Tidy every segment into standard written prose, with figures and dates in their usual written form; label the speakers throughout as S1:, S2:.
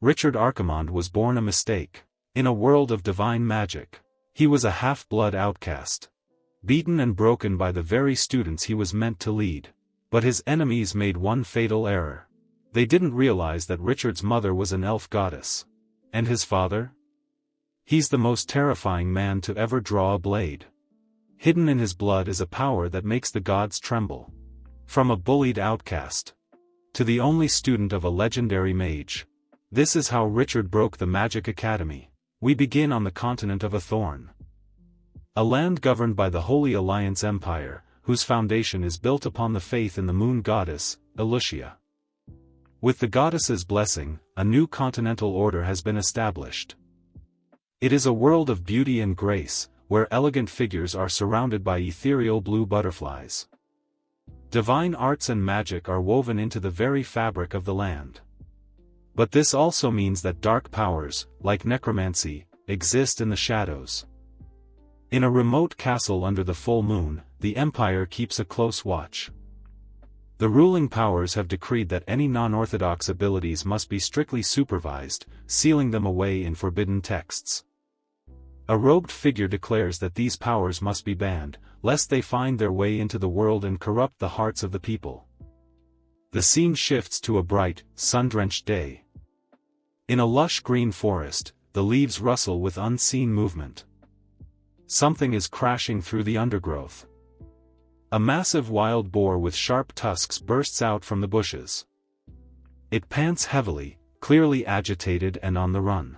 S1: Richard Archimond was born a mistake. In a world of divine magic. He was a half-blood outcast. Beaten and broken by the very students he was meant to lead. But his enemies made one fatal error. They didn't realize that Richard's mother was an elf goddess. And his father? He's the most terrifying man to ever draw a blade. Hidden in his blood is a power that makes the gods tremble. From a bullied outcast to the only student of a legendary mage. This is how Richard broke the Magic Academy. We begin on the continent of a thorn. A land governed by the Holy Alliance Empire, whose foundation is built upon the faith in the moon goddess, Elucia. With the goddess's blessing, a new continental order has been established. It is a world of beauty and grace, where elegant figures are surrounded by ethereal blue butterflies. Divine arts and magic are woven into the very fabric of the land. But this also means that dark powers, like necromancy, exist in the shadows. In a remote castle under the full moon, the Empire keeps a close watch. The ruling powers have decreed that any non-orthodox abilities must be strictly supervised, sealing them away in forbidden texts. A robed figure declares that these powers must be banned, lest they find their way into the world and corrupt the hearts of the people. The scene shifts to a bright, sun-drenched day. In a lush green forest, the leaves rustle with unseen movement. Something is crashing through the undergrowth. A massive wild boar with sharp tusks bursts out from the bushes. It pants heavily, clearly agitated and on the run.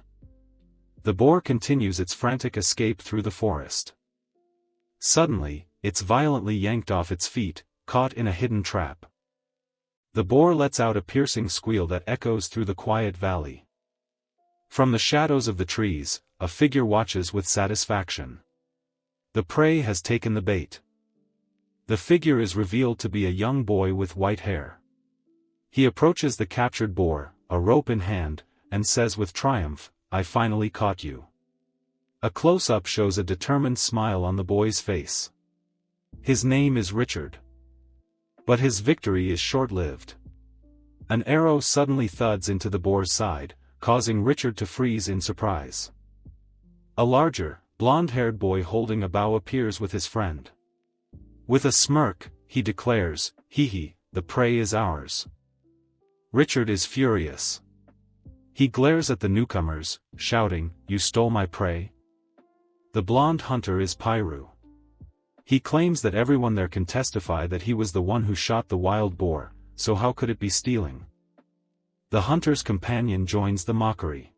S1: The boar continues its frantic escape through the forest. Suddenly, it's violently yanked off its feet, caught in a hidden trap. The boar lets out a piercing squeal that echoes through the quiet valley. From the shadows of the trees, a figure watches with satisfaction. The prey has taken the bait. The figure is revealed to be a young boy with white hair. He approaches the captured boar, a rope in hand, and says with triumph, "I finally caught you." A close-up shows a determined smile on the boy's face. His name is Richard. But his victory is short-lived. An arrow suddenly thuds into the boar's side, causing Richard to freeze in surprise. A larger, blonde-haired boy holding a bow appears with his friend. With a smirk, he declares, "Hee, the prey is ours." Richard is furious. He glares at the newcomers, shouting, "You stole my prey?" The blonde hunter is Pyru. He claims that everyone there can testify that he was the one who shot the wild boar, so how could it be stealing? The hunter's companion joins the mockery.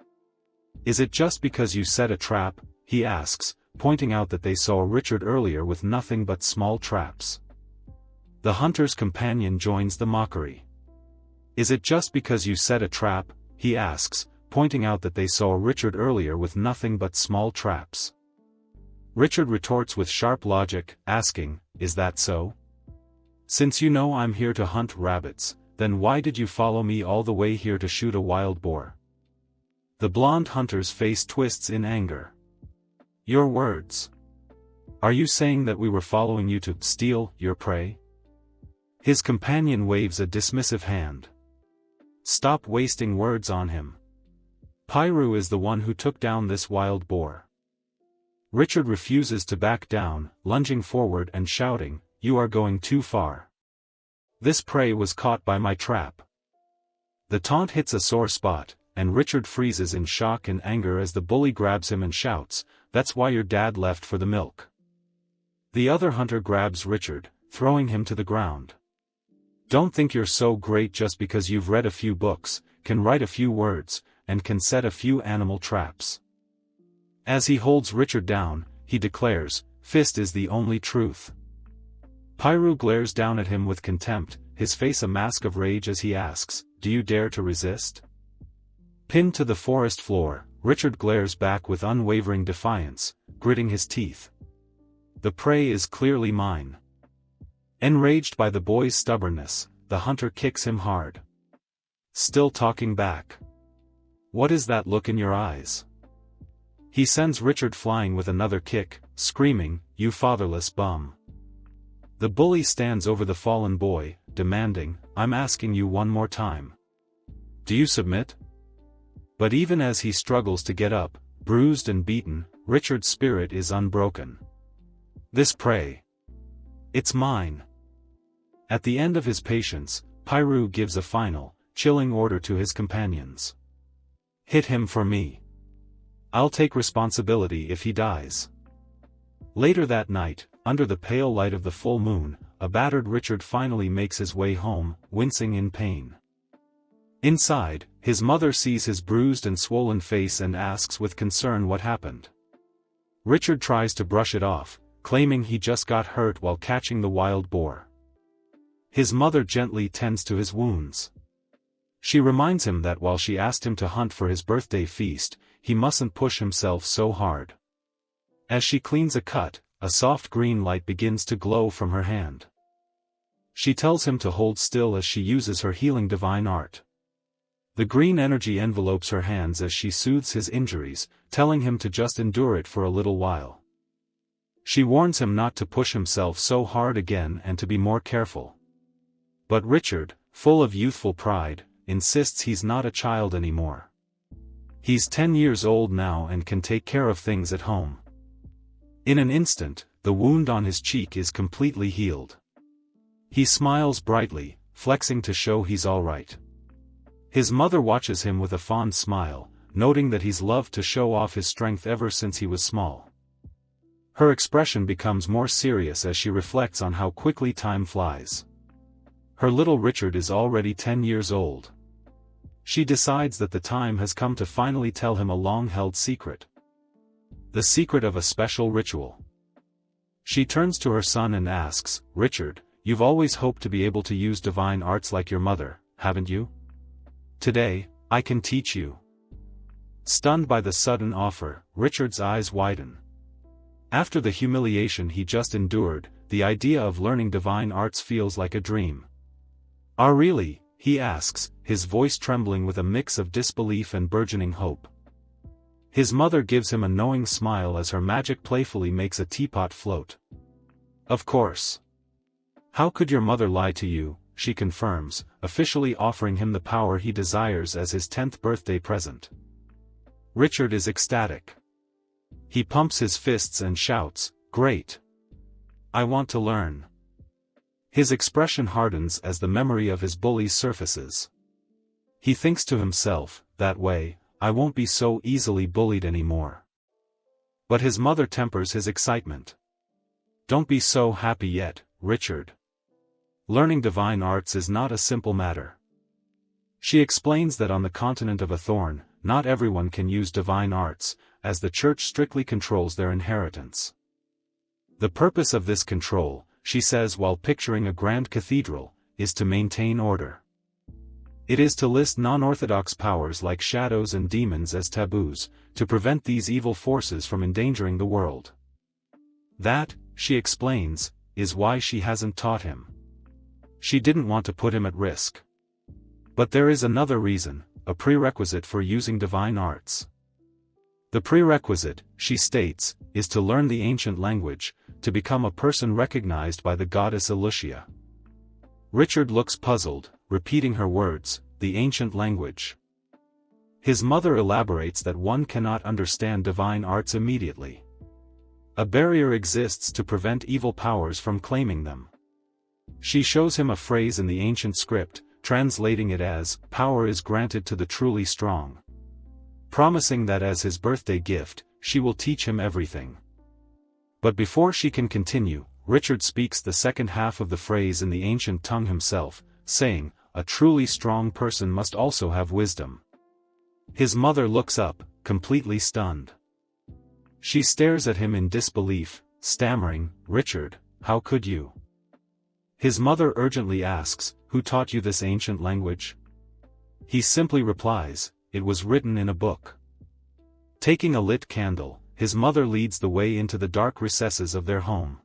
S1: "Is it just because you set a trap?" he asks, pointing out that they saw Richard earlier with nothing but small traps. The hunter's companion joins the mockery. "Is it just because you set a trap?" he asks, pointing out that they saw Richard earlier with nothing but small traps. Richard retorts with sharp logic, asking, "Is that so? Since you know I'm here to hunt rabbits, then why did you follow me all the way here to shoot a wild boar?" The blonde hunter's face twists in anger. "Your words. Are you saying that we were following you to steal your prey?" His companion waves a dismissive hand. "Stop wasting words on him. Pyru is the one who took down this wild boar." Richard refuses to back down, lunging forward and shouting, "You are going too far. This prey was caught by my trap." The taunt hits a sore spot, and Richard freezes in shock and anger as the bully grabs him and shouts, "That's why your dad left for the milk." The other hunter grabs Richard, throwing him to the ground. "Don't think you're so great just because you've read a few books, can write a few words, and can set a few animal traps." As he holds Richard down, he declares, "Fist is the only truth." Pyru glares down at him with contempt, his face a mask of rage as he asks, "Do you dare to resist?" Pinned to the forest floor, Richard glares back with unwavering defiance, gritting his teeth. "The prey is clearly mine." Enraged by the boy's stubbornness, the hunter kicks him hard. "Still talking back? What is that look in your eyes?" He sends Richard flying with another kick, screaming, "You fatherless bum." The bully stands over the fallen boy, demanding, "I'm asking you one more time. Do you submit?" But even as he struggles to get up, bruised and beaten, Richard's spirit is unbroken. This prey. It's mine. At the end of his patience, Pyru gives a final, chilling order to his companions. Hit him for me. I'll take responsibility if he dies. Later that night, under the pale light of the full moon, a battered Richard finally makes his way home, wincing in pain. Inside, his mother sees his bruised and swollen face and asks with concern what happened. Richard tries to brush it off, claiming he just got hurt while catching the wild boar. His mother gently tends to his wounds. She reminds him that while she asked him to hunt for his birthday feast, he mustn't push himself so hard. As she cleans a cut, a soft green light begins to glow from her hand. She tells him to hold still as she uses her healing divine art. The green energy envelopes her hands as she soothes his injuries, telling him to just endure it for a little while. She warns him not to push himself so hard again and to be more careful. But Richard, full of youthful pride, insists he's not a child anymore. He's 10 years old now and can take care of things at home. In an instant, the wound on his cheek is completely healed. He smiles brightly, flexing to show he's all right. His mother watches him with a fond smile, noting that he's loved to show off his strength ever since he was small. Her expression becomes more serious as she reflects on how quickly time flies. Her little Richard is already 10 years old. She decides that the time has come to finally tell him a long-held secret. The secret of a special ritual. She turns to her son and asks, "Richard, you've always hoped to be able to use divine arts like your mother, haven't you? Today, I can teach you." Stunned by the sudden offer, Richard's eyes widen. After the humiliation he just endured, the idea of learning divine arts feels like a dream. "Ah, really?" he asks, his voice trembling with a mix of disbelief and burgeoning hope. His mother gives him a knowing smile as her magic playfully makes a teapot float. "Of course. How could your mother lie to you?" she confirms, officially offering him the power he desires as his 10th birthday present. Richard is ecstatic. He pumps his fists and shouts, "Great! I want to learn." His expression hardens as the memory of his bullies surfaces. He thinks to himself, that way, I won't be so easily bullied anymore. But his mother tempers his excitement. "Don't be so happy yet, Richard. Learning divine arts is not a simple matter." She explains that on the continent of a thorn, not everyone can use divine arts, as the church strictly controls their inheritance. The purpose of this control, she says while picturing a grand cathedral, is to maintain order. It is to list non-orthodox powers like shadows and demons as taboos, to prevent these evil forces from endangering the world. That, she explains, is why she hasn't taught him. She didn't want to put him at risk. But there is another reason, a prerequisite for using divine arts. The prerequisite, she states, is to learn the ancient language, to become a person recognized by the goddess Elucia. Richard looks puzzled, repeating her words, "the ancient language." His mother elaborates that one cannot understand divine arts immediately. A barrier exists to prevent evil powers from claiming them. She shows him a phrase in the ancient script, translating it as, "Power is granted to the truly strong," promising that as his birthday gift, she will teach him everything. But before she can continue, Richard speaks the second half of the phrase in the ancient tongue himself, saying, "A truly strong person must also have wisdom." His mother looks up, completely stunned. She stares at him in disbelief, stammering, "Richard, how could you?" His mother urgently asks, "Who taught you this ancient language?" He simply replies, "It was written in a book." Taking a lit candle, his mother leads the way into the dark recesses of their home.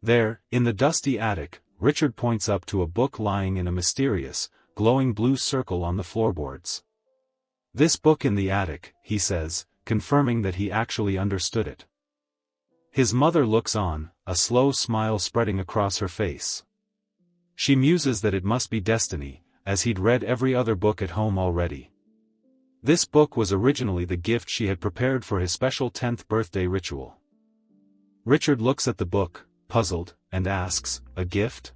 S1: There, in the dusty attic, Richard points up to a book lying in a mysterious, glowing blue circle on the floorboards. "This book in the attic," he says, confirming that he actually understood it. His mother looks on, a slow smile spreading across her face. She muses that it must be destiny, as he'd read every other book at home already. This book was originally the gift she had prepared for his special 10th birthday ritual. Richard looks at the book, puzzled, and asks, "A gift?"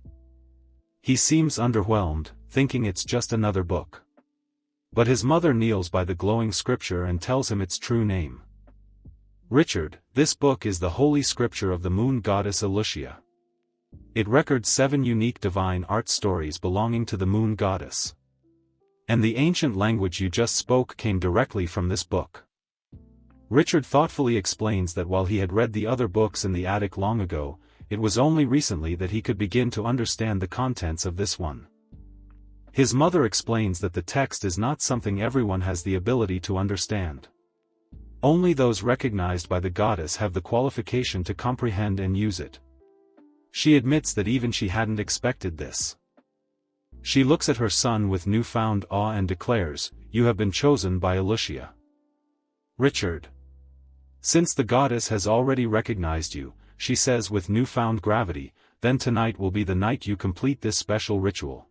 S1: He seems underwhelmed, thinking it's just another book. But his mother kneels by the glowing scripture and tells him its true name. "Richard, this book is the holy scripture of the moon goddess Alicia. It records 7 unique divine art stories belonging to the moon goddess. And the ancient language you just spoke came directly from this book." Richard thoughtfully explains that while he had read the other books in the attic long ago, it was only recently that he could begin to understand the contents of this one. His mother explains that the text is not something everyone has the ability to understand. Only those recognized by the goddess have the qualification to comprehend and use it. She admits that even she hadn't expected this. She looks at her son with newfound awe and declares, "You have been chosen by Alicia. Richard. Since the goddess has already recognized you," she says with newfound gravity, "then tonight will be the night you complete this special ritual."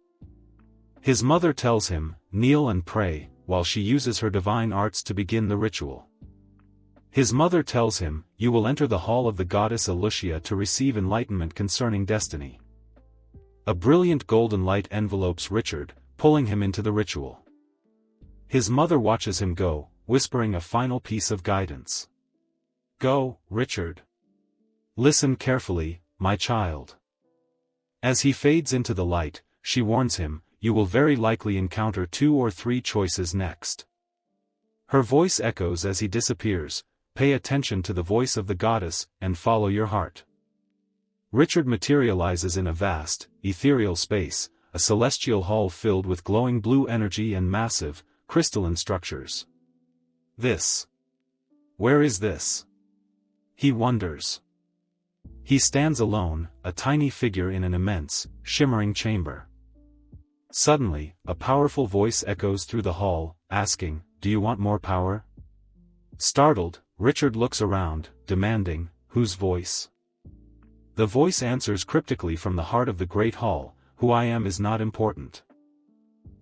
S1: His mother tells him, "Kneel and pray," while she uses her divine arts to begin the ritual. His mother tells him, "You will enter the hall of the goddess Alicia to receive enlightenment concerning destiny." A brilliant golden light envelopes Richard, pulling him into the ritual. His mother watches him go, whispering a final piece of guidance. "Go, Richard. Listen carefully, my child." As he fades into the light, she warns him, "You will very likely encounter 2 or 3 choices next." Her voice echoes as he disappears, "Pay attention to the voice of the goddess, and follow your heart." Richard materializes in a vast, ethereal space, a celestial hall filled with glowing blue energy and massive, crystalline structures. This. Where is this? He wonders. He stands alone, a tiny figure in an immense, shimmering chamber. Suddenly, a powerful voice echoes through the hall, asking, "Do you want more power?" Startled, Richard looks around, demanding, "Whose voice?" The voice answers cryptically from the heart of the great hall, "Who I am is not important."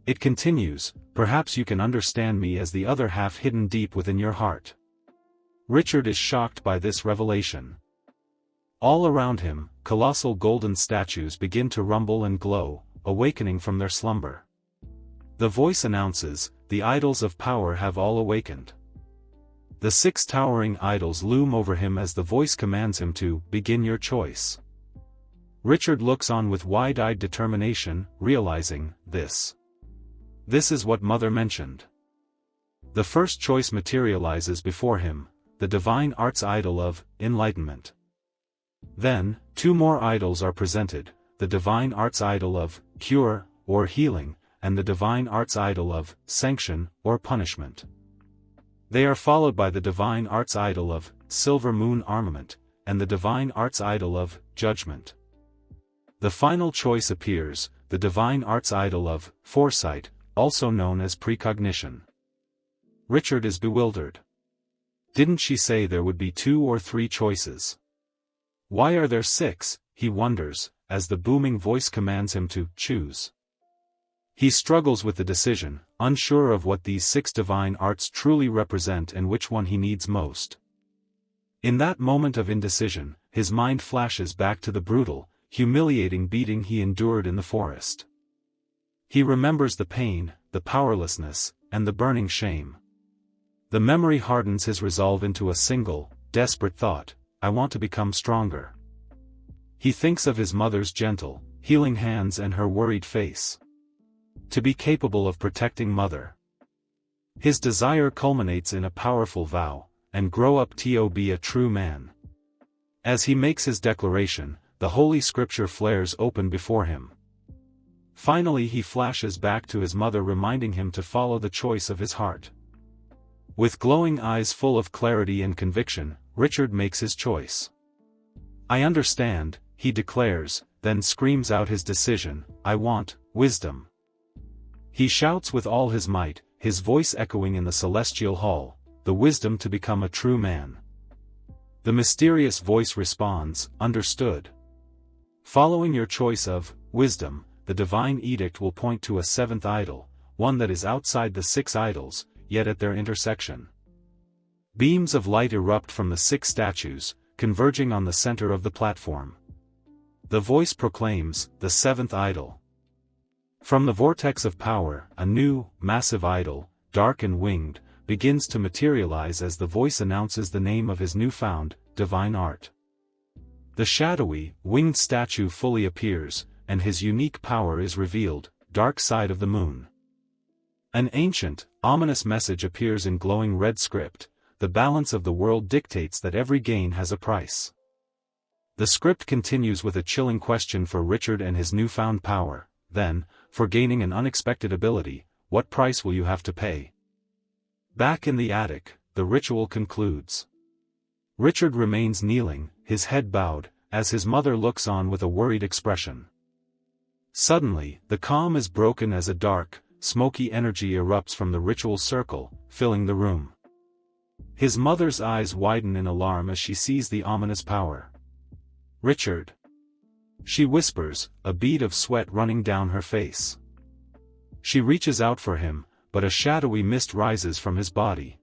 S1: It continues, "Perhaps you can understand me as the other half hidden deep within your heart." Richard is shocked by this revelation. All around him, colossal golden statues begin to rumble and glow, awakening from their slumber. The voice announces, "The idols of power have all awakened." The 6 towering idols loom over him as the voice commands him to begin your choice. Richard looks on with wide-eyed determination, realizing, This is what Mother mentioned. The first choice materializes before him, the divine arts idol of enlightenment. Then, 2 more idols are presented, the divine arts idol of cure, or healing, and the divine arts idol of sanction, or punishment. They are followed by the divine arts idol of silver moon armament, and the divine arts idol of judgment. The final choice appears, the divine arts idol of foresight, also known as precognition. Richard is bewildered. Didn't she say there would be 2 or 3 choices? Why are there 6, he wonders, as the booming voice commands him to choose. He struggles with the decision, unsure of what these 6 divine arts truly represent and which one he needs most. In that moment of indecision, his mind flashes back to the brutal, humiliating beating he endured in the forest. He remembers the pain, the powerlessness, and the burning shame. The memory hardens his resolve into a single, desperate thought, "I want to become stronger." He thinks of his mother's gentle, healing hands and her worried face. To be capable of protecting Mother. His desire culminates in a powerful vow, and grow up to be a true man. As he makes his declaration, the Holy Scripture flares open before him. Finally he flashes back to his mother reminding him to follow the choice of his heart. With glowing eyes full of clarity and conviction, Richard makes his choice. "I understand," he declares, then screams out his decision, "I want wisdom." He shouts with all his might, his voice echoing in the celestial hall, "The wisdom to become a true man." The mysterious voice responds, "Understood. Following your choice of wisdom, the divine edict will point to a 7th idol, one that is outside the 6 idols. yet at their intersection. Beams of light erupt from the 6 statues, converging on the center of the platform. The voice proclaims, the 7th idol. From the vortex of power, a new, massive idol, dark and winged, begins to materialize as the voice announces the name of his newfound, divine art. The shadowy, winged statue fully appears, and his unique power is revealed, dark side of the moon. An ancient, ominous message appears in glowing red script. The balance of the world dictates that every gain has a price. The script continues with a chilling question for Richard and his newfound power. Then, for gaining an unexpected ability, what price will you have to pay? Back in the attic, the ritual concludes. Richard remains kneeling, his head bowed, as his mother looks on with a worried expression. Suddenly, the calm is broken as a dark, smoky energy erupts from the ritual circle, filling the room. His mother's eyes widen in alarm as she sees the ominous power. "Richard!" she whispers, a bead of sweat running down her face. She reaches out for him, but a shadowy mist rises from his body.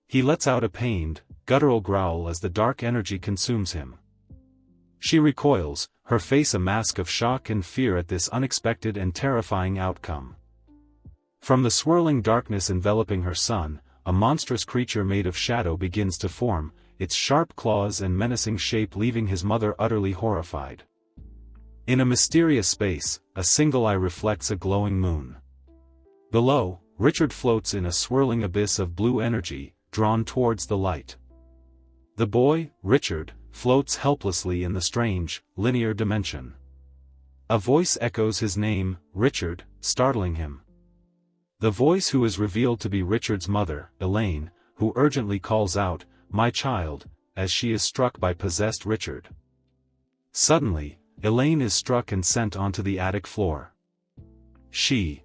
S1: He lets out a pained, guttural growl as the dark energy consumes him. She recoils, her face a mask of shock and fear at this unexpected and terrifying outcome. From the swirling darkness enveloping her son, a monstrous creature made of shadow begins to form, its sharp claws and menacing shape leaving his mother utterly horrified. In a mysterious space, a single eye reflects a glowing moon. Below, Richard floats in a swirling abyss of blue energy, drawn towards the light. The boy, Richard, floats helplessly in the strange, linear dimension. A voice echoes his name, Richard, startling him. The voice who is revealed to be Richard's mother, Elaine, who urgently calls out, "My child," as she is struck by possessed Richard. Suddenly, Elaine is struck and sent onto the attic floor. She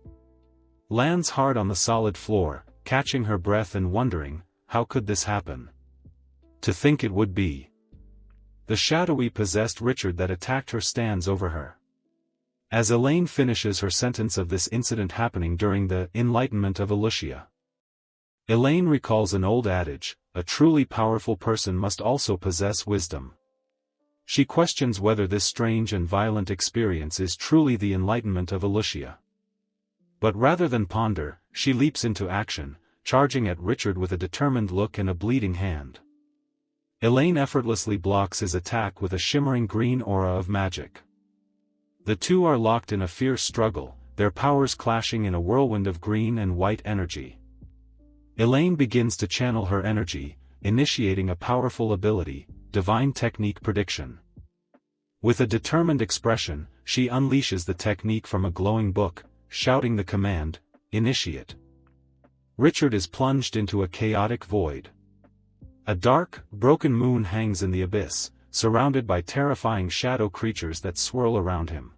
S1: lands hard on the solid floor, catching her breath and wondering, how could this happen? To think it would be the shadowy possessed Richard that attacked her stands over her. As Elaine finishes her sentence of this incident happening during the enlightenment of Alicia. Elaine recalls an old adage, a truly powerful person must also possess wisdom. She questions whether this strange and violent experience is truly the enlightenment of Alicia. But rather than ponder, she leaps into action, charging at Richard with a determined look and a bleeding hand. Elaine effortlessly blocks his attack with a shimmering green aura of magic. The two are locked in a fierce struggle, their powers clashing in a whirlwind of green and white energy. Elaine begins to channel her energy, initiating a powerful ability, Divine Technique Prediction. With a determined expression, she unleashes the technique from a glowing book, shouting the command, "Initiate." Richard is plunged into a chaotic void. A dark, broken moon hangs in the abyss, surrounded by terrifying shadow creatures that swirl around him.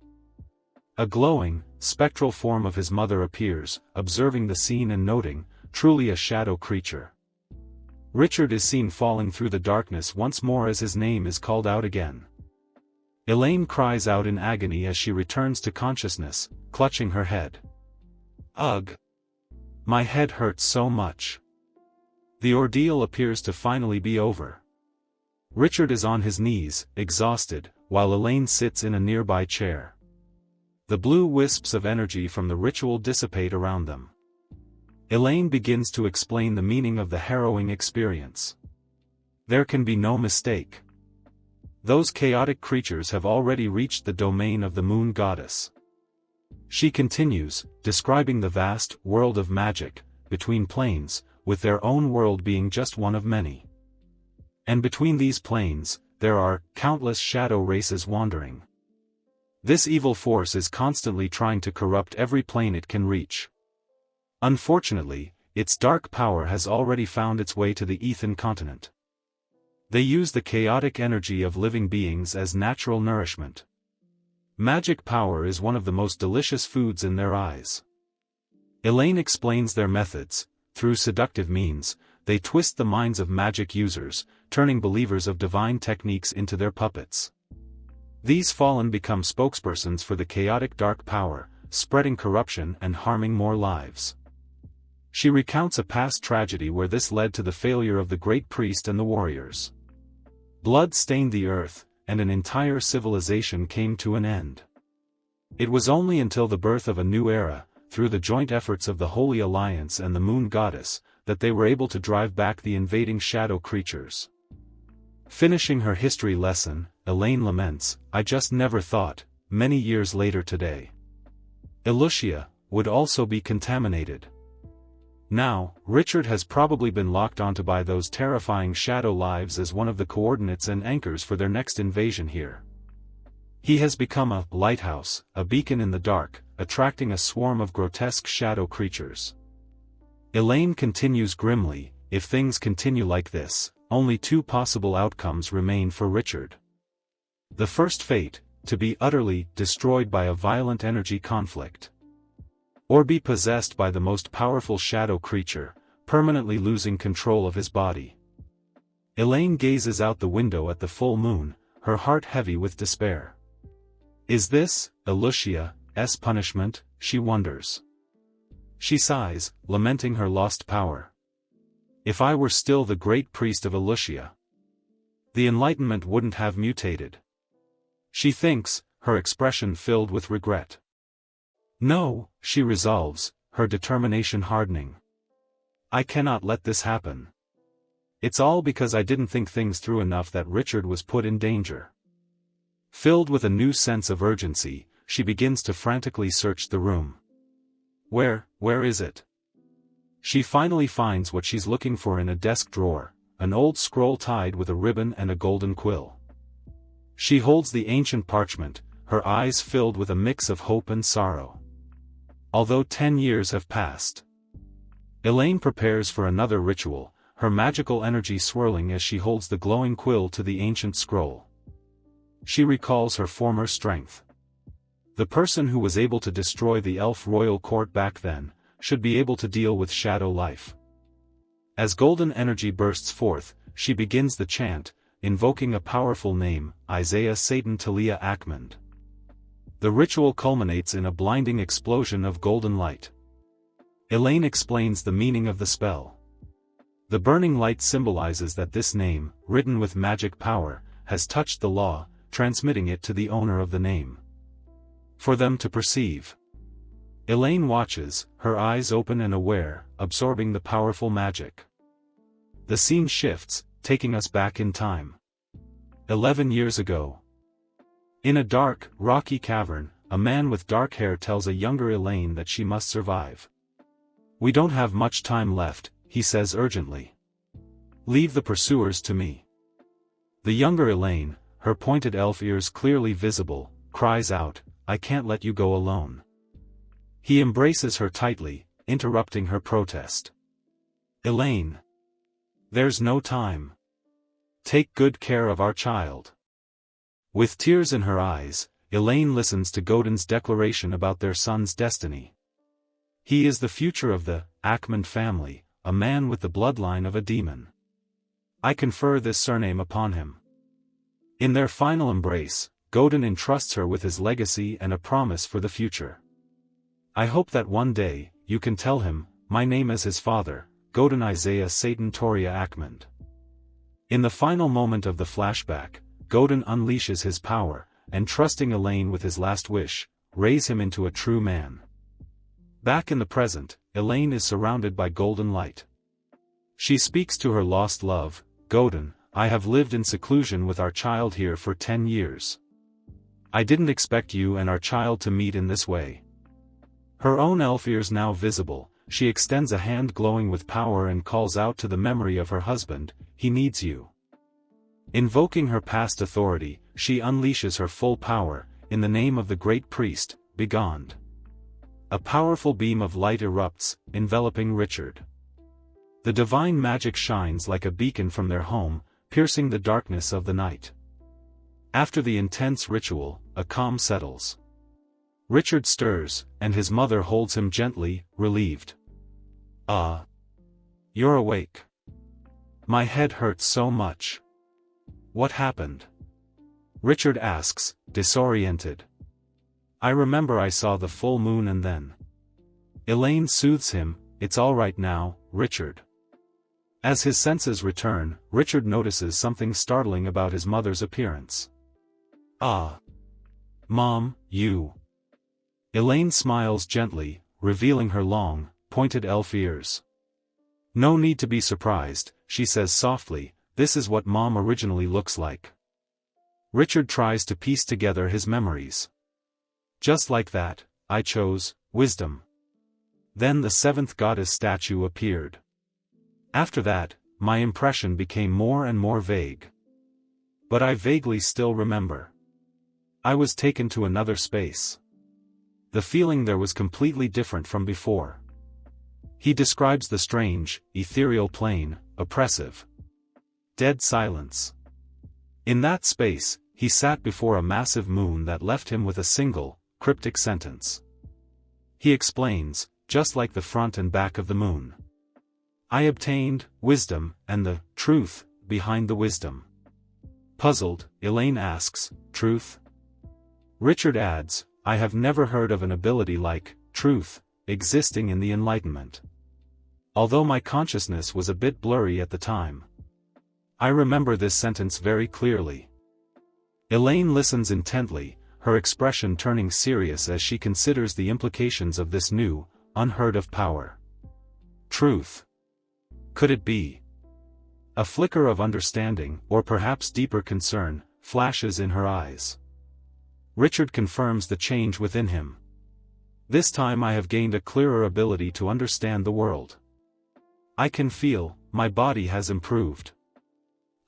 S1: A glowing, spectral form of his mother appears, observing the scene and noting, truly a shadow creature. Richard is seen falling through the darkness once more as his name is called out again. Elaine cries out in agony as she returns to consciousness, clutching her head. "Ugh! My head hurts so much." The ordeal appears to finally be over. Richard is on his knees, exhausted, while Elaine sits in a nearby chair. The blue wisps of energy from the ritual dissipate around them. Elaine begins to explain the meaning of the harrowing experience. There can be no mistake. Those chaotic creatures have already reached the domain of the moon goddess. She continues, describing the vast world of magic, between planes, with their own world being just one of many. And between these planes, there are countless shadow races wandering. This evil force is constantly trying to corrupt every plane it can reach. Unfortunately, its dark power has already found its way to the Ethan continent. They use the chaotic energy of living beings as natural nourishment. Magic power is one of the most delicious foods in their eyes. Elaine explains their methods. Through seductive means, they twist the minds of magic users, turning believers of divine techniques into their puppets. These fallen become spokespersons for the chaotic dark power, spreading corruption and harming more lives. She recounts a past tragedy where this led to the failure of the great priest and the warriors. Blood stained the earth, and an entire civilization came to an end. It was only until the birth of a new era, through the joint efforts of the Holy Alliance and the Moon Goddess, that they were able to drive back the invading shadow creatures. Finishing her history lesson, Elaine laments, "I just never thought, many years later today, Elucia would also be contaminated." Now, Richard has probably been locked onto by those terrifying shadow lives as one of the coordinates and anchors for their next invasion here. He has become a lighthouse, a beacon in the dark, attracting a swarm of grotesque shadow creatures. Elaine continues grimly, "If things continue like this, only two possible outcomes remain for Richard. The first fate, to be utterly destroyed by a violent energy conflict. Or be possessed by the most powerful shadow creature, permanently losing control of his body." Elaine gazes out the window at the full moon, her heart heavy with despair. Is this Elucia's punishment, she wonders. She sighs, lamenting her lost power. If I were still the great priest of Elucia, the enlightenment wouldn't have mutated. She thinks, her expression filled with regret. No, she resolves, her determination hardening. I cannot let this happen. It's all because I didn't think things through enough that Richard was put in danger. Filled with a new sense of urgency, she begins to frantically search the room. Where is it? She finally finds what she's looking for in a desk drawer, an old scroll tied with a ribbon and a golden quill. She holds the ancient parchment, her eyes filled with a mix of hope and sorrow. Although 10 years have passed, Elaine prepares for another ritual, her magical energy swirling as she holds the glowing quill to the ancient scroll. She recalls her former strength. The person who was able to destroy the elf royal court back then, should be able to deal with shadow life. As golden energy bursts forth, she begins the chant, invoking a powerful name, Isaiah Satan Talia Akmand. The ritual culminates in a blinding explosion of golden light. Elaine explains the meaning of the spell. The burning light symbolizes that this name, written with magic power, has touched the law, transmitting it to the owner of the name. For them to perceive. Elaine watches, her eyes open and aware, absorbing the powerful magic. The scene shifts, taking us back in time. 11 years ago. In a dark, rocky cavern, a man with dark hair tells a younger Elaine that she must survive. We don't have much time left, he says urgently. Leave the pursuers to me. The younger Elaine, her pointed elf ears clearly visible, cries out, I can't let you go alone. He embraces her tightly, interrupting her protest. Elaine. There's no time. Take good care of our child. With tears in her eyes, Elaine listens to Godin's declaration about their son's destiny. He is the future of the Akmand family, a man with the bloodline of a demon. I confer this surname upon him. In their final embrace, Godin entrusts her with his legacy and a promise for the future. I hope that one day, you can tell him, my name as his father, Godin Isaiah Satan Toria Akmand. In the final moment of the flashback, Godin unleashes his power, and trusting Elaine with his last wish, raise him into a true man. Back in the present, Elaine is surrounded by golden light. She speaks to her lost love, Godin, I have lived in seclusion with our child here for 10 years. I didn't expect you and our child to meet in this way. Her own elf ears now visible, she extends a hand glowing with power and calls out to the memory of her husband, he needs you. Invoking her past authority, she unleashes her full power, in the name of the great priest, Begond. A powerful beam of light erupts, enveloping Richard. The divine magic shines like a beacon from their home, piercing the darkness of the night. After the intense ritual, a calm settles. Richard stirs, and his mother holds him gently, relieved. You're awake. My head hurts so much. What happened? Richard asks, disoriented. I remember I saw the full moon and then. Elaine soothes him, it's all right now, Richard. As his senses return, Richard notices something startling about his mother's appearance. Ah. Mom, you. Elaine smiles gently, revealing her long, pointed elf ears. No need to be surprised, she says softly, this is what Mom originally looks like. Richard tries to piece together his memories. Just like that, I chose wisdom. Then the seventh goddess statue appeared. After that, my impression became more and more vague. But I vaguely still remember. I was taken to another space. The feeling there was completely different from before. He describes the strange, ethereal plane, oppressive. Dead silence. In that space, he sat before a massive moon that left him with a single, cryptic sentence. He explains, just like the front and back of the moon. I obtained wisdom, and the truth behind the wisdom. Puzzled, Elaine asks, truth? Richard adds, I have never heard of an ability like truth existing in the Enlightenment. Although my consciousness was a bit blurry at the time. I remember this sentence very clearly. Elaine listens intently, her expression turning serious as she considers the implications of this new, unheard-of power. Truth. Could it be? A flicker of understanding, or perhaps deeper concern, flashes in her eyes. Richard confirms the change within him. This time I have gained a clearer ability to understand the world. I can feel, my body has improved.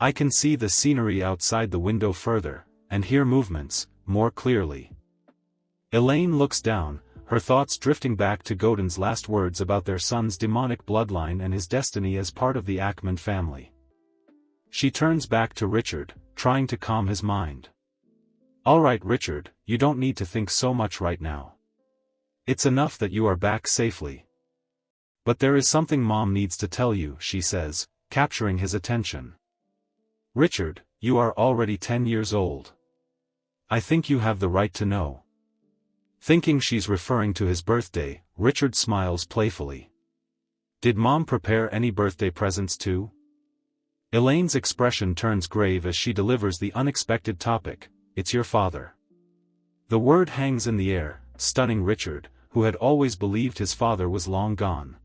S1: I can see the scenery outside the window further, and hear movements, more clearly. Elaine looks down, her thoughts drifting back to Godin's last words about their son's demonic bloodline and his destiny as part of the Ackman family. She turns back to Richard, trying to calm his mind. All right, Richard, you don't need to think so much right now. It's enough that you are back safely. But there is something Mom needs to tell you, she says, capturing his attention. Richard, you are already 10 years old. I think you have the right to know. Thinking she's referring to his birthday, Richard smiles playfully. Did Mom prepare any birthday presents too? Elaine's expression turns grave as she delivers the unexpected topic, it's your father. The word hangs in the air, stunning Richard, who had always believed his father was long gone.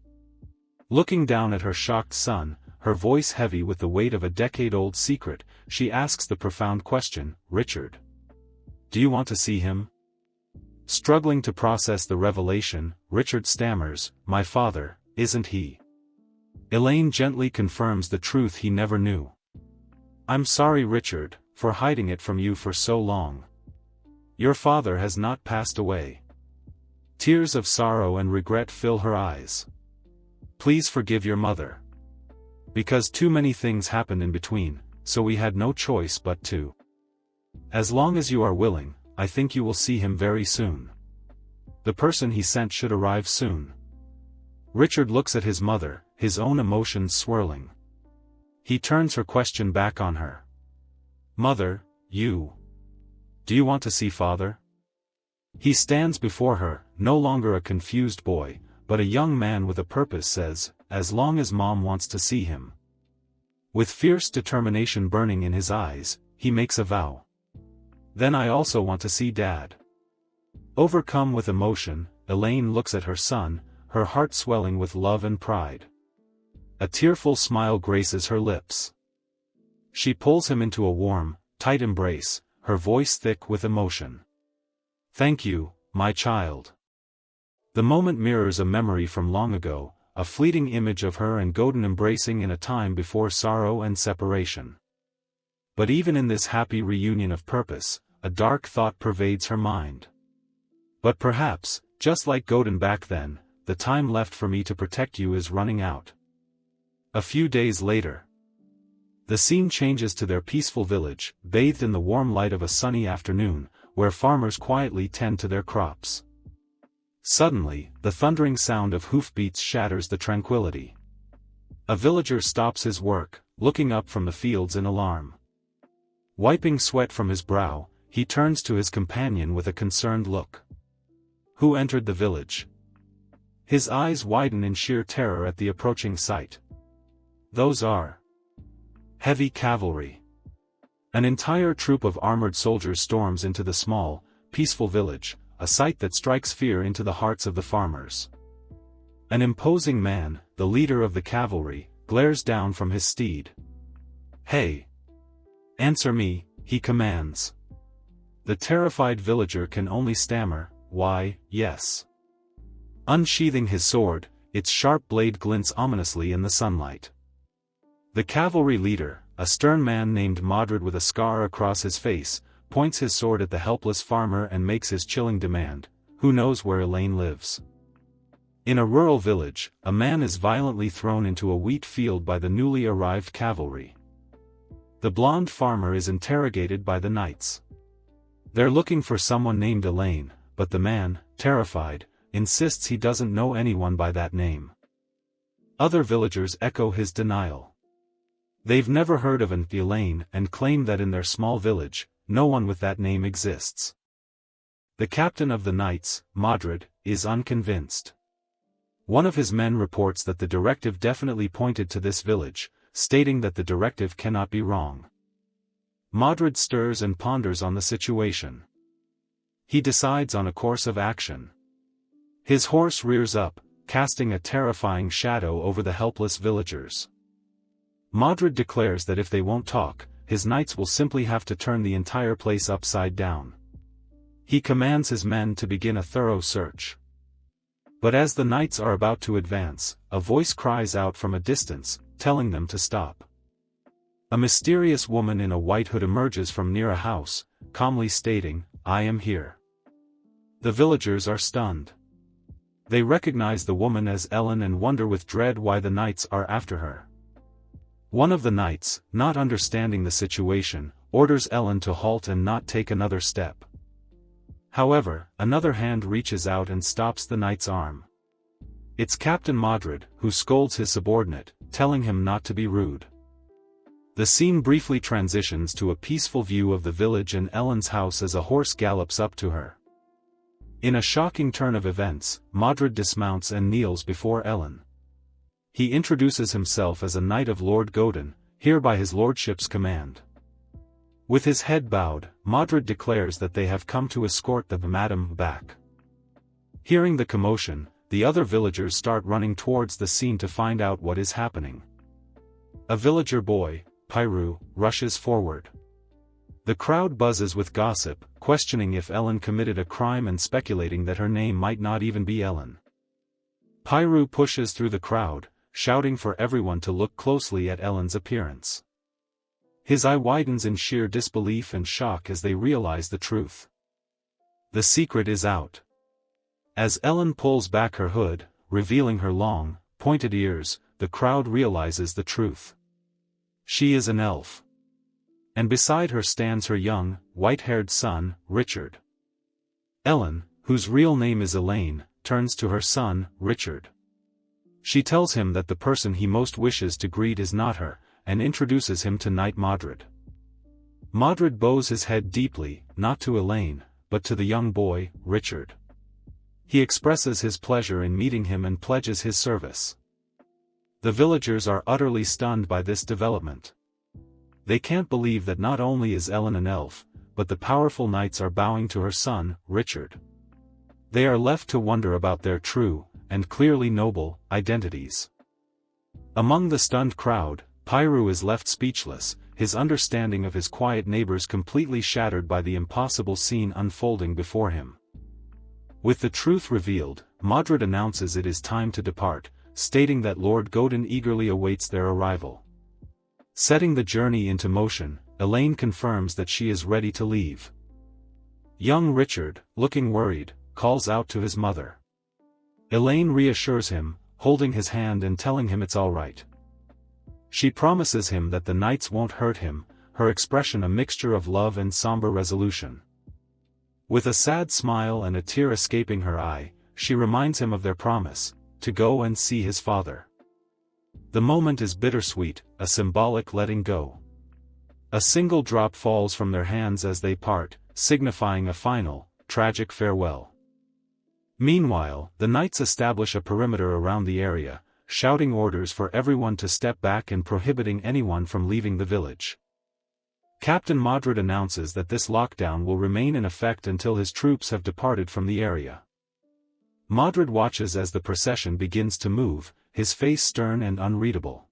S1: Looking down at her shocked son, her voice heavy with the weight of a decade-old secret, she asks the profound question, Richard. Do you want to see him? Struggling to process the revelation, Richard stammers, my father, isn't he? Elaine gently confirms the truth he never knew. I'm sorry, Richard, for hiding it from you for so long. Your father has not passed away. Tears of sorrow and regret fill her eyes. Please forgive your mother. Because too many things happened in between, so we had no choice but to. As long as you are willing, I think you will see him very soon. The person he sent should arrive soon. Richard looks at his mother, his own emotions swirling. He turns her question back on her. Mother, you. Do you want to see father? He stands before her, no longer a confused boy, but a young man with a purpose says, as long as Mom wants to see him. With fierce determination burning in his eyes, he makes a vow. Then I also want to see Dad. Overcome with emotion, Elaine looks at her son, her heart swelling with love and pride. A tearful smile graces her lips. She pulls him into a warm, tight embrace, her voice thick with emotion. Thank you, my child. The moment mirrors a memory from long ago, a fleeting image of her and Godin embracing in a time before sorrow and separation. But even in this happy reunion of purpose, a dark thought pervades her mind. But perhaps, just like Godin back then, the time left for me to protect you is running out. A few days later. The scene changes to their peaceful village, bathed in the warm light of a sunny afternoon, where farmers quietly tend to their crops. Suddenly, the thundering sound of hoofbeats shatters the tranquility. A villager stops his work, looking up from the fields in alarm. Wiping sweat from his brow, he turns to his companion with a concerned look. Who entered the village? His eyes widen in sheer terror at the approaching sight. Those are heavy cavalry. An entire troop of armored soldiers storms into the small, peaceful village, a sight that strikes fear into the hearts of the farmers. An imposing man, the leader of the cavalry, glares down from his steed. "Hey! Answer me," he commands. The terrified villager can only stammer, "Why, yes." Unsheathing his sword, its sharp blade glints ominously in the sunlight. The cavalry leader, a stern man named Modred with a scar across his face, points his sword at the helpless farmer and makes his chilling demand, "Who knows where Elaine lives?" In a rural village, a man is violently thrown into a wheat field by the newly arrived cavalry. The blonde farmer is interrogated by the knights. They're looking for someone named Elaine, but the man, terrified, insists he doesn't know anyone by that name. Other villagers echo his denial. They've never heard of an Elaine and claim that in their small village, no one with that name exists. The captain of the knights, Modred, is unconvinced. One of his men reports that the directive definitely pointed to this village, stating that the directive cannot be wrong. Modred stirs and ponders on the situation. He decides on a course of action. His horse rears up, casting a terrifying shadow over the helpless villagers. Modred declares that if they won't talk, his knights will simply have to turn the entire place upside down. He commands his men to begin a thorough search. But as the knights are about to advance, a voice cries out from a distance, telling them to stop. A mysterious woman in a white hood emerges from near a house, calmly stating, "I am here." The villagers are stunned. They recognize the woman as Ellen and wonder with dread why the knights are after her. One of the knights, not understanding the situation, orders Ellen to halt and not take another step. However, another hand reaches out and stops the knight's arm. It's Captain Modred, who scolds his subordinate, telling him not to be rude. The scene briefly transitions to a peaceful view of the village and Ellen's house as a horse gallops up to her. In a shocking turn of events, Modred dismounts and kneels before Ellen. He introduces himself as a knight of Lord Godin, here by his lordship's command. With his head bowed, Modred declares that they have come to escort the madam back. Hearing the commotion, the other villagers start running towards the scene to find out what is happening. A villager boy, Pyru, rushes forward. The crowd buzzes with gossip, questioning if Ellen committed a crime and speculating that her name might not even be Ellen. Pyru pushes through the crowd, shouting for everyone to look closely at Ellen's appearance. His eye widens in sheer disbelief and shock as they realize the truth. The secret is out. As Ellen pulls back her hood, revealing her long, pointed ears, the crowd realizes the truth. She is an elf. And beside her stands her young, white-haired son, Richard. Ellen, whose real name is Elaine, turns to her son, Richard. She tells him that the person he most wishes to greet is not her, and introduces him to Knight Modred. Modred bows his head deeply, not to Elaine, but to the young boy, Richard. He expresses his pleasure in meeting him and pledges his service. The villagers are utterly stunned by this development. They can't believe that not only is Ellen an elf, but the powerful knights are bowing to her son, Richard. They are left to wonder about their true, and clearly noble, identities. Among the stunned crowd, Pyru is left speechless, his understanding of his quiet neighbors completely shattered by the impossible scene unfolding before him. With the truth revealed, Modred announces it is time to depart, stating that Lord Godin eagerly awaits their arrival. Setting the journey into motion, Elaine confirms that she is ready to leave. Young Richard, looking worried, calls out to his mother. Elaine reassures him, holding his hand and telling him it's all right. She promises him that the knights won't hurt him, her expression a mixture of love and somber resolution. With a sad smile and a tear escaping her eye, she reminds him of their promise, to go and see his father. The moment is bittersweet, a symbolic letting go. A single drop falls from their hands as they part, signifying a final, tragic farewell. Meanwhile, the knights establish a perimeter around the area, shouting orders for everyone to step back and prohibiting anyone from leaving the village. Captain Modred announces that this lockdown will remain in effect until his troops have departed from the area. Modred watches as the procession begins to move, his face stern and unreadable.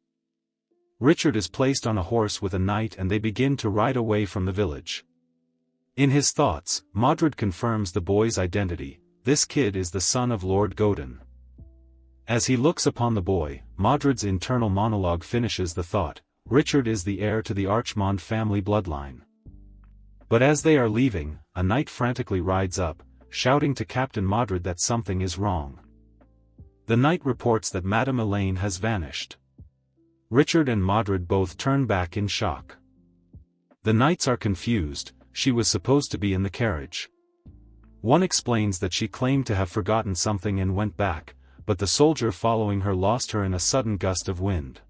S1: Richard is placed on a horse with a knight and they begin to ride away from the village. In his thoughts, Modred confirms the boy's identity: this kid is the son of Lord Godin. As he looks upon the boy, Modred's internal monologue finishes the thought: Richard is the heir to the Archmond family bloodline. But as they are leaving, a knight frantically rides up, shouting to Captain Modred that something is wrong. The knight reports that Madame Elaine has vanished. Richard and Modred both turn back in shock. The knights are confused. She was supposed to be in the carriage. One explains that she claimed to have forgotten something and went back, but the soldier following her lost her in a sudden gust of wind.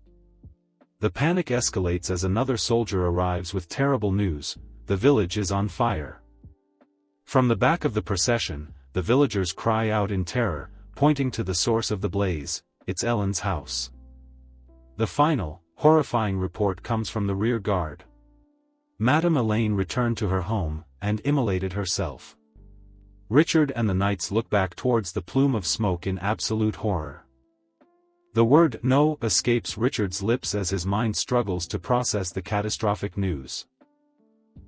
S1: The panic escalates as another soldier arrives with terrible news: the village is on fire. From the back of the procession, the villagers cry out in terror, pointing to the source of the blaze: it's Ellen's house. The final, horrifying report comes from the rear guard. Madame Elaine returned to her home, and immolated herself. Richard and the knights look back towards the plume of smoke in absolute horror. The word "no" escapes Richard's lips as his mind struggles to process the catastrophic news.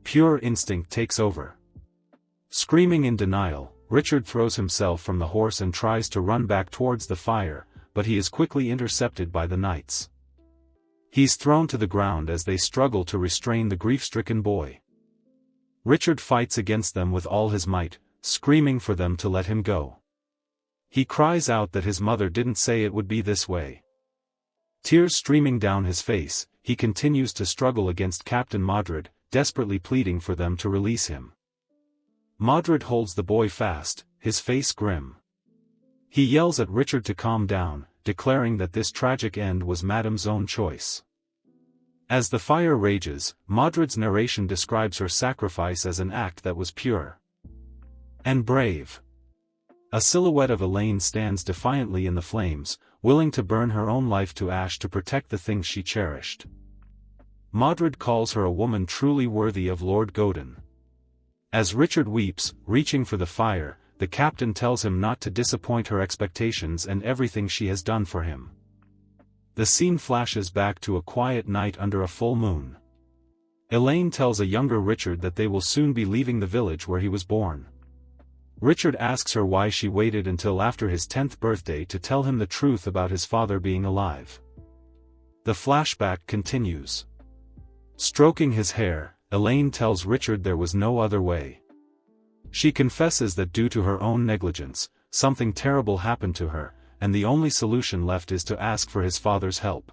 S1: Pure instinct takes over. Screaming in denial, Richard throws himself from the horse and tries to run back towards the fire, but he is quickly intercepted by the knights. He's thrown to the ground as they struggle to restrain the grief-stricken boy. Richard fights against them with all his might, screaming for them to let him go. He cries out that his mother didn't say it would be this way. Tears streaming down his face, he continues to struggle against Captain Modred, desperately pleading for them to release him. Modred holds the boy fast, his face grim. He yells at Richard to calm down, declaring that this tragic end was Madame's own choice. As the fire rages, Modred's narration describes her sacrifice as an act that was pure and brave. A silhouette of Elaine stands defiantly in the flames, willing to burn her own life to ash to protect the things she cherished. Modred calls her a woman truly worthy of Lord Godin. As Richard weeps, reaching for the fire, the captain tells him not to disappoint her expectations and everything she has done for him. The scene flashes back to a quiet night under a full moon. Elaine tells a younger Richard that they will soon be leaving the village where he was born. Richard asks her why she waited until after his 10th birthday to tell him the truth about his father being alive. The flashback continues. Stroking his hair, Elaine tells Richard there was no other way. She confesses that due to her own negligence, something terrible happened to her, and the only solution left is to ask for his father's help.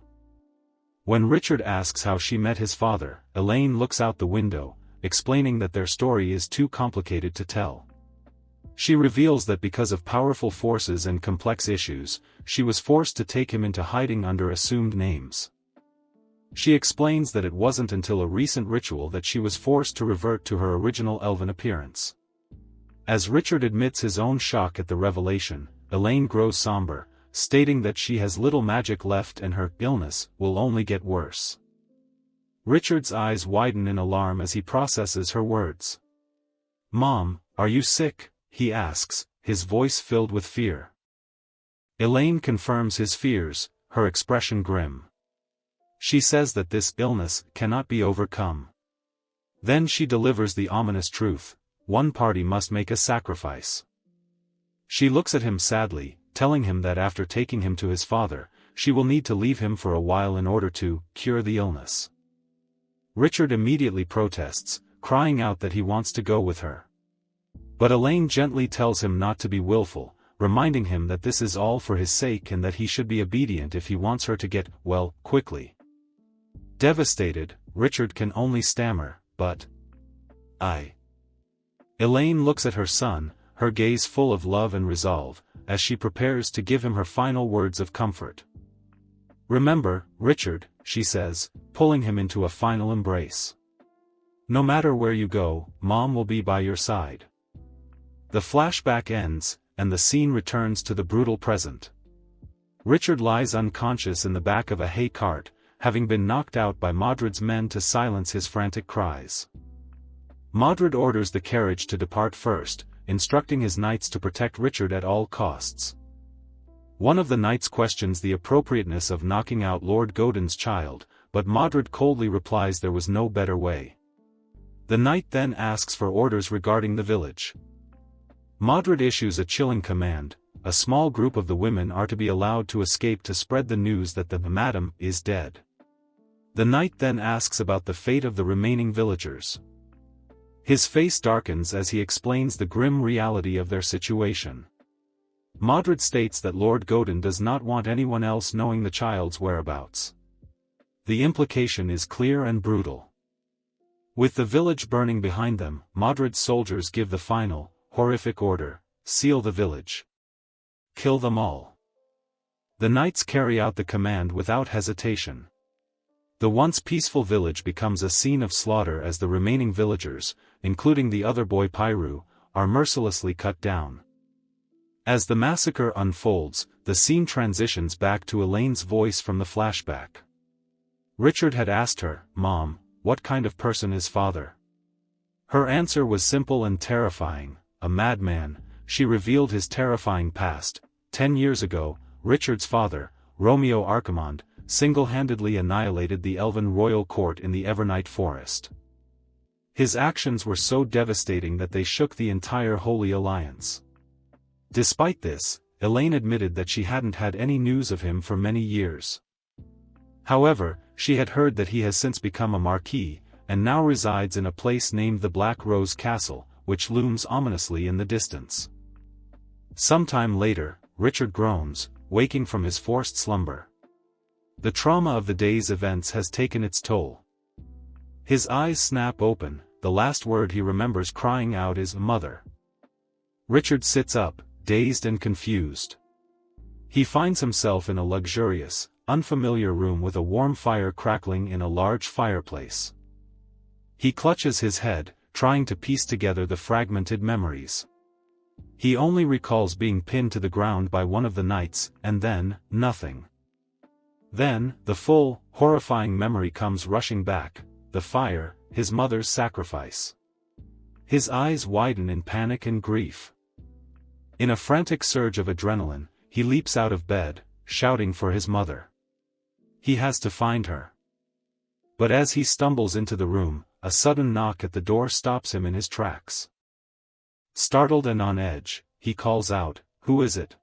S1: When Richard asks how she met his father, Elaine looks out the window, explaining that their story is too complicated to tell. She reveals that because of powerful forces and complex issues, she was forced to take him into hiding under assumed names. She explains that it wasn't until a recent ritual that she was forced to revert to her original elven appearance. As Richard admits his own shock at the revelation, Elaine grows somber, stating that she has little magic left and her illness will only get worse. Richard's eyes widen in alarm as he processes her words. "Mom, are you sick?" he asks, his voice filled with fear. Elaine confirms his fears, her expression grim. She says that this illness cannot be overcome. Then she delivers the ominous truth: one party must make a sacrifice. She looks at him sadly, telling him that after taking him to his father, she will need to leave him for a while in order to cure the illness. Richard immediately protests, crying out that he wants to go with her. But Elaine gently tells him not to be willful, reminding him that this is all for his sake and that he should be obedient if he wants her to get well quickly. Devastated, Richard can only stammer, "But I..." Elaine looks at her son, her gaze full of love and resolve, as she prepares to give him her final words of comfort. "Remember, Richard," she says, pulling him into a final embrace. "No matter where you go, Mom will be by your side." The flashback ends, and the scene returns to the brutal present. Richard lies unconscious in the back of a hay cart, having been knocked out by Modred's men to silence his frantic cries. Modred orders the carriage to depart first, instructing his knights to protect Richard at all costs. One of the knights questions the appropriateness of knocking out Lord Godin's child, but Modred coldly replies there was no better way. The knight then asks for orders regarding the village. Modred issues a chilling command: a small group of the women are to be allowed to escape to spread the news that the madam is dead. The knight then asks about the fate of the remaining villagers. His face darkens as he explains the grim reality of their situation. Modred states that Lord Godin does not want anyone else knowing the child's whereabouts. The implication is clear and brutal. With the village burning behind them, Modred's soldiers give the final, horrific order: seal the village. Kill them all. The knights carry out the command without hesitation. The once peaceful village becomes a scene of slaughter as the remaining villagers, including the other boy Pyru, are mercilessly cut down. As the massacre unfolds, the scene transitions back to Elaine's voice from the flashback. Richard had asked her, "Mom, what kind of person is father?" Her answer was simple and terrifying: a madman. She revealed his terrifying past. 10 years ago, Richard's father, Romeo Archimond, single-handedly annihilated the Elven royal court in the Evernight Forest. His actions were so devastating that they shook the entire Holy Alliance. Despite this, Elaine admitted that she hadn't had any news of him for many years. However, she had heard that he has since become a marquis, and now resides in a place named the Black Rose Castle, which looms ominously in the distance. Sometime later, Richard groans, waking from his forced slumber. The trauma of the day's events has taken its toll. His eyes snap open, the last word he remembers crying out is "Mother." Richard sits up, dazed and confused. He finds himself in a luxurious, unfamiliar room with a warm fire crackling in a large fireplace. He clutches his head, trying to piece together the fragmented memories. He only recalls being pinned to the ground by one of the knights, and then, nothing. Then, the full, horrifying memory comes rushing back: the fire, his mother's sacrifice. His eyes widen in panic and grief. In a frantic surge of adrenaline, he leaps out of bed, shouting for his mother. He has to find her. But as he stumbles into the room, a sudden knock at the door stops him in his tracks. Startled and on edge, he calls out, "Who is it?"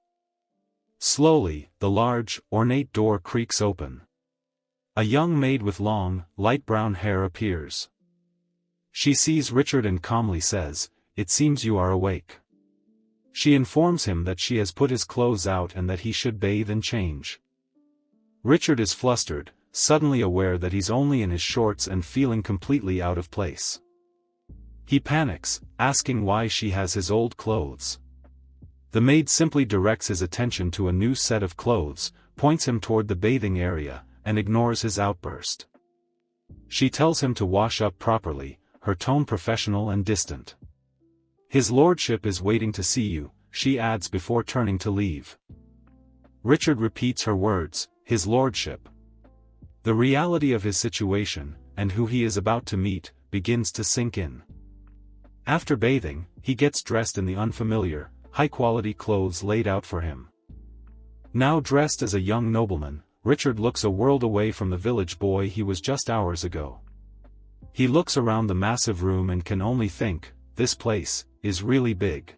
S1: Slowly, the large, ornate door creaks open. A young maid with long, light brown hair appears. She sees Richard and calmly says, "It seems you are awake." She informs him that she has put his clothes out and that he should bathe and change. Richard is flustered, suddenly aware that he's only in his shorts and feeling completely out of place. He panics, asking why she has his old clothes. The maid simply directs his attention to a new set of clothes, points him toward the bathing area, and ignores his outburst. She tells him to wash up properly, her tone professional and distant. "His lordship is waiting to see you," she adds before turning to leave. Richard repeats her words, "His lordship." The reality of his situation, and who he is about to meet, begins to sink in. After bathing, he gets dressed in the unfamiliar, high-quality clothes laid out for him. Now dressed as a young nobleman, Richard looks a world away from the village boy he was just hours ago. He looks around the massive room and can only think, this place is really big.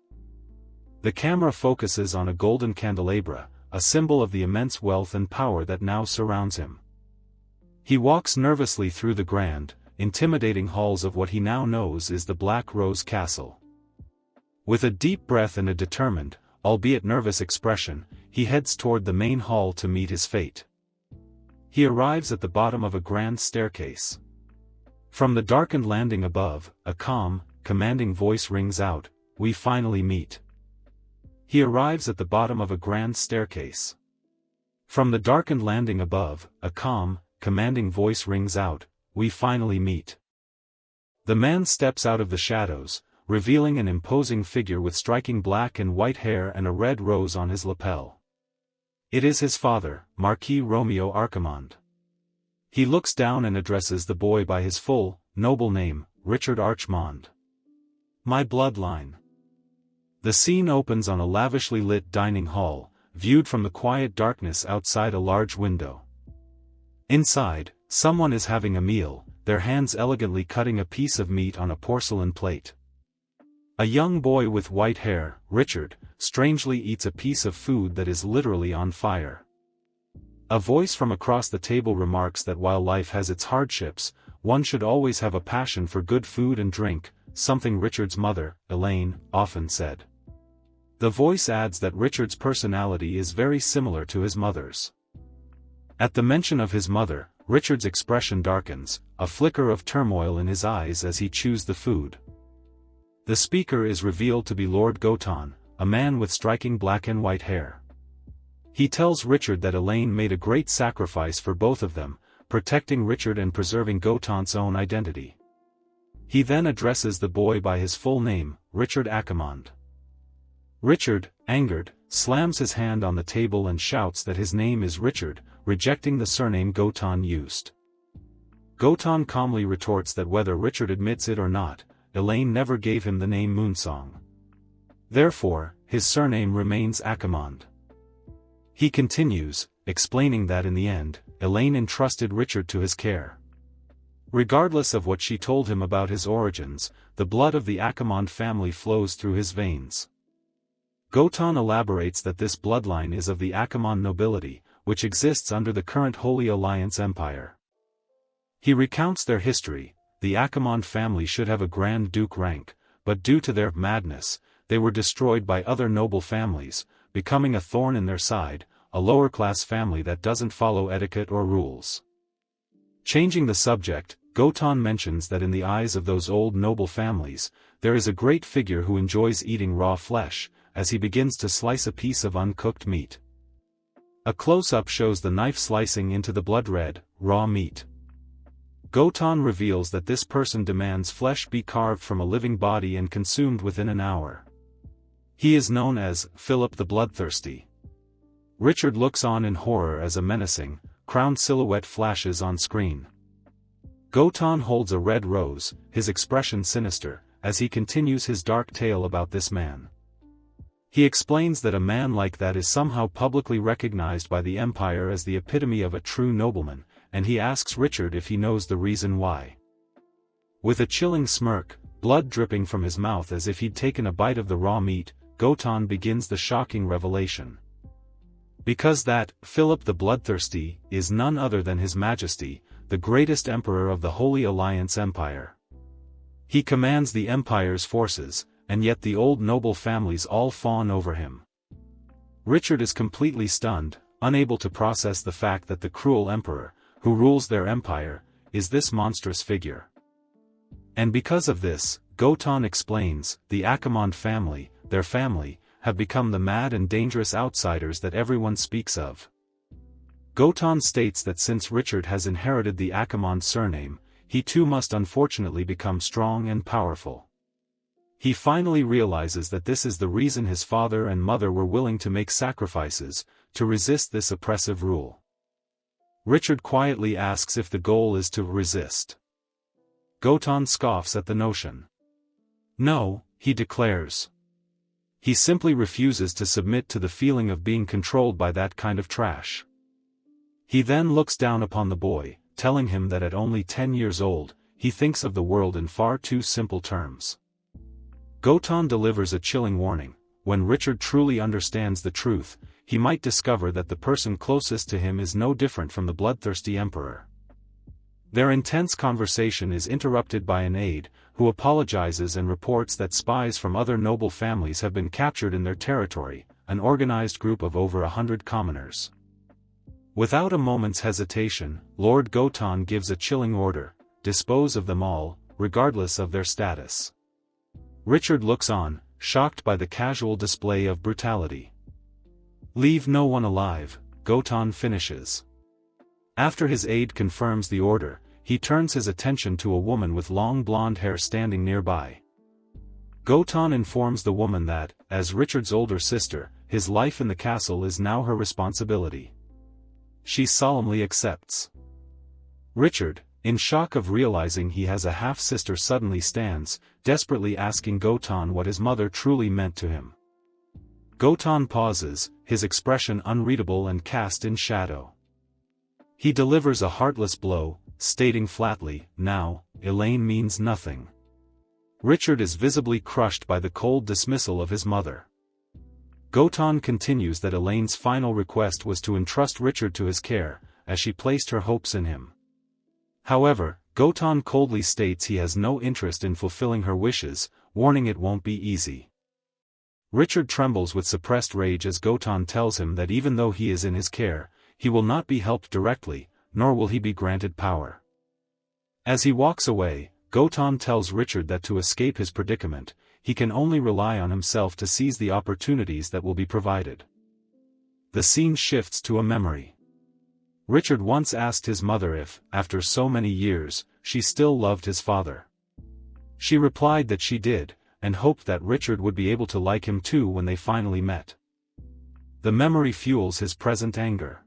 S1: The camera focuses on a golden candelabra, a symbol of the immense wealth and power that now surrounds him. He walks nervously through the grand, intimidating halls of what he now knows is the Black Rose Castle. With a deep breath and a determined, albeit nervous expression, he heads toward the main hall to meet his fate. He arrives at the bottom of a grand staircase. From the darkened landing above, a calm, commanding voice rings out, "We finally meet." He arrives at the bottom of a grand staircase. From the darkened landing above, a calm, commanding voice rings out, "We finally meet." The man steps out of the shadows, revealing an imposing figure with striking black and white hair and a red rose on his lapel. It is his father, Marquis Romeo Archimond. He looks down and addresses the boy by his full, noble name, Richard Archimond. My bloodline. The scene opens on a lavishly lit dining hall, viewed from the quiet darkness outside a large window. Inside, someone is having a meal, their hands elegantly cutting a piece of meat on a porcelain plate. A young boy with white hair, Richard, strangely eats a piece of food that is literally on fire. A voice from across the table remarks that while life has its hardships, one should always have a passion for good food and drink, something Richard's mother, Elaine, often said. The voice adds that Richard's personality is very similar to his mother's. At the mention of his mother, Richard's expression darkens, a flicker of turmoil in his eyes as he chews the food. The speaker is revealed to be Lord Goton, a man with striking black and white hair. He tells Richard that Elaine made a great sacrifice for both of them, protecting Richard and preserving Goton's own identity. He then addresses the boy by his full name, Richard Archimond. Richard, angered, slams his hand on the table and shouts that his name is Richard, rejecting the surname Goton used. Goton calmly retorts that whether Richard admits it or not, Elaine never gave him the name Moonsong. Therefore, his surname remains Archimond. He continues, explaining that in the end, Elaine entrusted Richard to his care. Regardless of what she told him about his origins, the blood of the Archimond family flows through his veins. Goton elaborates that this bloodline is of the Archimond nobility, which exists under the current Holy Alliance Empire. He recounts their history. The Archimond family should have a Grand Duke rank, but due to their madness, they were destroyed by other noble families, becoming a thorn in their side, a lower-class family that doesn't follow etiquette or rules. Changing the subject, Goton mentions that in the eyes of those old noble families, there is a great figure who enjoys eating raw flesh, as he begins to slice a piece of uncooked meat. A close-up shows the knife slicing into the blood-red, raw meat. Goton reveals that this person demands flesh be carved from a living body and consumed within an hour. He is known as Philip the Bloodthirsty. Richard looks on in horror as a menacing, crowned silhouette flashes on screen. Goton holds a red rose, his expression sinister, as he continues his dark tale about this man. He explains that a man like that is somehow publicly recognized by the Empire as the epitome of a true nobleman, and he asks Richard if he knows the reason why. With a chilling smirk, blood dripping from his mouth as if he'd taken a bite of the raw meat, Goton begins the shocking revelation. Because that, Philip the Bloodthirsty, is none other than His Majesty, the greatest emperor of the Holy Alliance Empire. He commands the Empire's forces, and yet the old noble families all fawn over him. Richard is completely stunned, unable to process the fact that the cruel emperor, who rules their empire, is this monstrous figure. And because of this, Goton explains, the Archimond family, their family, have become the mad and dangerous outsiders that everyone speaks of. Goton states that since Richard has inherited the Archimond surname, he too must unfortunately become strong and powerful. He finally realizes that this is the reason his father and mother were willing to make sacrifices, to resist this oppressive rule. Richard quietly asks if the goal is to resist. Goton scoffs at the notion. No, he declares. He simply refuses to submit to the feeling of being controlled by that kind of trash. He then looks down upon the boy, telling him that at only 10 years old, he thinks of the world in far too simple terms. Goton delivers a chilling warning: when Richard truly understands the truth, he might discover that the person closest to him is no different from the bloodthirsty emperor. Their intense conversation is interrupted by an aide, who apologizes and reports that spies from other noble families have been captured in their territory, an organized group of over 100 commoners. Without a moment's hesitation, Lord Goton gives a chilling order: dispose of them all, regardless of their status. Richard looks on, shocked by the casual display of brutality. Leave no one alive, Goton finishes. After his aide confirms the order, he turns his attention to a woman with long blonde hair standing nearby. Gotan informs the woman that, as Richard's older sister, his life in the castle is now her responsibility. She solemnly accepts. Richard, in shock of realizing he has a half-sister, suddenly stands, desperately asking Gotan what his mother truly meant to him. Gotan pauses, his expression unreadable and cast in shadow. He delivers a heartless blow, stating flatly, "Now, Elaine means nothing." Richard is visibly crushed by the cold dismissal of his mother. Gotan continues that Elaine's final request was to entrust Richard to his care, as she placed her hopes in him. However, Gotan coldly states he has no interest in fulfilling her wishes, warning it won't be easy. Richard trembles with suppressed rage as Gotan tells him that even though he is in his care, he will not be helped directly, nor will he be granted power. As he walks away, Gotan tells Richard that to escape his predicament, he can only rely on himself to seize the opportunities that will be provided. The scene shifts to a memory. Richard once asked his mother if, after so many years, she still loved his father. She replied that she did, and hoped that Richard would be able to like him too when they finally met. The memory fuels his present anger.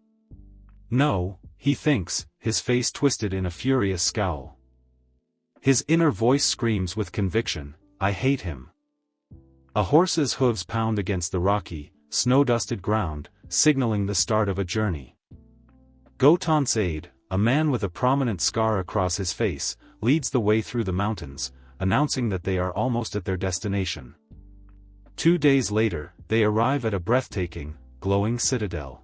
S1: No, he thinks, his face twisted in a furious scowl. His inner voice screams with conviction, "I hate him." A horse's hooves pound against the rocky, snow-dusted ground, signaling the start of a journey. Gotan's aide, a man with a prominent scar across his face, leads the way through the mountains, announcing that they are almost at their destination. 2 days later, they arrive at a breathtaking, glowing citadel.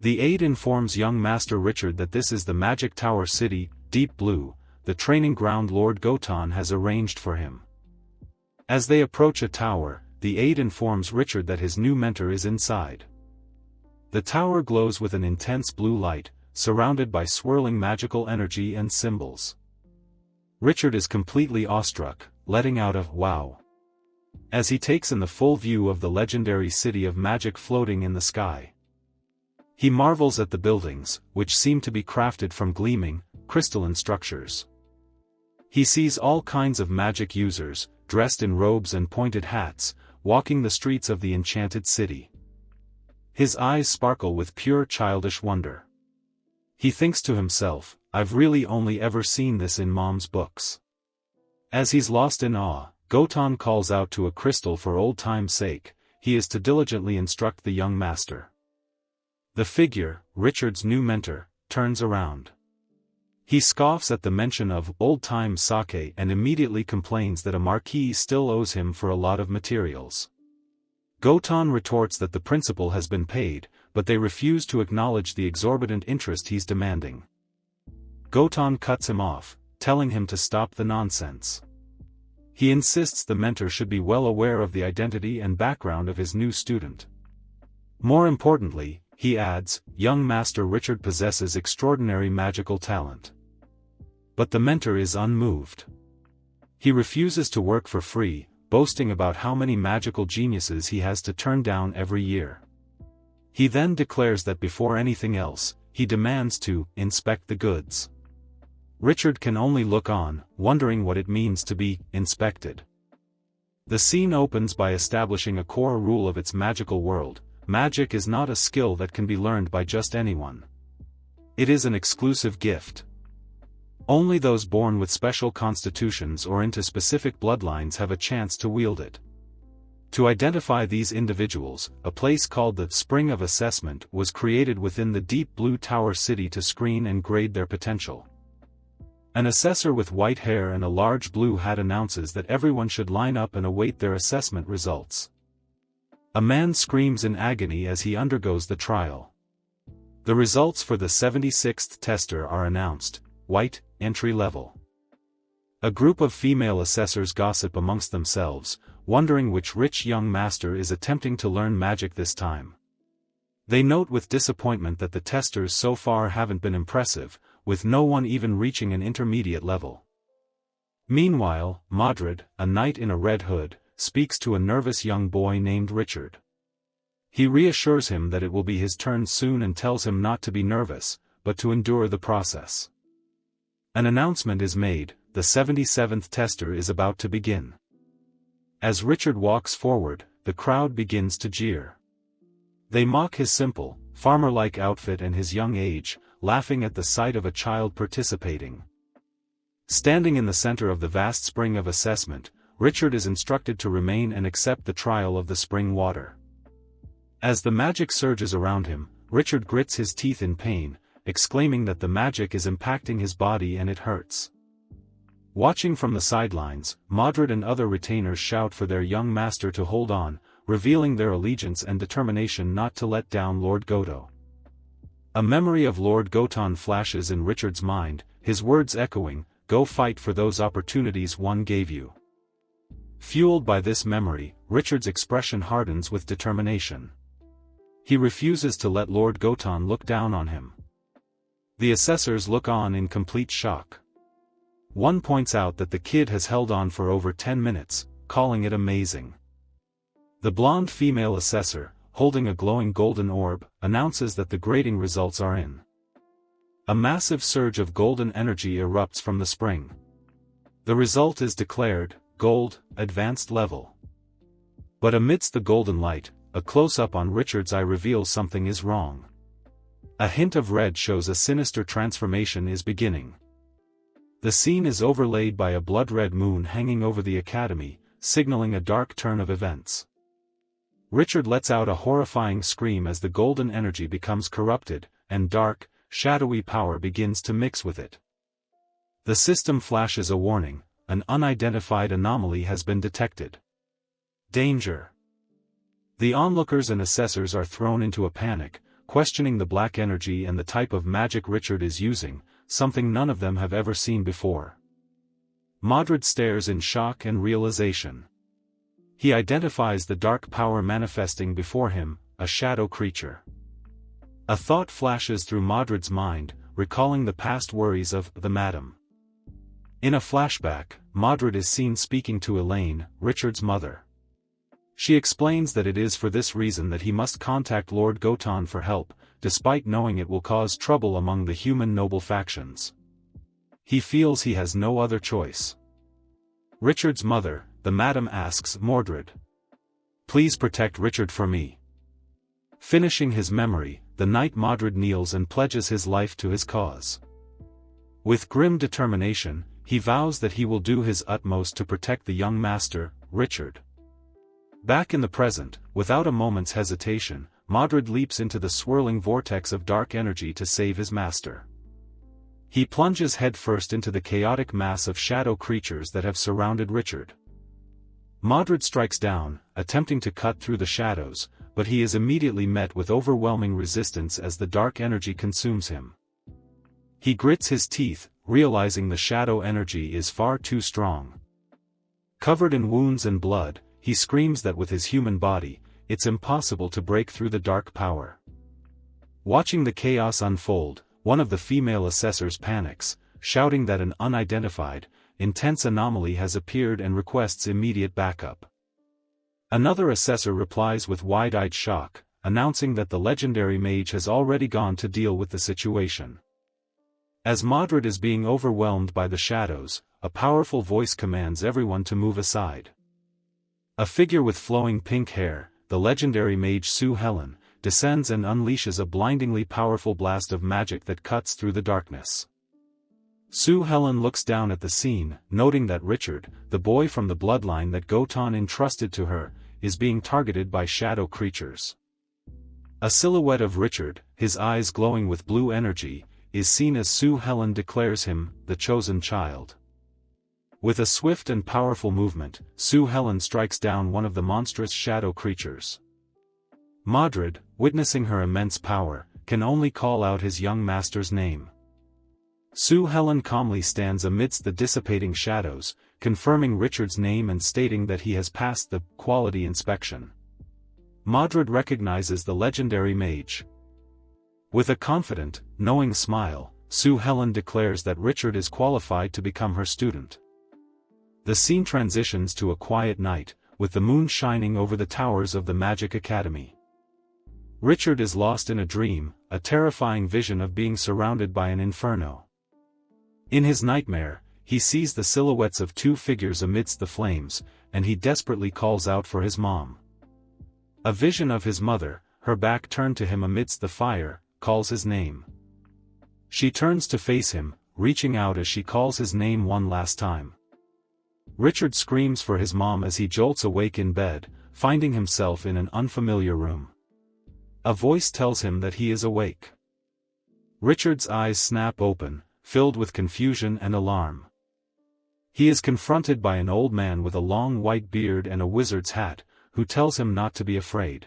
S1: The aide informs young Master Richard that this is the Magic Tower City, Deep Blue, the training ground Lord Gotan has arranged for him. As they approach a tower, the aide informs Richard that his new mentor is inside. The tower glows with an intense blue light, surrounded by swirling magical energy and symbols. Richard is completely awestruck, letting out a "wow" as he takes in the full view of the legendary city of magic floating in the sky. He marvels at the buildings, which seem to be crafted from gleaming, crystalline structures. He sees all kinds of magic users, dressed in robes and pointed hats, walking the streets of the enchanted city. His eyes sparkle with pure childish wonder. He thinks to himself, "I've really only ever seen this in Mom's books." As he's lost in awe, Gotan calls out to a crystal for old time's sake, he is to diligently instruct the young master. The figure, Richard's new mentor, turns around. He scoffs at the mention of old-time sake and immediately complains that a marquis still owes him for a lot of materials. Gotan retorts that the principal has been paid, but they refuse to acknowledge the exorbitant interest he's demanding. Gotan cuts him off, telling him to stop the nonsense. He insists the mentor should be well aware of the identity and background of his new student. More importantly, he adds, young Master Richard possesses extraordinary magical talent. But the mentor is unmoved. He refuses to work for free, boasting about how many magical geniuses he has to turn down every year. He then declares that before anything else, he demands to inspect the goods. Richard can only look on, wondering what it means to be inspected. The scene opens by establishing a core rule of its magical world: magic is not a skill that can be learned by just anyone. It is an exclusive gift. Only those born with special constitutions or into specific bloodlines have a chance to wield it. To identify these individuals, a place called the Spring of Assessment was created within the Deep Blue Tower City to screen and grade their potential. An assessor with white hair and a large blue hat announces that everyone should line up and await their assessment results. A man screams in agony as he undergoes the trial. The results for the 76th tester are announced: white, entry level. A group of female assessors gossip amongst themselves, wondering which rich young master is attempting to learn magic this time. They note with disappointment that the testers so far haven't been impressive, with no one even reaching an intermediate level. Meanwhile, Madrid, a knight in a red hood, speaks to a nervous young boy named Richard. He reassures him that it will be his turn soon and tells him not to be nervous, but to endure the process. An announcement is made: the 77th tester is about to begin. As Richard walks forward, the crowd begins to jeer. They mock his simple, farmer-like outfit and his young age, laughing at the sight of a child participating. Standing in the center of the vast spring of assessment, Richard is instructed to remain and accept the trial of the spring water. As the magic surges around him, Richard grits his teeth in pain, exclaiming that the magic is impacting his body and it hurts. Watching from the sidelines, Modred and other retainers shout for their young master to hold on, revealing their allegiance and determination not to let down Lord Goto. A memory of Lord Goton flashes in Richard's mind, his words echoing, "Go fight for those opportunities one gave you." Fueled by this memory, Richard's expression hardens with determination. He refuses to let Lord Goton look down on him. The assessors look on in complete shock. One points out that the kid has held on for over 10 minutes, calling it amazing. The blonde female assessor, holding a glowing golden orb, announces that the grading results are in. A massive surge of golden energy erupts from the spring. The result is declared, Gold, Advanced Level. But amidst the golden light, a close-up on Richard's eye reveals something is wrong. A hint of red shows a sinister transformation is beginning. The scene is overlaid by a blood-red moon hanging over the academy, signaling a dark turn of events. Richard lets out a horrifying scream as the golden energy becomes corrupted, and dark, shadowy power begins to mix with it. The system flashes a warning: an unidentified anomaly has been detected. Danger! The onlookers and assessors are thrown into a panic, questioning the black energy and the type of magic Richard is using, something none of them have ever seen before. Modred stares in shock and realization. He identifies the dark power manifesting before him, a shadow creature. A thought flashes through Modred's mind, recalling the past worries of the Madam. In a flashback, Modred is seen speaking to Elaine, Richard's mother. She explains that it is for this reason that he must contact Lord Goton for help, despite knowing it will cause trouble among the human noble factions. He feels he has no other choice. Richard's mother, the Madam, asks Mordred, "Please protect Richard for me." Finishing his memory, the knight Modred kneels and pledges his life to his cause. With grim determination, he vows that he will do his utmost to protect the young master, Richard. Back in the present, without a moment's hesitation, Modred leaps into the swirling vortex of dark energy to save his master. He plunges headfirst into the chaotic mass of shadow creatures that have surrounded Richard. Modred strikes down, attempting to cut through the shadows, but he is immediately met with overwhelming resistance as the dark energy consumes him. He grits his teeth, realizing the shadow energy is far too strong. Covered in wounds and blood, he screams that with his human body, it's impossible to break through the dark power. Watching the chaos unfold, one of the female assessors panics, shouting that an unidentified, intense anomaly has appeared and requests immediate backup. Another assessor replies with wide-eyed shock, announcing that the legendary mage has already gone to deal with the situation. As Modred is being overwhelmed by the shadows, a powerful voice commands everyone to move aside. A figure with flowing pink hair, the legendary mage Sue Helen, descends and unleashes a blindingly powerful blast of magic that cuts through the darkness. Sue Helen looks down at the scene, noting that Richard, the boy from the bloodline that Goton entrusted to her, is being targeted by shadow creatures. A silhouette of Richard, his eyes glowing with blue energy, is seen as Sue Helen declares him the chosen child. With a swift and powerful movement, Sue Helen strikes down one of the monstrous shadow creatures. Modred, witnessing her immense power, can only call out his young master's name. Sue Helen calmly stands amidst the dissipating shadows, confirming Richard's name and stating that he has passed the quality inspection. Modred recognizes the legendary mage. With a confident, knowing smile, Sue Helen declares that Richard is qualified to become her student. The scene transitions to a quiet night, with the moon shining over the towers of the Magic Academy. Richard is lost in a dream, a terrifying vision of being surrounded by an inferno. In his nightmare, he sees the silhouettes of two figures amidst the flames, and he desperately calls out for his mom. A vision of his mother, her back turned to him amidst the fire, calls his name. She turns to face him, reaching out as she calls his name one last time. Richard screams for his mom as he jolts awake in bed, finding himself in an unfamiliar room. A voice tells him that he is awake. Richard's eyes snap open, filled with confusion and alarm. He is confronted by an old man with a long white beard and a wizard's hat, who tells him not to be afraid.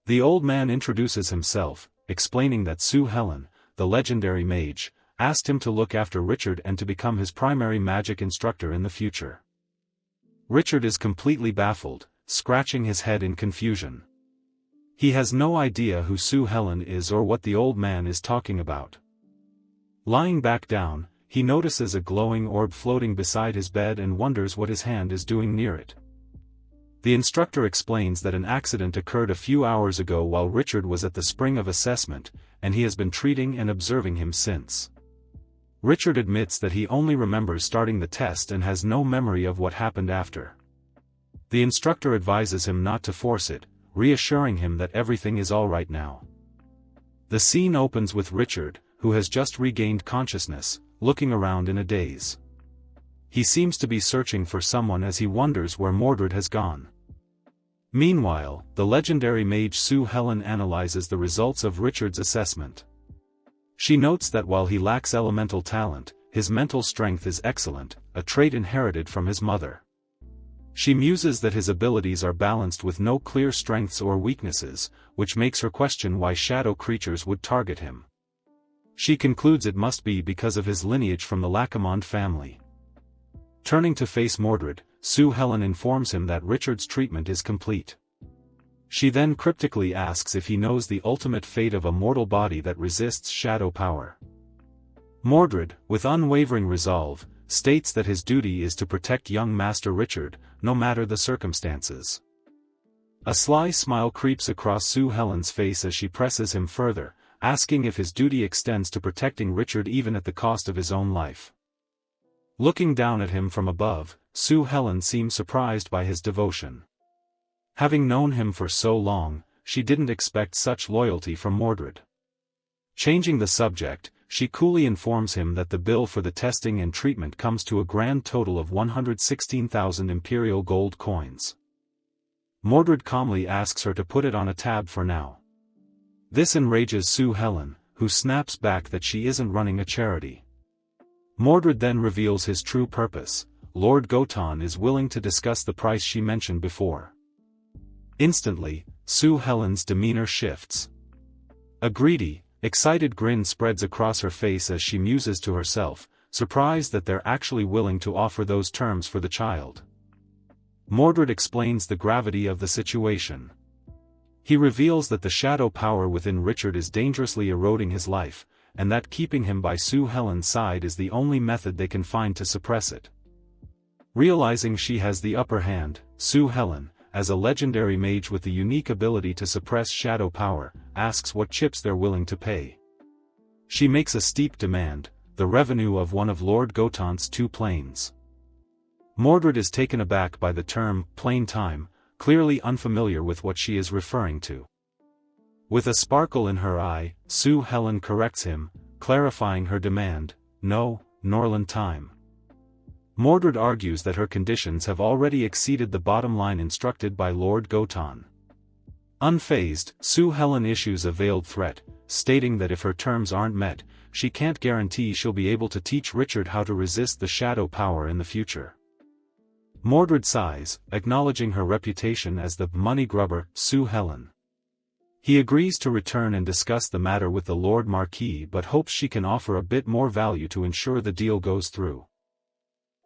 S1: The old man introduces himself, explaining that Sue Helen, the legendary mage, asked him to look after Richard and to become his primary magic instructor in the future. Richard is completely baffled, scratching his head in confusion. He has no idea who Sue Helen is or what the old man is talking about. Lying back down, he notices a glowing orb floating beside his bed and wonders what his hand is doing near it. The instructor explains that an accident occurred a few hours ago while Richard was at the spring of assessment, and he has been treating and observing him since. Richard admits that he only remembers starting the test and has no memory of what happened after. The instructor advises him not to force it, reassuring him that everything is all right now. The scene opens with Richard, who has just regained consciousness, looking around in a daze. He seems to be searching for someone as he wonders where Mordred has gone. Meanwhile, the legendary mage Sue Helen analyzes the results of Richard's assessment. She notes that while he lacks elemental talent, his mental strength is excellent, a trait inherited from his mother. She muses that his abilities are balanced with no clear strengths or weaknesses, which makes her question why shadow creatures would target him. She concludes it must be because of his lineage from the Lacamond family. Turning to face Mordred, Sue Helen informs him that Richard's treatment is complete. She then cryptically asks if he knows the ultimate fate of a mortal body that resists shadow power. Mordred, with unwavering resolve, states that his duty is to protect young Master Richard, no matter the circumstances. A sly smile creeps across Sue Helen's face as she presses him further, asking if his duty extends to protecting Richard even at the cost of his own life. Looking down at him from above, Sue Helen seems surprised by his devotion. Having known him for so long, she didn't expect such loyalty from Mordred. Changing the subject, she coolly informs him that the bill for the testing and treatment comes to a grand total of 116,000 imperial gold coins. Mordred calmly asks her to put it on a tab for now. This enrages Sue Helen, who snaps back that she isn't running a charity. Mordred then reveals his true purpose. Lord Goton is willing to discuss the price she mentioned before. Instantly, Sue Helen's demeanor shifts. A greedy, excited grin spreads across her face as she muses to herself, surprised that they're actually willing to offer those terms for the child. Mordred explains the gravity of the situation. He reveals that the shadow power within Richard is dangerously eroding his life, and that keeping him by Sue Helen's side is the only method they can find to suppress it. Realizing she has the upper hand, Sue Helen, as a legendary mage with the unique ability to suppress shadow power, asks what chips they're willing to pay. She makes a steep demand, the revenue of one of Lord Goton's 2 planes. Mordred is taken aback by the term, plane time, clearly unfamiliar with what she is referring to. With a sparkle in her eye, Sue Helen corrects him, clarifying her demand, no, Norland time. Mordred argues that her conditions have already exceeded the bottom line instructed by Lord Goton. Unfazed, Sue Helen issues a veiled threat, stating that if her terms aren't met, she can't guarantee she'll be able to teach Richard how to resist the shadow power in the future. Mordred sighs, acknowledging her reputation as the money grubber, Sue Helen. He agrees to return and discuss the matter with the Lord Marquis but hopes she can offer a bit more value to ensure the deal goes through.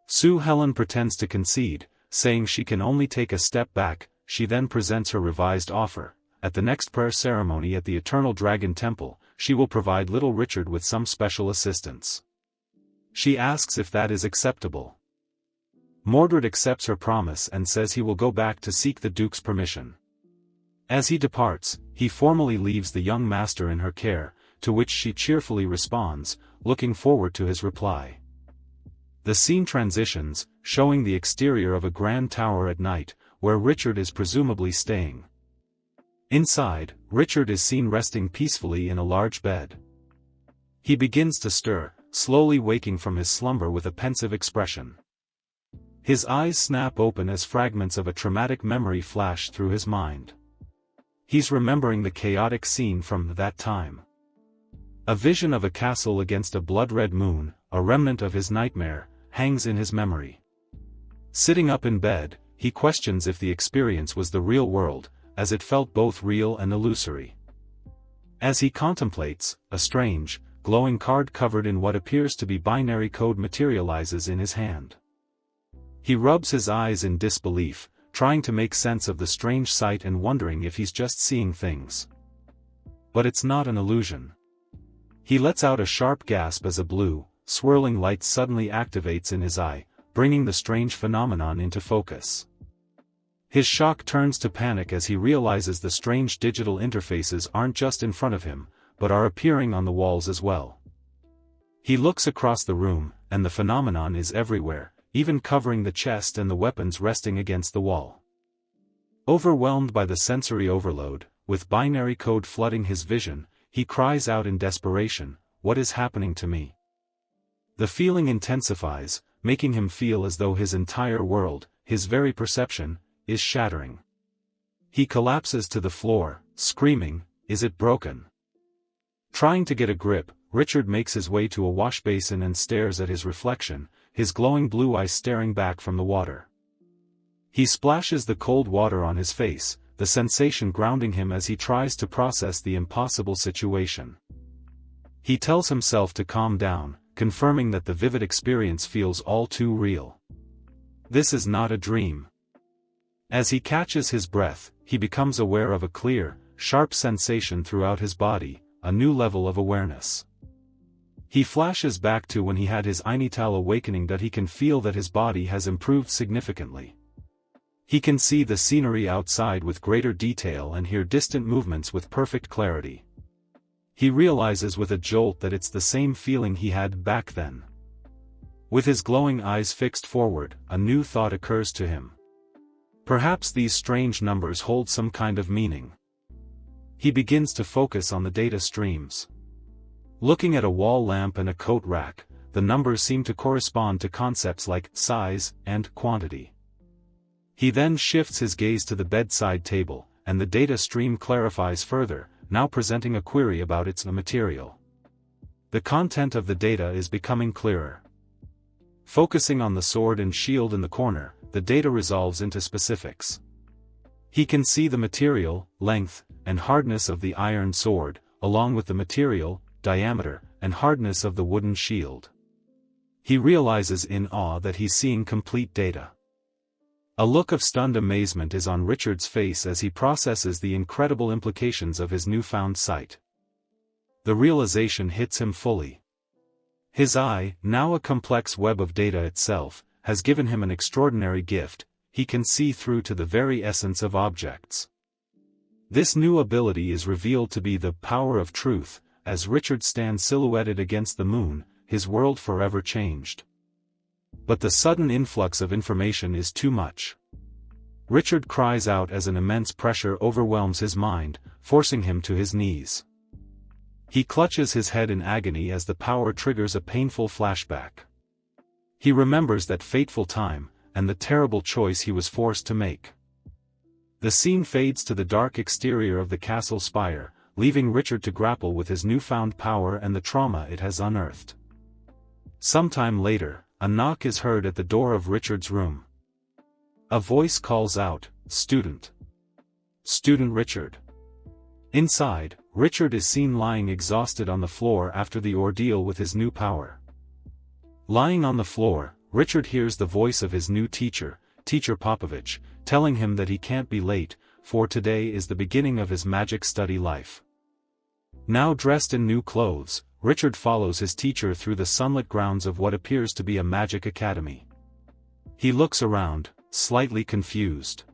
S1: Sue Helen pretends to concede, saying she can only take a step back. She then presents her revised offer. At the next prayer ceremony at the Eternal Dragon Temple, she will provide little Richard with some special assistance. She asks if that is acceptable. Mordred accepts her promise and says he will go back to seek the Duke's permission. As he departs, he formally leaves the young master in her care, to which she cheerfully responds, looking forward to his reply. The scene transitions, showing the exterior of a grand tower at night, where Richard is presumably staying. Inside, Richard is seen resting peacefully in a large bed. He begins to stir, slowly waking from his slumber with a pensive expression. His eyes snap open as fragments of a traumatic memory flash through his mind. He's remembering the chaotic scene from that time. A vision of a castle against a blood-red moon, a remnant of his nightmare, hangs in his memory. Sitting up in bed, he questions if the experience was the real world, as it felt both real and illusory. As he contemplates, a strange, glowing card covered in what appears to be binary code materializes in his hand. He rubs his eyes in disbelief, trying to make sense of the strange sight and wondering if he's just seeing things. But it's not an illusion. He lets out a sharp gasp as a blue, swirling light suddenly activates in his eye, bringing the strange phenomenon into focus. His shock turns to panic as he realizes the strange digital interfaces aren't just in front of him, but are appearing on the walls as well. He looks across the room, and the phenomenon is everywhere, even covering the chest and the weapons resting against the wall. Overwhelmed by the sensory overload, with binary code flooding his vision, he cries out in desperation, "What is happening to me?" The feeling intensifies, making him feel as though his entire world, his very perception, is shattering. He collapses to the floor, screaming, "Is it broken?" Trying to get a grip, Richard makes his way to a wash basin and stares at his reflection, his glowing blue eyes staring back from the water. He splashes the cold water on his face, the sensation grounding him as he tries to process the impossible situation. He tells himself to calm down, confirming that the vivid experience feels all too real. This is not a dream. As he catches his breath, he becomes aware of a clear, sharp sensation throughout his body, a new level of awareness. He flashes back to when he had his Einital awakening that he can feel that his body has improved significantly. He can see the scenery outside with greater detail and hear distant movements with perfect clarity. He realizes with a jolt that it's the same feeling he had back then. With his glowing eyes fixed forward, a new thought occurs to him. Perhaps these strange numbers hold some kind of meaning. He begins to focus on the data streams. Looking at a wall lamp and a coat rack, the numbers seem to correspond to concepts like size and quantity. He then shifts his gaze to the bedside table, and the data stream clarifies further, now presenting a query about its material. The content of the data is becoming clearer. Focusing on the sword and shield in the corner, the data resolves into specifics. He can see the material, length, and hardness of the iron sword, along with the material, diameter, and hardness of the wooden shield. He realizes in awe that he's seeing complete data. A look of stunned amazement is on Richard's face as he processes the incredible implications of his newfound sight. The realization hits him fully. His eye, now a complex web of data itself, has given him an extraordinary gift. He can see through to the very essence of objects. This new ability is revealed to be the power of truth. As Richard stands silhouetted against the moon, his world forever changed. But the sudden influx of information is too much. Richard cries out as an immense pressure overwhelms his mind, forcing him to his knees. He clutches his head in agony as the power triggers a painful flashback. He remembers that fateful time, and the terrible choice he was forced to make. The scene fades to the dark exterior of the castle spire, leaving Richard to grapple with his newfound power and the trauma it has unearthed. Sometime later, a knock is heard at the door of Richard's room. A voice calls out, "Student. Student Richard." Inside, Richard is seen lying exhausted on the floor after the ordeal with his new power. Lying on the floor, Richard hears the voice of his new teacher, Teacher Popovich, telling him that he can't be late, for today is the beginning of his magic study life. Now dressed in new clothes, Richard follows his teacher through the sunlit grounds of what appears to be a magic academy. He looks around, slightly confused.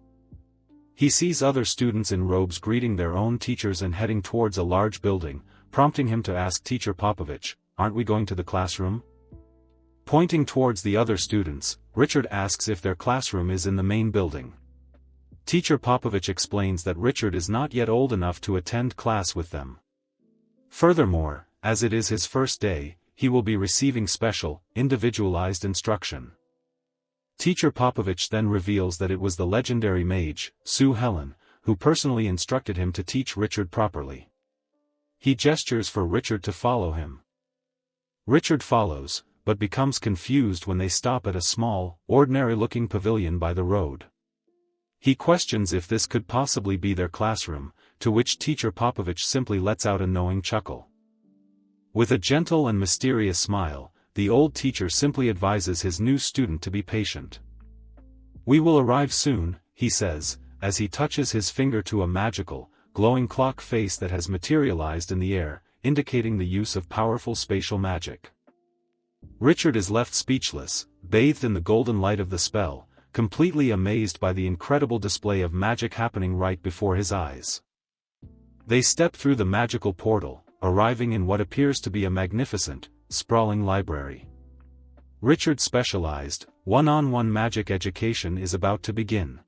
S1: He sees other students in robes greeting their own teachers and heading towards a large building, prompting him to ask Teacher Popovich, "Aren't we going to the classroom?" Pointing towards the other students, Richard asks if their classroom is in the main building. Teacher Popovich explains that Richard is not yet old enough to attend class with them. Furthermore, as it is his first day, he will be receiving special, individualized instruction. Teacher Popovich then reveals that it was the legendary mage, Sue Helen, who personally instructed him to teach Richard properly. He gestures for Richard to follow him. Richard follows, but becomes confused when they stop at a small, ordinary-looking pavilion by the road. He questions if this could possibly be their classroom, to which Teacher Popovich simply lets out a knowing chuckle. With a gentle and mysterious smile, the old teacher simply advises his new student to be patient. "We will arrive soon," he says, as he touches his finger to a magical, glowing clock face that has materialized in the air, indicating the use of powerful spatial magic. Richard is left speechless, bathed in the golden light of the spell, completely amazed by the incredible display of magic happening right before his eyes. They step through the magical portal, arriving in what appears to be a magnificent, sprawling library. Richard's specialized, one-on-one magic education is about to begin.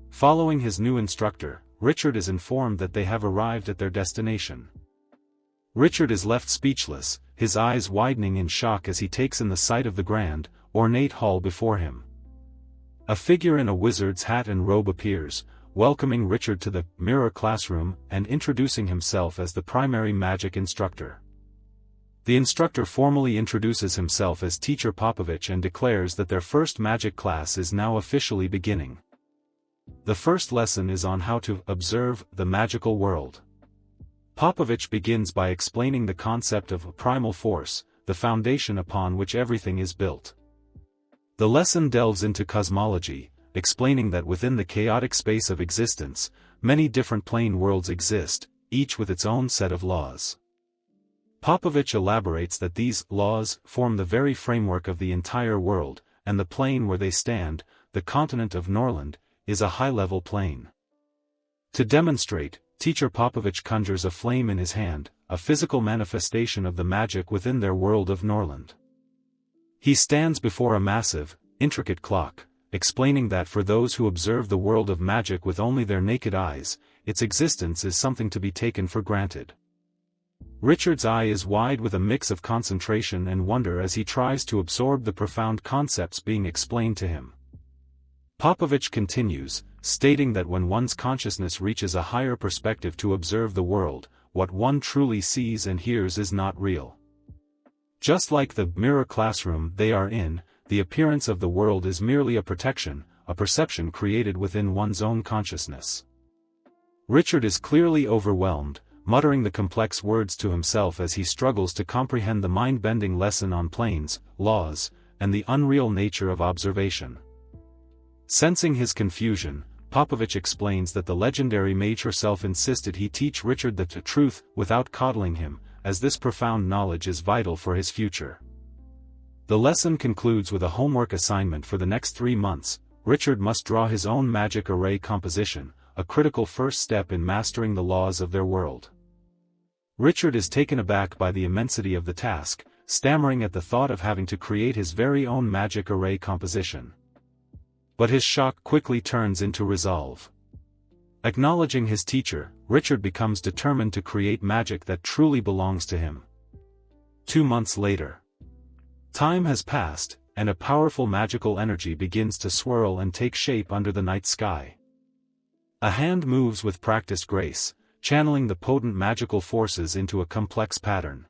S1: Following his new instructor, Richard is informed that they have arrived at their destination. Richard is left speechless, his eyes widening in shock as he takes in the sight of the grand, ornate hall before him. A figure in a wizard's hat and robe appears, welcoming Richard to the mirror classroom and introducing himself as the primary magic instructor. The instructor formally introduces himself as Teacher Popovich and declares that their first magic class is now officially beginning. The first lesson is on how to observe the magical world. Popovich begins by explaining the concept of a primal force, the foundation upon which everything is built. The lesson delves into cosmology, explaining that within the chaotic space of existence, many different plane worlds exist, each with its own set of laws. Popovich elaborates that these laws form the very framework of the entire world, and the plane where they stand, the continent of Norland, is a high-level plane. To demonstrate, Teacher Popovich conjures a flame in his hand, a physical manifestation of the magic within their world of Norland. He stands before a massive, intricate clock, explaining that for those who observe the world of magic with only their naked eyes, its existence is something to be taken for granted. Richard's eye is wide with a mix of concentration and wonder as he tries to absorb the profound concepts being explained to him. Popovich continues, stating that when one's consciousness reaches a higher perspective to observe the world, what one truly sees and hears is not real. Just like the mirror classroom they are in, the appearance of the world is merely a protection, a perception created within one's own consciousness. Richard is clearly overwhelmed, muttering the complex words to himself as he struggles to comprehend the mind-bending lesson on planes, laws, and the unreal nature of observation. Sensing his confusion, Popovich explains that the legendary mage herself insisted he teach Richard the truth without coddling him, as this profound knowledge is vital for his future. The lesson concludes with a homework assignment for the next 3 months. Richard must draw his own magic array composition, a critical first step in mastering the laws of their world. Richard is taken aback by the immensity of the task, stammering at the thought of having to create his very own magic array composition. But his shock quickly turns into resolve. Acknowledging his teacher, Richard becomes determined to create magic that truly belongs to him. 2 months later. Time has passed, and a powerful magical energy begins to swirl and take shape under the night sky. A hand moves with practiced grace, channeling the potent magical forces into a complex pattern.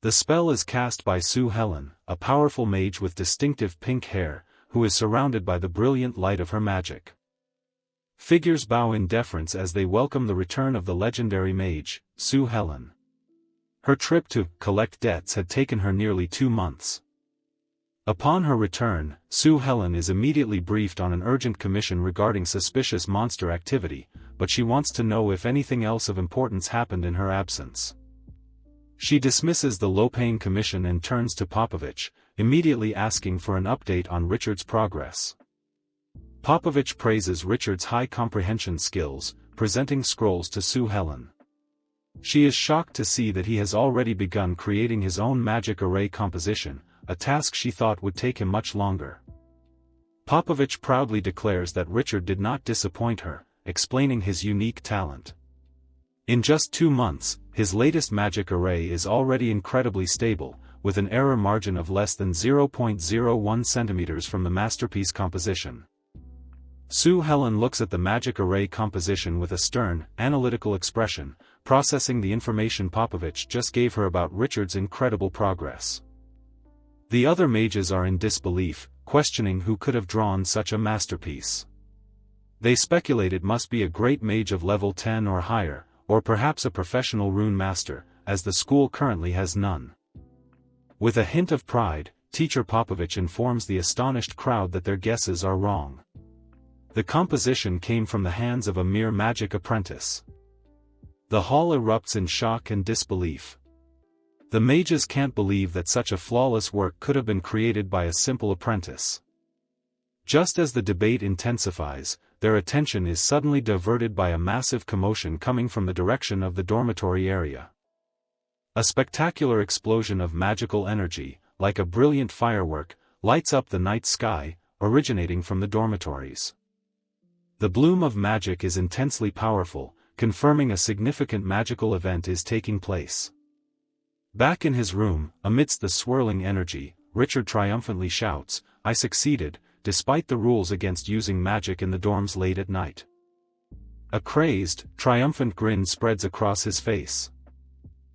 S1: The spell is cast by Sue Helen, a powerful mage with distinctive pink hair, who is surrounded by the brilliant light of her magic. Figures bow in deference as they welcome the return of the legendary mage, Sue Helen. Her trip to collect debts had taken her nearly 2 months. Upon her return, Sue Helen is immediately briefed on an urgent commission regarding suspicious monster activity, but she wants to know if anything else of importance happened in her absence. She dismisses the low-paying commission and turns to Popovich, immediately asking for an update on Richard's progress. Popovich praises Richard's high comprehension skills, presenting scrolls to Sue Helen. She is shocked to see that he has already begun creating his own magic array composition, a task she thought would take him much longer. Popovich proudly declares that Richard did not disappoint her, explaining his unique talent. In just 2 months, his latest magic array is already incredibly stable, with an error margin of less than 0.01 centimeters from the masterpiece composition. Sue Helen looks at the magic array composition with a stern, analytical expression, processing the information Popovich just gave her about Richard's incredible progress. The other mages are in disbelief, questioning who could have drawn such a masterpiece. They speculate it must be a great mage of level 10 or higher, or perhaps a professional rune master, as the school currently has none. With a hint of pride, teacher Popovich informs the astonished crowd that their guesses are wrong. The composition came from the hands of a mere magic apprentice. The hall erupts in shock and disbelief. The mages can't believe that such a flawless work could have been created by a simple apprentice. Just as the debate intensifies, their attention is suddenly diverted by a massive commotion coming from the direction of the dormitory area. A spectacular explosion of magical energy, like a brilliant firework, lights up the night sky, originating from the dormitories. The bloom of magic is intensely powerful, confirming a significant magical event is taking place. Back in his room, amidst the swirling energy, Richard triumphantly shouts, "I succeeded, despite the rules against using magic in the dorms late at night." A crazed, triumphant grin spreads across his face.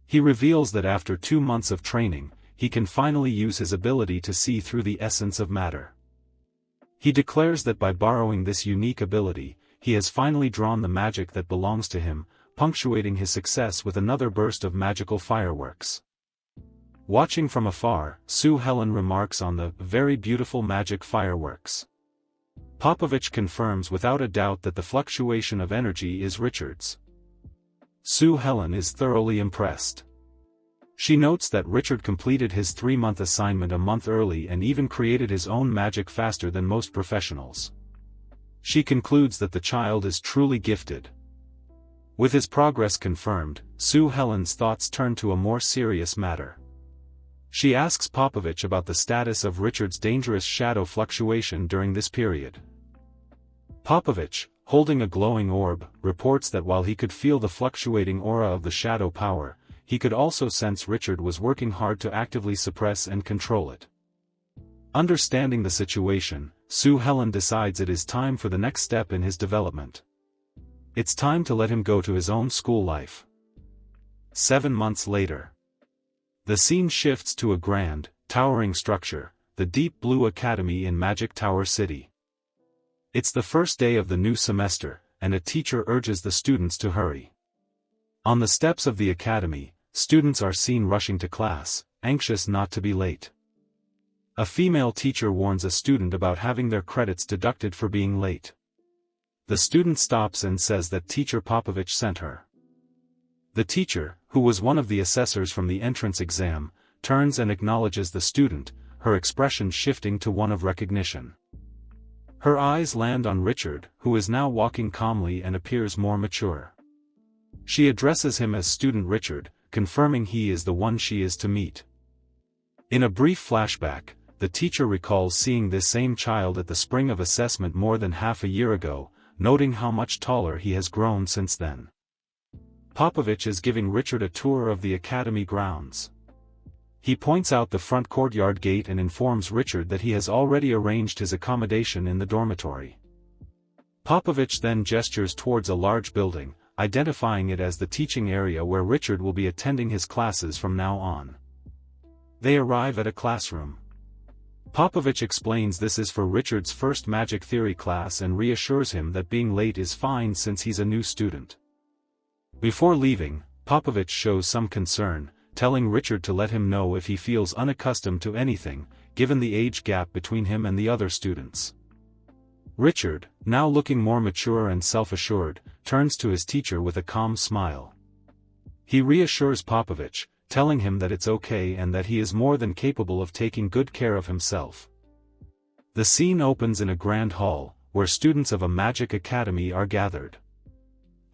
S1: He reveals that after 2 months of training, he can finally use his ability to see through the essence of matter. He declares that by borrowing this unique ability, he has finally drawn the magic that belongs to him, punctuating his success with another burst of magical fireworks. Watching from afar, Sue Helen remarks on the very beautiful magic fireworks. Popovich confirms without a doubt that the fluctuation of energy is Richard's. Sue Helen is thoroughly impressed. She notes that Richard completed his 3-month assignment a month early and even created his own magic faster than most professionals. She concludes that the child is truly gifted. With his progress confirmed, Sue Helen's thoughts turn to a more serious matter. She asks Popovich about the status of Richard's dangerous shadow fluctuation during this period. Popovich, holding a glowing orb, reports that while he could feel the fluctuating aura of the shadow power, he could also sense Richard was working hard to actively suppress and control it. Understanding the situation, Sue Helen decides it is time for the next step in his development. It's time to let him go to his own school life. 7 months later. The scene shifts to a grand, towering structure, the Deep Blue Academy in Magic Tower City. It's the first day of the new semester, and a teacher urges the students to hurry. On the steps of the academy, students are seen rushing to class, anxious not to be late. A female teacher warns a student about having their credits deducted for being late. The student stops and says that teacher Popovich sent her. The teacher, who was one of the assessors from the entrance exam, turns and acknowledges the student, her expression shifting to one of recognition. Her eyes land on Richard, who is now walking calmly and appears more mature. She addresses him as Student Richard, confirming he is the one she is to meet. In a brief flashback, the teacher recalls seeing this same child at the spring of assessment more than half a year ago, noting how much taller he has grown since then. Popovich is giving Richard a tour of the academy grounds. He points out the front courtyard gate and informs Richard that he has already arranged his accommodation in the dormitory. Popovich then gestures towards a large building, identifying it as the teaching area where Richard will be attending his classes from now on. They arrive at a classroom. Popovich explains this is for Richard's first magic theory class and reassures him that being late is fine since he's a new student. Before leaving, Popovich shows some concern, telling Richard to let him know if he feels unaccustomed to anything, given the age gap between him and the other students. Richard, now looking more mature and self-assured, turns to his teacher with a calm smile. He reassures Popovich, telling him that it's okay and that he is more than capable of taking good care of himself. The scene opens in a grand hall, where students of a magic academy are gathered.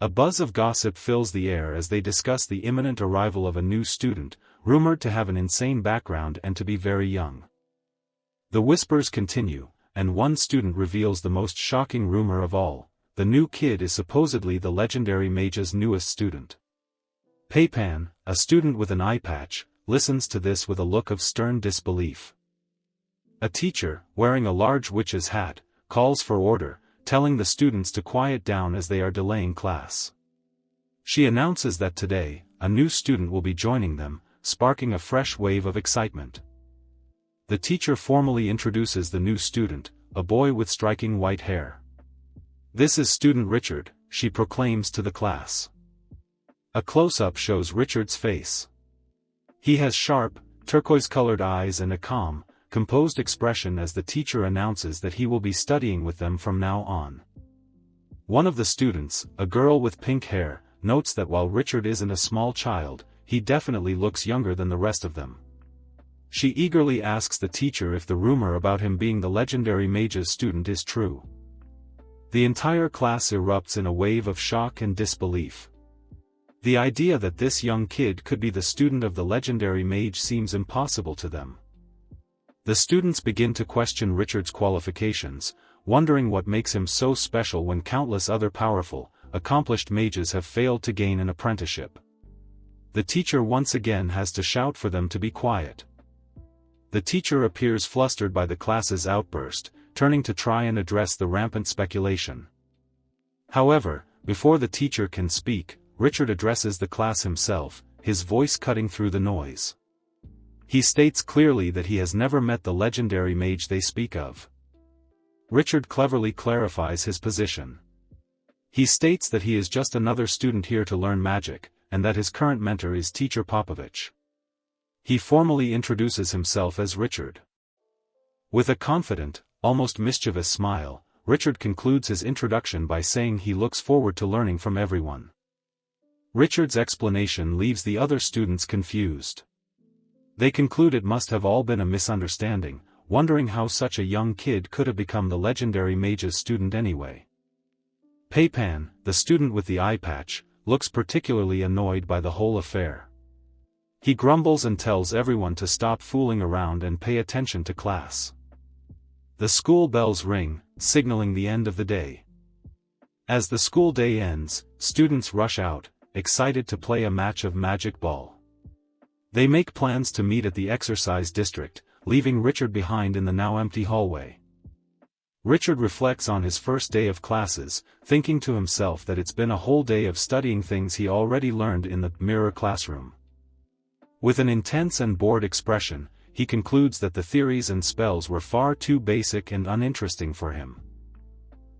S1: A buzz of gossip fills the air as they discuss the imminent arrival of a new student, rumored to have an insane background and to be very young. The whispers continue, and one student reveals the most shocking rumor of all: the new kid is supposedly the legendary mage's newest student. Peipan, a student with an eye patch, listens to this with a look of stern disbelief. A teacher, wearing a large witch's hat, calls for order, telling the students to quiet down as they are delaying class. She announces that today, a new student will be joining them, sparking a fresh wave of excitement. The teacher formally introduces the new student, a boy with striking white hair. "This is student Richard," she proclaims to the class. A close-up shows Richard's face. He has sharp, turquoise-colored eyes and a calm, composed expression as the teacher announces that he will be studying with them from now on. One of the students, a girl with pink hair, notes that while Richard isn't a small child, he definitely looks younger than the rest of them. She eagerly asks the teacher if the rumor about him being the legendary mage's student is true. The entire class erupts in a wave of shock and disbelief. The idea that this young kid could be the student of the legendary mage seems impossible to them. The students begin to question Richard's qualifications, wondering what makes him so special when countless other powerful, accomplished mages have failed to gain an apprenticeship. The teacher once again has to shout for them to be quiet. The teacher appears flustered by the class's outburst, turning to try and address the rampant speculation. However, before the teacher can speak, Richard addresses the class himself, his voice cutting through the noise. He states clearly that he has never met the legendary mage they speak of. Richard cleverly clarifies his position. He states that he is just another student here to learn magic, and that his current mentor is Teacher Popovich. He formally introduces himself as Richard. With a confident, almost mischievous smile, Richard concludes his introduction by saying he looks forward to learning from everyone. Richard's explanation leaves the other students confused. They conclude it must have all been a misunderstanding, wondering how such a young kid could have become the legendary mage's student anyway. Peipan, the student with the eye patch, looks particularly annoyed by the whole affair. He grumbles and tells everyone to stop fooling around and pay attention to class. The school bells ring, signaling the end of the day. As the school day ends, students rush out, excited to play a match of magic ball. They make plans to meet at the exercise district, leaving Richard behind in the now empty hallway. Richard reflects on his first day of classes, thinking to himself that it's been a whole day of studying things he already learned in the mirror classroom. With an intense and bored expression, he concludes that the theories and spells were far too basic and uninteresting for him.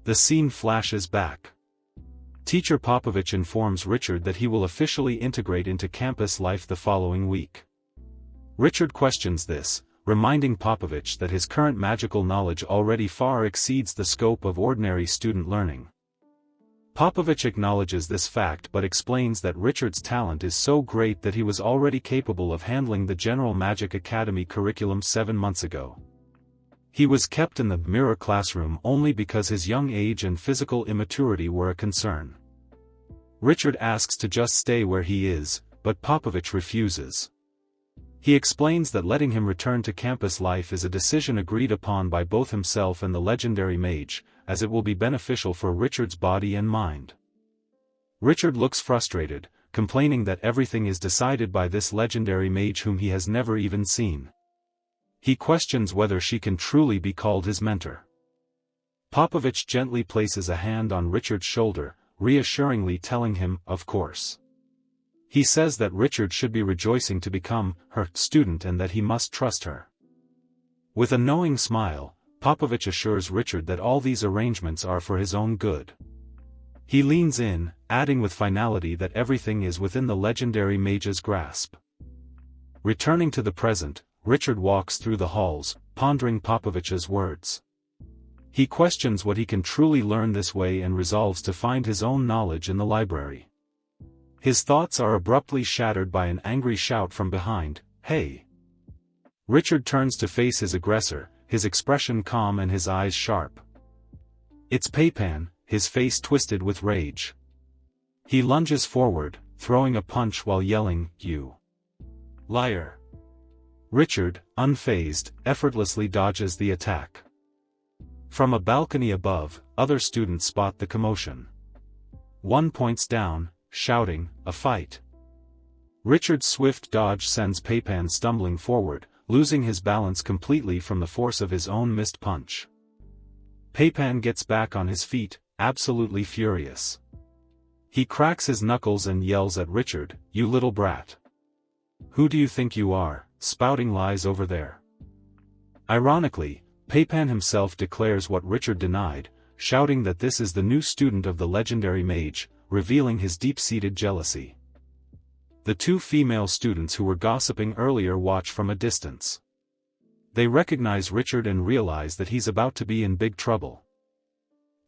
S1: The scene flashes back. Teacher Popovich informs Richard that he will officially integrate into campus life the following week. Richard questions this, reminding Popovich that his current magical knowledge already far exceeds the scope of ordinary student learning. Popovich acknowledges this fact but explains that Richard's talent is so great that he was already capable of handling the General Magic Academy curriculum 7 months ago. He was kept in the mirror classroom only because his young age and physical immaturity were a concern. Richard asks to just stay where he is, but Popovich refuses. He explains that letting him return to campus life is a decision agreed upon by both himself and the legendary mage, as it will be beneficial for Richard's body and mind. Richard looks frustrated, complaining that everything is decided by this legendary mage whom he has never even seen. He questions whether she can truly be called his mentor. Popovich gently places a hand on Richard's shoulder, reassuringly telling him, of course. He says that Richard should be rejoicing to become her student and that he must trust her. With a knowing smile, Popovich assures Richard that all these arrangements are for his own good. He leans in, adding with finality that everything is within the legendary mage's grasp. Returning to the present, Richard walks through the halls, pondering Popovich's words. He questions what he can truly learn this way and resolves to find his own knowledge in the library. His thoughts are abruptly shattered by an angry shout from behind, "Hey!" Richard turns to face his aggressor, his expression calm and his eyes sharp. It's Peipan, his face twisted with rage. He lunges forward, throwing a punch while yelling, "You liar!" Richard, unfazed, effortlessly dodges the attack. From a balcony above, other students spot the commotion. One points down, shouting, "A fight!" Richard's swift dodge sends Peipan stumbling forward, losing his balance completely from the force of his own missed punch. Peipan gets back on his feet, absolutely furious. He cracks his knuckles and yells at Richard, "You little brat! Who do you think you are, spouting lies over there?" Ironically, Peipan himself declares what Richard denied, shouting that this is the new student of the legendary mage, revealing his deep-seated jealousy. The two female students who were gossiping earlier watch from a distance. They recognize Richard and realize that he's about to be in big trouble.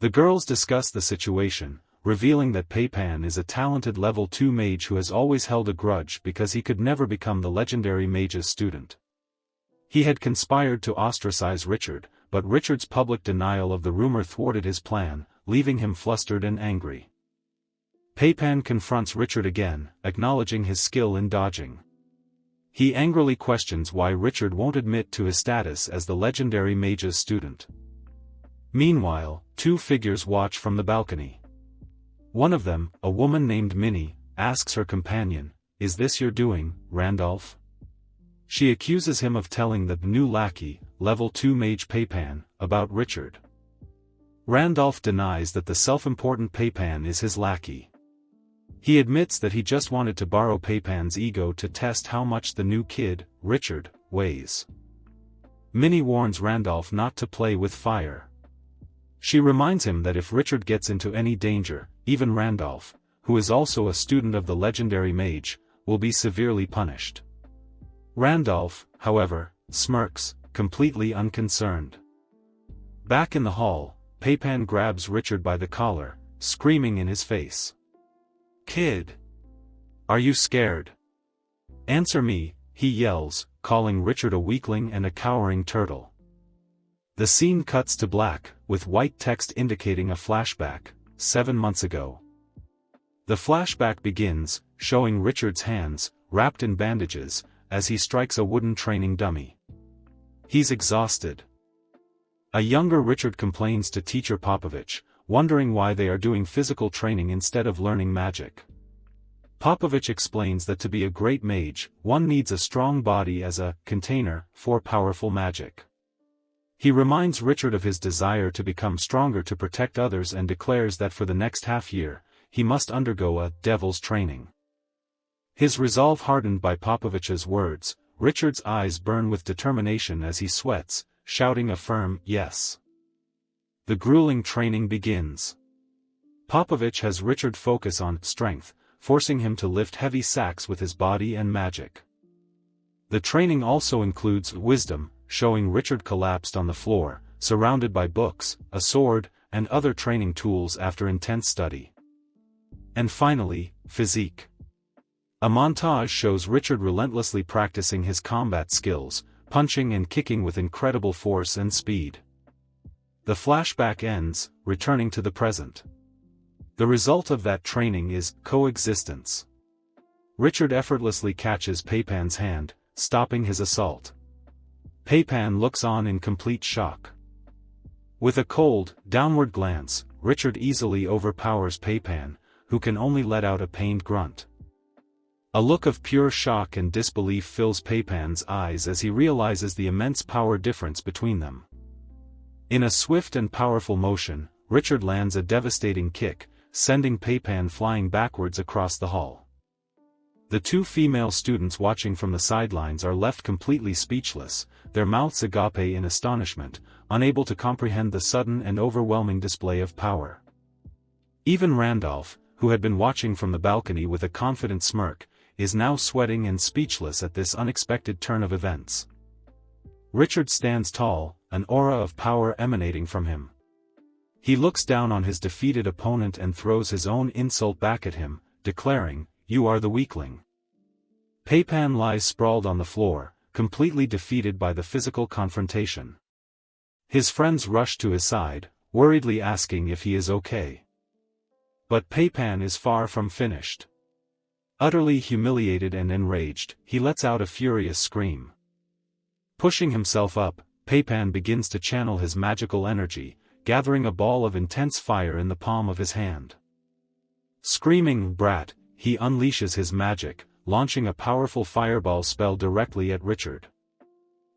S1: The girls discuss the situation, revealing that Peipan is a talented level 2 mage who has always held a grudge because he could never become the legendary mage's student. He had conspired to ostracize Richard, but Richard's public denial of the rumor thwarted his plan, leaving him flustered and angry. Peipan confronts Richard again, acknowledging his skill in dodging. He angrily questions why Richard won't admit to his status as the legendary mage's student. Meanwhile, two figures watch from the balcony. One of them, a woman named Minnie, asks her companion, "Is this your doing, Randolph?" She accuses him of telling the new lackey, level 2 mage Peipan, about Richard. Randolph denies that the self-important Peipan is his lackey. He admits that he just wanted to borrow Peipan's ego to test how much the new kid, Richard, weighs. Minnie warns Randolph not to play with fire. She reminds him that if Richard gets into any danger, even Randolph, who is also a student of the legendary mage, will be severely punished. Randolph, however, smirks, completely unconcerned. Back in the hall, Peipan grabs Richard by the collar, screaming in his face. "Kid! Are you scared? Answer me," he yells, calling Richard a weakling and a cowering turtle. The scene cuts to black, with white text indicating a flashback, 7 months ago. The flashback begins, showing Richard's hands, wrapped in bandages, as he strikes a wooden training dummy. He's exhausted. A younger Richard complains to teacher Popovich, wondering why they are doing physical training instead of learning magic. Popovich explains that to be a great mage, one needs a strong body as a container for powerful magic. He reminds Richard of his desire to become stronger to protect others and declares that for the next half year, he must undergo a devil's training. His resolve hardened by Popovich's words, Richard's eyes burn with determination as he sweats, shouting a firm yes. The grueling training begins. Popovich has Richard focus on strength, forcing him to lift heavy sacks with his body and magic. The training also includes wisdom, showing Richard collapsed on the floor, surrounded by books, a sword, and other training tools after intense study. And finally, physique. A montage shows Richard relentlessly practicing his combat skills, punching and kicking with incredible force and speed. The flashback ends, returning to the present. The result of that training is coexistence. Richard effortlessly catches Peipan's hand, stopping his assault. Peipan looks on in complete shock. With a cold, downward glance, Richard easily overpowers Peipan, who can only let out a pained grunt. A look of pure shock and disbelief fills Peipan's eyes as he realizes the immense power difference between them. In a swift and powerful motion, Richard lands a devastating kick, sending Peipan flying backwards across the hall. The two female students watching from the sidelines are left completely speechless, their mouths agape in astonishment, unable to comprehend the sudden and overwhelming display of power. Even Randolph, who had been watching from the balcony with a confident smirk, is now sweating and speechless at this unexpected turn of events. Richard stands tall, an aura of power emanating from him. He looks down on his defeated opponent and throws his own insult back at him, declaring, "You are the weakling." Peipan lies sprawled on the floor, completely defeated by the physical confrontation. His friends rush to his side, worriedly asking if he is okay. But Peipan is far from finished. Utterly humiliated and enraged, he lets out a furious scream. Pushing himself up, Peipan begins to channel his magical energy, gathering a ball of intense fire in the palm of his hand. Screaming "Brat," he unleashes his magic, launching a powerful fireball spell directly at Richard.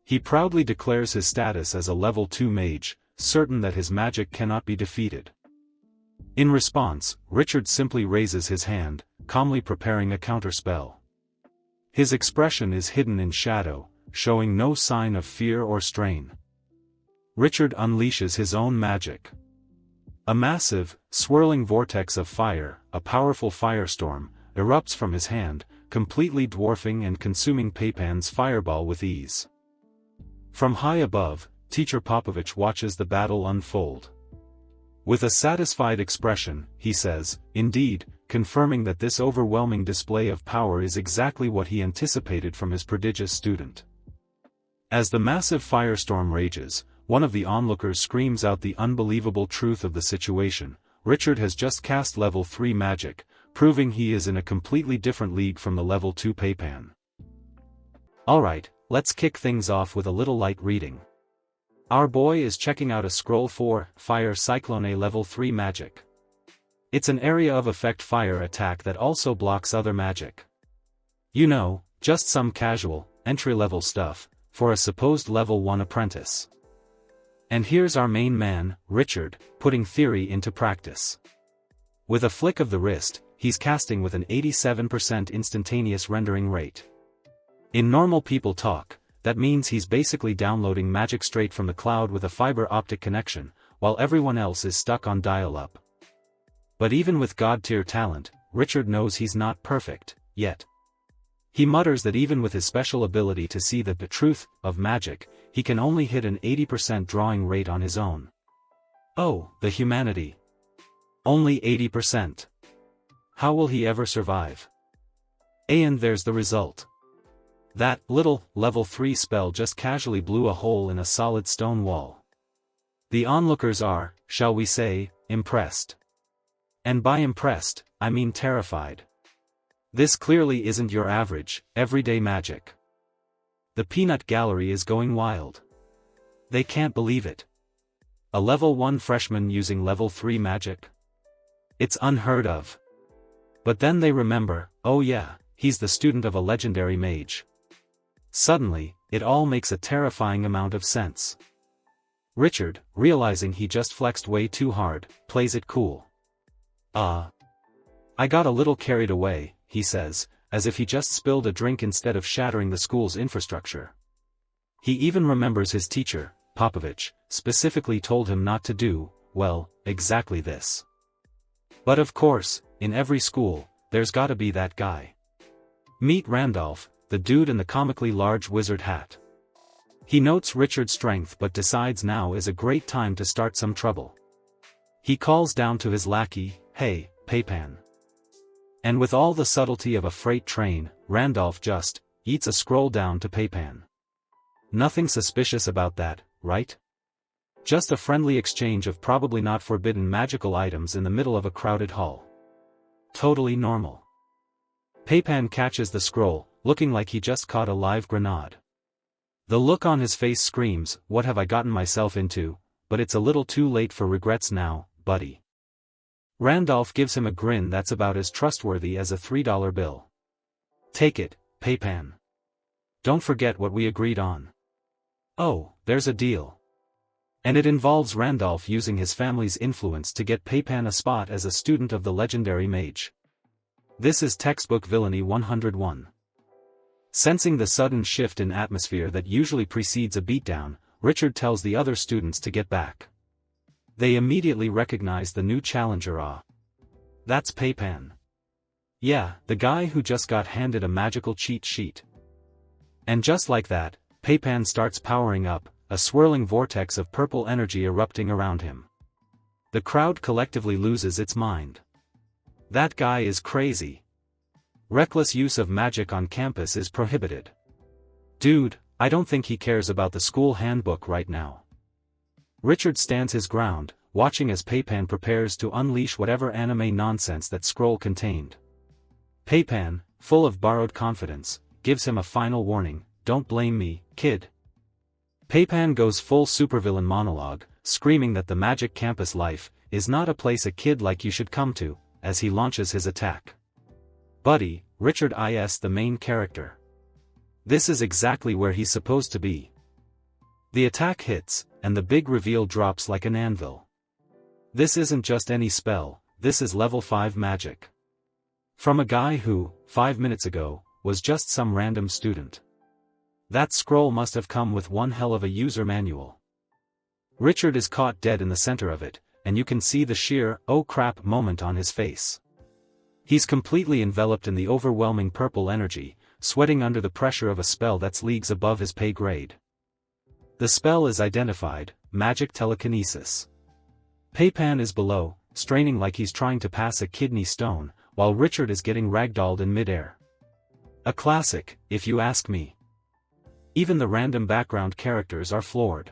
S1: He proudly declares his status as a level 2 mage, certain that his magic cannot be defeated. In response, Richard simply raises his hand, calmly preparing a counterspell. His expression is hidden in shadow, showing no sign of fear or strain. Richard unleashes his own magic. A massive, swirling vortex of fire, a powerful firestorm, erupts from his hand, completely dwarfing and consuming Peipan's fireball with ease. From high above, Teacher Popovich watches the battle unfold. With a satisfied expression, he says, "Indeed," confirming that this overwhelming display of power is exactly what he anticipated from his prodigious student. As the massive firestorm rages, one of the onlookers screams out the unbelievable truth of the situation: Richard has just cast level 3 magic, proving he is in a completely different league from the level 2 Peipan. Alright, let's kick things off with a little light reading. Our boy is checking out a scroll for Fire Cyclone level 3 magic. It's an area of effect fire attack that also blocks other magic. You know, just some casual, entry-level stuff, for a supposed level 1 apprentice. And here's our main man, Richard, putting theory into practice. With a flick of the wrist, he's casting with an 87% instantaneous rendering rate. In normal people talk, that means he's basically downloading magic straight from the cloud with a fiber optic connection, while everyone else is stuck on dial-up. But even with god-tier talent, Richard knows he's not perfect, yet. He mutters that even with his special ability to see the truth of magic, he can only hit an 80% drawing rate on his own. Oh, the humanity. Only 80%. How will he ever survive? And there's the result. That little, level 3 spell just casually blew a hole in a solid stone wall. The onlookers are, shall we say, impressed. And by impressed, I mean terrified. This clearly isn't your average, everyday magic. The peanut gallery is going wild. They can't believe it. A level 1 freshman using level 3 magic? It's unheard of. But then they remember, oh yeah, he's the student of a legendary mage. Suddenly, it all makes a terrifying amount of sense. Richard, realizing he just flexed way too hard, plays it cool. I got a little carried away, he says, as if he just spilled a drink instead of shattering the school's infrastructure. He even remembers his teacher, Popovich, specifically told him not to do, well, exactly this. But of course, in every school, there's gotta be that guy. Meet Randolph, the dude in the comically large wizard hat. He notes Richard's strength but decides now is a great time to start some trouble. He calls down to his lackey, "Hey, Peipan." And with all the subtlety of a freight train, Randolph just eats a scroll down to Peipan. Nothing suspicious about that, right? Just a friendly exchange of probably not forbidden magical items in the middle of a crowded hall. Totally normal. Peipan catches the scroll, looking like he just caught a live grenade. The look on his face screams, "What have I gotten myself into?" But it's a little too late for regrets now, buddy. Randolph gives him a grin that's about as trustworthy as a $3 bill. "Take it, Peipan. Don't forget what we agreed on." Oh, there's a deal. And it involves Randolph using his family's influence to get Peipan a spot as a student of the legendary mage. This is textbook villainy 101. Sensing the sudden shift in atmosphere that usually precedes a beatdown, Richard tells the other students to get back. They immediately recognize the new challenger. That's Peipan. Yeah, the guy who just got handed a magical cheat sheet. And just like that, Peipan starts powering up, a swirling vortex of purple energy erupting around him. The crowd collectively loses its mind. That guy is crazy. Reckless use of magic on campus is prohibited. Dude, I don't think he cares about the school handbook right now. Richard stands his ground, watching as Peipan prepares to unleash whatever anime nonsense that scroll contained. Peipan, full of borrowed confidence, gives him a final warning: "Don't blame me, kid. Peipan goes full supervillain monologue, screaming that the magic campus life is not a place a kid like you should come to, as he launches his attack. Buddy, Richard is the main character. This is exactly where he's supposed to be. The attack hits, and the big reveal drops like an anvil. This isn't just any spell, this is level 5 magic. From a guy who, 5 minutes ago, was just some random student. That scroll must have come with one hell of a user manual. Richard is caught dead in the center of it, and you can see the sheer, oh crap moment on his face. He's completely enveloped in the overwhelming purple energy, sweating under the pressure of a spell that's leagues above his pay grade. The spell is identified, magic telekinesis. Peipan is below, straining like he's trying to pass a kidney stone, while Richard is getting ragdolled in midair. A classic, if you ask me. Even the random background characters are floored.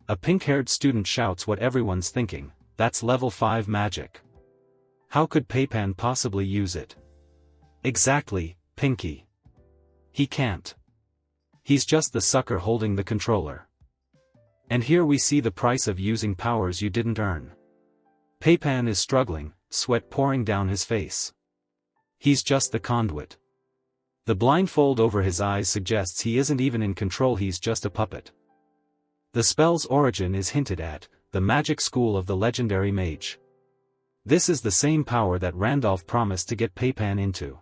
S1: A pink-haired student shouts what everyone's thinking, that's level 5 magic. How could Peipan possibly use it? Exactly, Pinky. He can't. He's just the sucker holding the controller. And here we see the price of using powers you didn't earn. Peipan is struggling, sweat pouring down his face. He's just the conduit. The blindfold over his eyes suggests he isn't even in control, he's just a puppet. The spell's origin is hinted at, the magic school of the legendary mage. This is the same power that Randolph promised to get Peipan into.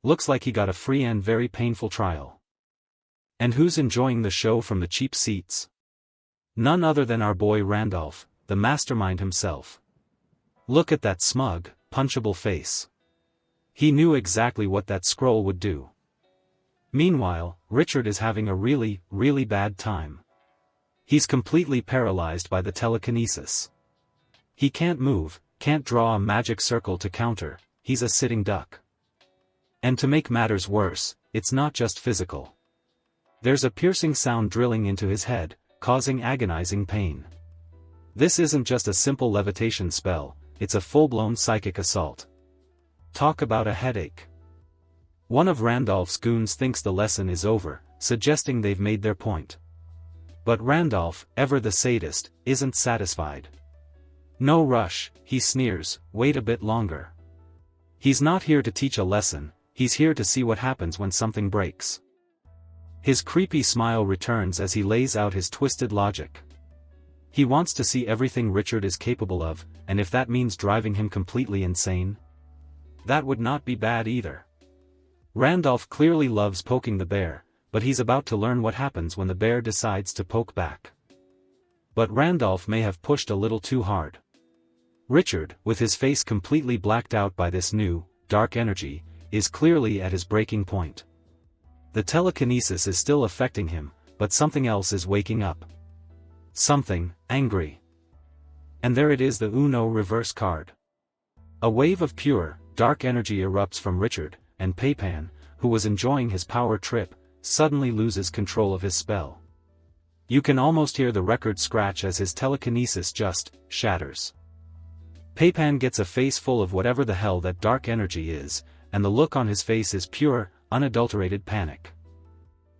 S1: Looks like he got a free and very painful trial. And who's enjoying the show from the cheap seats? None other than our boy Randolph, the mastermind himself. Look at that smug, punchable face. He knew exactly what that scroll would do. Meanwhile, Richard is having a really, really bad time. He's completely paralyzed by the telekinesis. He can't move, can't draw a magic circle to counter, he's a sitting duck. And to make matters worse, it's not just physical. There's a piercing sound drilling into his head, causing agonizing pain. This isn't just a simple levitation spell, it's a full-blown psychic assault. Talk about a headache. One of Randolph's goons thinks the lesson is over, suggesting they've made their point. But Randolph, ever the sadist, isn't satisfied. No rush, he sneers, wait a bit longer. He's not here to teach a lesson, he's here to see what happens when something breaks. His creepy smile returns as he lays out his twisted logic. He wants to see everything Richard is capable of, and if that means driving him completely insane, that would not be bad either. Randolph clearly loves poking the bear, but he's about to learn what happens when the bear decides to poke back. But Randolph may have pushed a little too hard. Richard, with his face completely blacked out by this new, dark energy, is clearly at his breaking point. The telekinesis is still affecting him, but something else is waking up. Something, angry. And there it is, the Uno reverse card. A wave of pure, dark energy erupts from Richard, and Peipan, who was enjoying his power trip, suddenly loses control of his spell. You can almost hear the record scratch as his telekinesis just shatters. Peipan gets a face full of whatever the hell that dark energy is, and the look on his face is pure, unadulterated panic.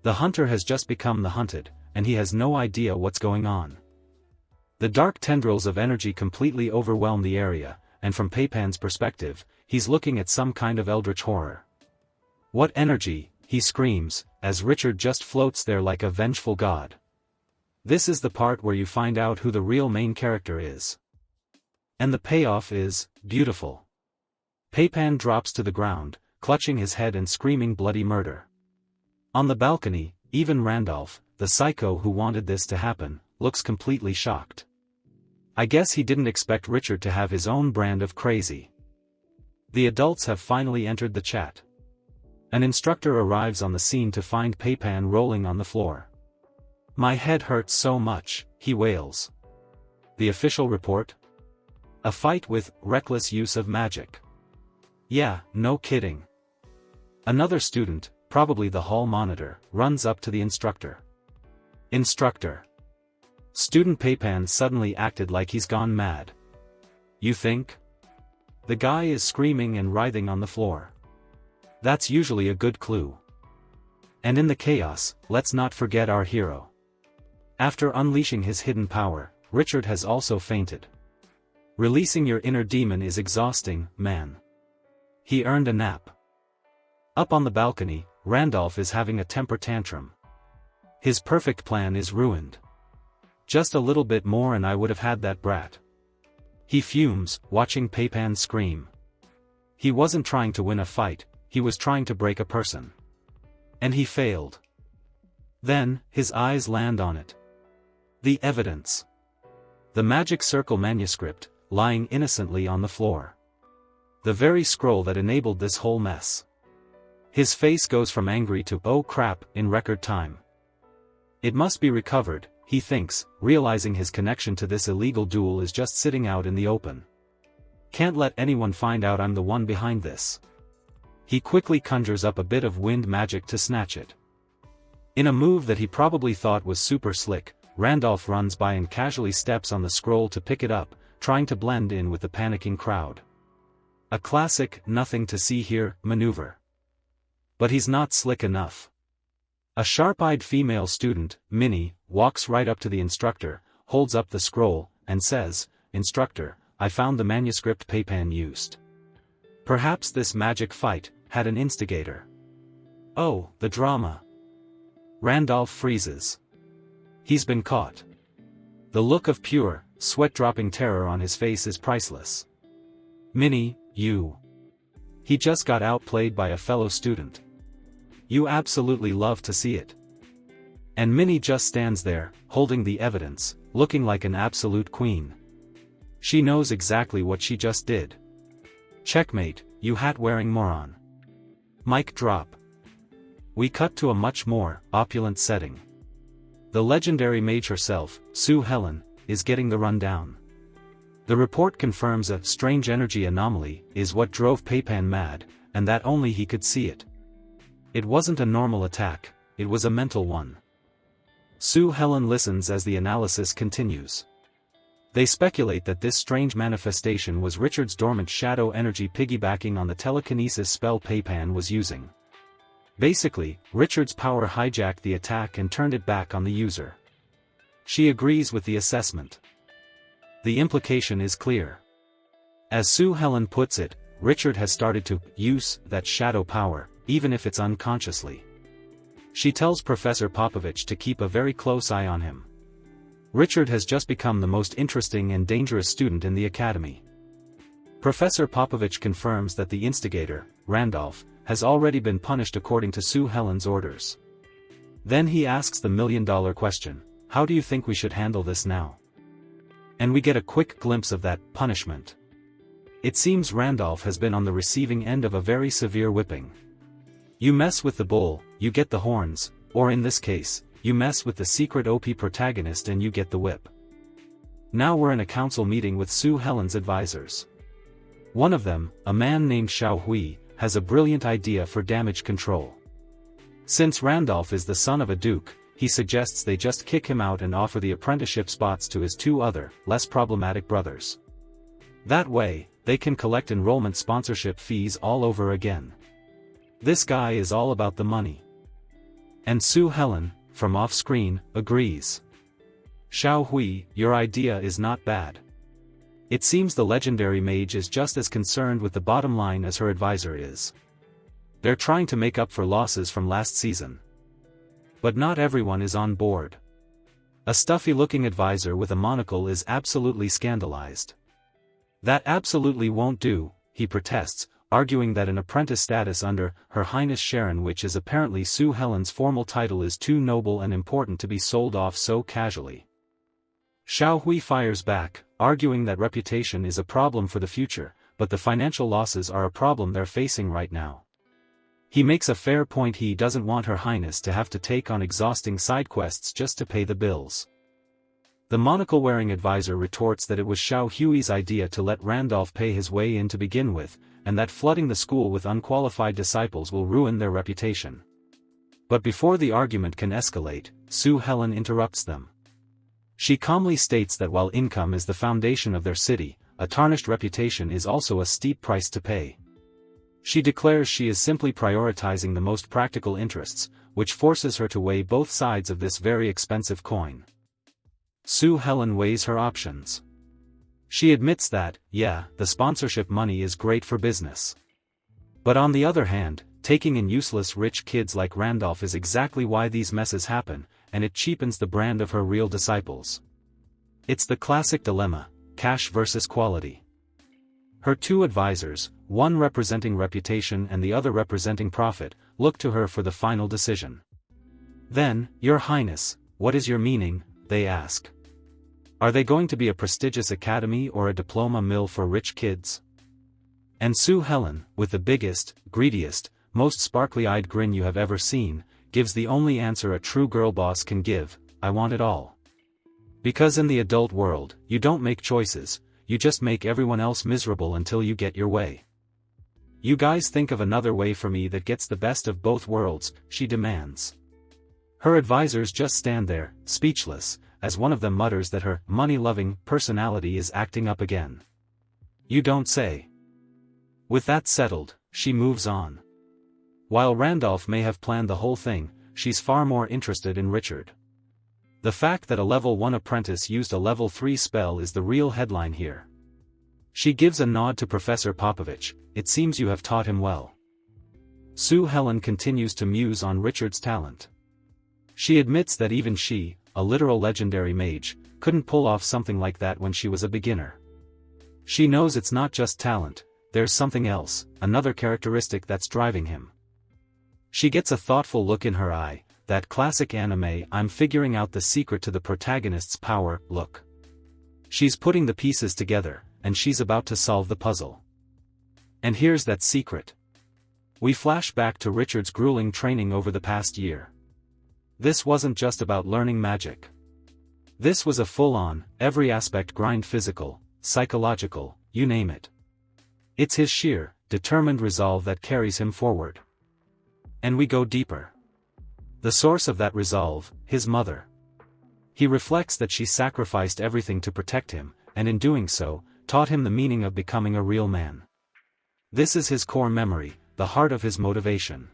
S1: The hunter has just become the hunted, and he has no idea what's going on. The dark tendrils of energy completely overwhelm the area, and from Peipan's perspective, he's looking at some kind of eldritch horror. What energy, he screams, as Richard just floats there like a vengeful god. This is the part where you find out who the real main character is. And the payoff is beautiful. Peipan drops to the ground, clutching his head and screaming bloody murder. On the balcony, even Randolph, the psycho who wanted this to happen, looks completely shocked. I guess he didn't expect Richard to have his own brand of crazy. The adults have finally entered the chat. An instructor arrives on the scene to find Peipan rolling on the floor. My head hurts so much, he wails. The official report? A fight with reckless use of magic. Yeah, no kidding. Another student, probably the hall monitor, runs up to the instructor. Instructor. Student Peipan suddenly acted like he's gone mad. You think? The guy is screaming and writhing on the floor. That's usually a good clue. And in the chaos, let's not forget our hero. After unleashing his hidden power, Richard has also fainted. Releasing your inner demon is exhausting, man. He earned a nap. Up on the balcony, Randolph is having a temper tantrum. His perfect plan is ruined. Just a little bit more and I would have had that brat. He fumes, watching Peipan scream. He wasn't trying to win a fight, he was trying to break a person. And he failed. Then, his eyes land on it. The evidence. The magic circle manuscript, lying innocently on the floor. The very scroll that enabled this whole mess. His face goes from angry to "oh crap" in record time. It must be recovered, he thinks, realizing his connection to this illegal duel is just sitting out in the open. Can't let anyone find out I'm the one behind this. He quickly conjures up a bit of wind magic to snatch it. In a move that he probably thought was super slick, Randolph runs by and casually steps on the scroll to pick it up, trying to blend in with the panicking crowd. A classic "nothing to see here" maneuver. But he's not slick enough. A sharp-eyed female student, Minnie, walks right up to the instructor, holds up the scroll, and says, "Instructor, I found the manuscript Peipan used. Perhaps this magic fight had an instigator." Oh, the drama. Randolph freezes. He's been caught. The look of pure, sweat-dropping terror on his face is priceless. "Minnie, you." He just got outplayed by a fellow student. You absolutely love to see it. And Minnie just stands there, holding the evidence, looking like an absolute queen. She knows exactly what she just did. Checkmate, you hat-wearing moron. Mic drop. We cut to a much more opulent setting. The legendary mage herself, Sue Helen, is getting the rundown. The report confirms a strange energy anomaly is what drove Peipan mad, and that only he could see it. It wasn't a normal attack, it was a mental one. Sue Helen listens as the analysis continues. They speculate that this strange manifestation was Richard's dormant shadow energy piggybacking on the telekinesis spell Peipan was using. Basically, Richard's power hijacked the attack and turned it back on the user. She agrees with the assessment. The implication is clear. As Sue Helen puts it, Richard has started to use that shadow power, even if it's unconsciously. She tells Professor Popovich to keep a very close eye on him. Richard has just become the most interesting and dangerous student in the academy. Professor Popovich confirms that the instigator, Randolph, has already been punished according to Sue Helen's orders. Then he asks the million-dollar question, "How do you think we should handle this now?" And we get a quick glimpse of that punishment. It seems Randolph has been on the receiving end of a very severe whipping. You mess with the bull, you get the horns, or in this case, you mess with the secret OP protagonist and you get the whip. Now we're in a council meeting with Sue Helen's advisors. One of them, a man named Xiao Hui, has a brilliant idea for damage control. Since Randolph is the son of a duke, he suggests they just kick him out and offer the apprenticeship spots to his two other, less problematic brothers. That way, they can collect enrollment sponsorship fees all over again. This guy is all about the money. And Sue Helen, from off-screen, agrees. Xiao Hui, your idea is not bad. It seems the legendary mage is just as concerned with the bottom line as her advisor is. They're trying to make up for losses from last season. But not everyone is on board. A stuffy-looking advisor with a monocle is absolutely scandalized. That absolutely won't do, he protests, arguing that an apprentice status under Her Highness Sharon, which is apparently Sue Helen's formal title, is too noble and important to be sold off so casually. Xiao Hui fires back, arguing that reputation is a problem for the future, but the financial losses are a problem they're facing right now. He makes a fair point: he doesn't want Her Highness to have to take on exhausting side quests just to pay the bills. The monocle-wearing advisor retorts that it was Xiao Hui's idea to let Randolph pay his way in to begin with, and that flooding the school with unqualified disciples will ruin their reputation. But before the argument can escalate, Sue Helen interrupts them. She calmly states that while income is the foundation of their city, a tarnished reputation is also a steep price to pay. She declares she is simply prioritizing the most practical interests, which forces her to weigh both sides of this very expensive coin. Sue Helen weighs her options. She admits that, yeah, the sponsorship money is great for business. But on the other hand, taking in useless rich kids like Randolph is exactly why these messes happen, and it cheapens the brand of her real disciples. It's the classic dilemma, cash versus quality. Her two advisors, one representing reputation and the other representing profit, look to her for the final decision. Then, Your Highness, what is your meaning, they ask. Are they going to be a prestigious academy or a diploma mill for rich kids? And Sue Helen, with the biggest, greediest, most sparkly-eyed grin you have ever seen, gives the only answer a true girl boss can give: I want it all. Because in the adult world, you don't make choices, you just make everyone else miserable until you get your way. You guys think of another way for me that gets the best of both worlds, she demands. Her advisors just stand there, speechless, as one of them mutters that her money-loving personality is acting up again. You don't say. With that settled, she moves on. While Randolph may have planned the whole thing, she's far more interested in Richard. The fact that a level 1 apprentice used a level 3 spell is the real headline here. She gives a nod to Professor Popovich. It seems you have taught him well. Sue Helen continues to muse on Richard's talent. She admits that even she, a literal legendary mage, couldn't pull off something like that when she was a beginner. She knows it's not just talent, there's something else, another characteristic that's driving him. She gets a thoughtful look in her eye, that classic anime "I'm figuring out the secret to the protagonist's power" look. She's putting the pieces together, and she's about to solve the puzzle. And here's that secret. We flash back to Richard's grueling training over the past year. This wasn't just about learning magic. This was a full-on, every aspect grind: physical, psychological, you name it. It's his sheer, determined resolve that carries him forward. And we go deeper. The source of that resolve, his mother. He reflects that she sacrificed everything to protect him, and in doing so, taught him the meaning of becoming a real man. This is his core memory, the heart of his motivation.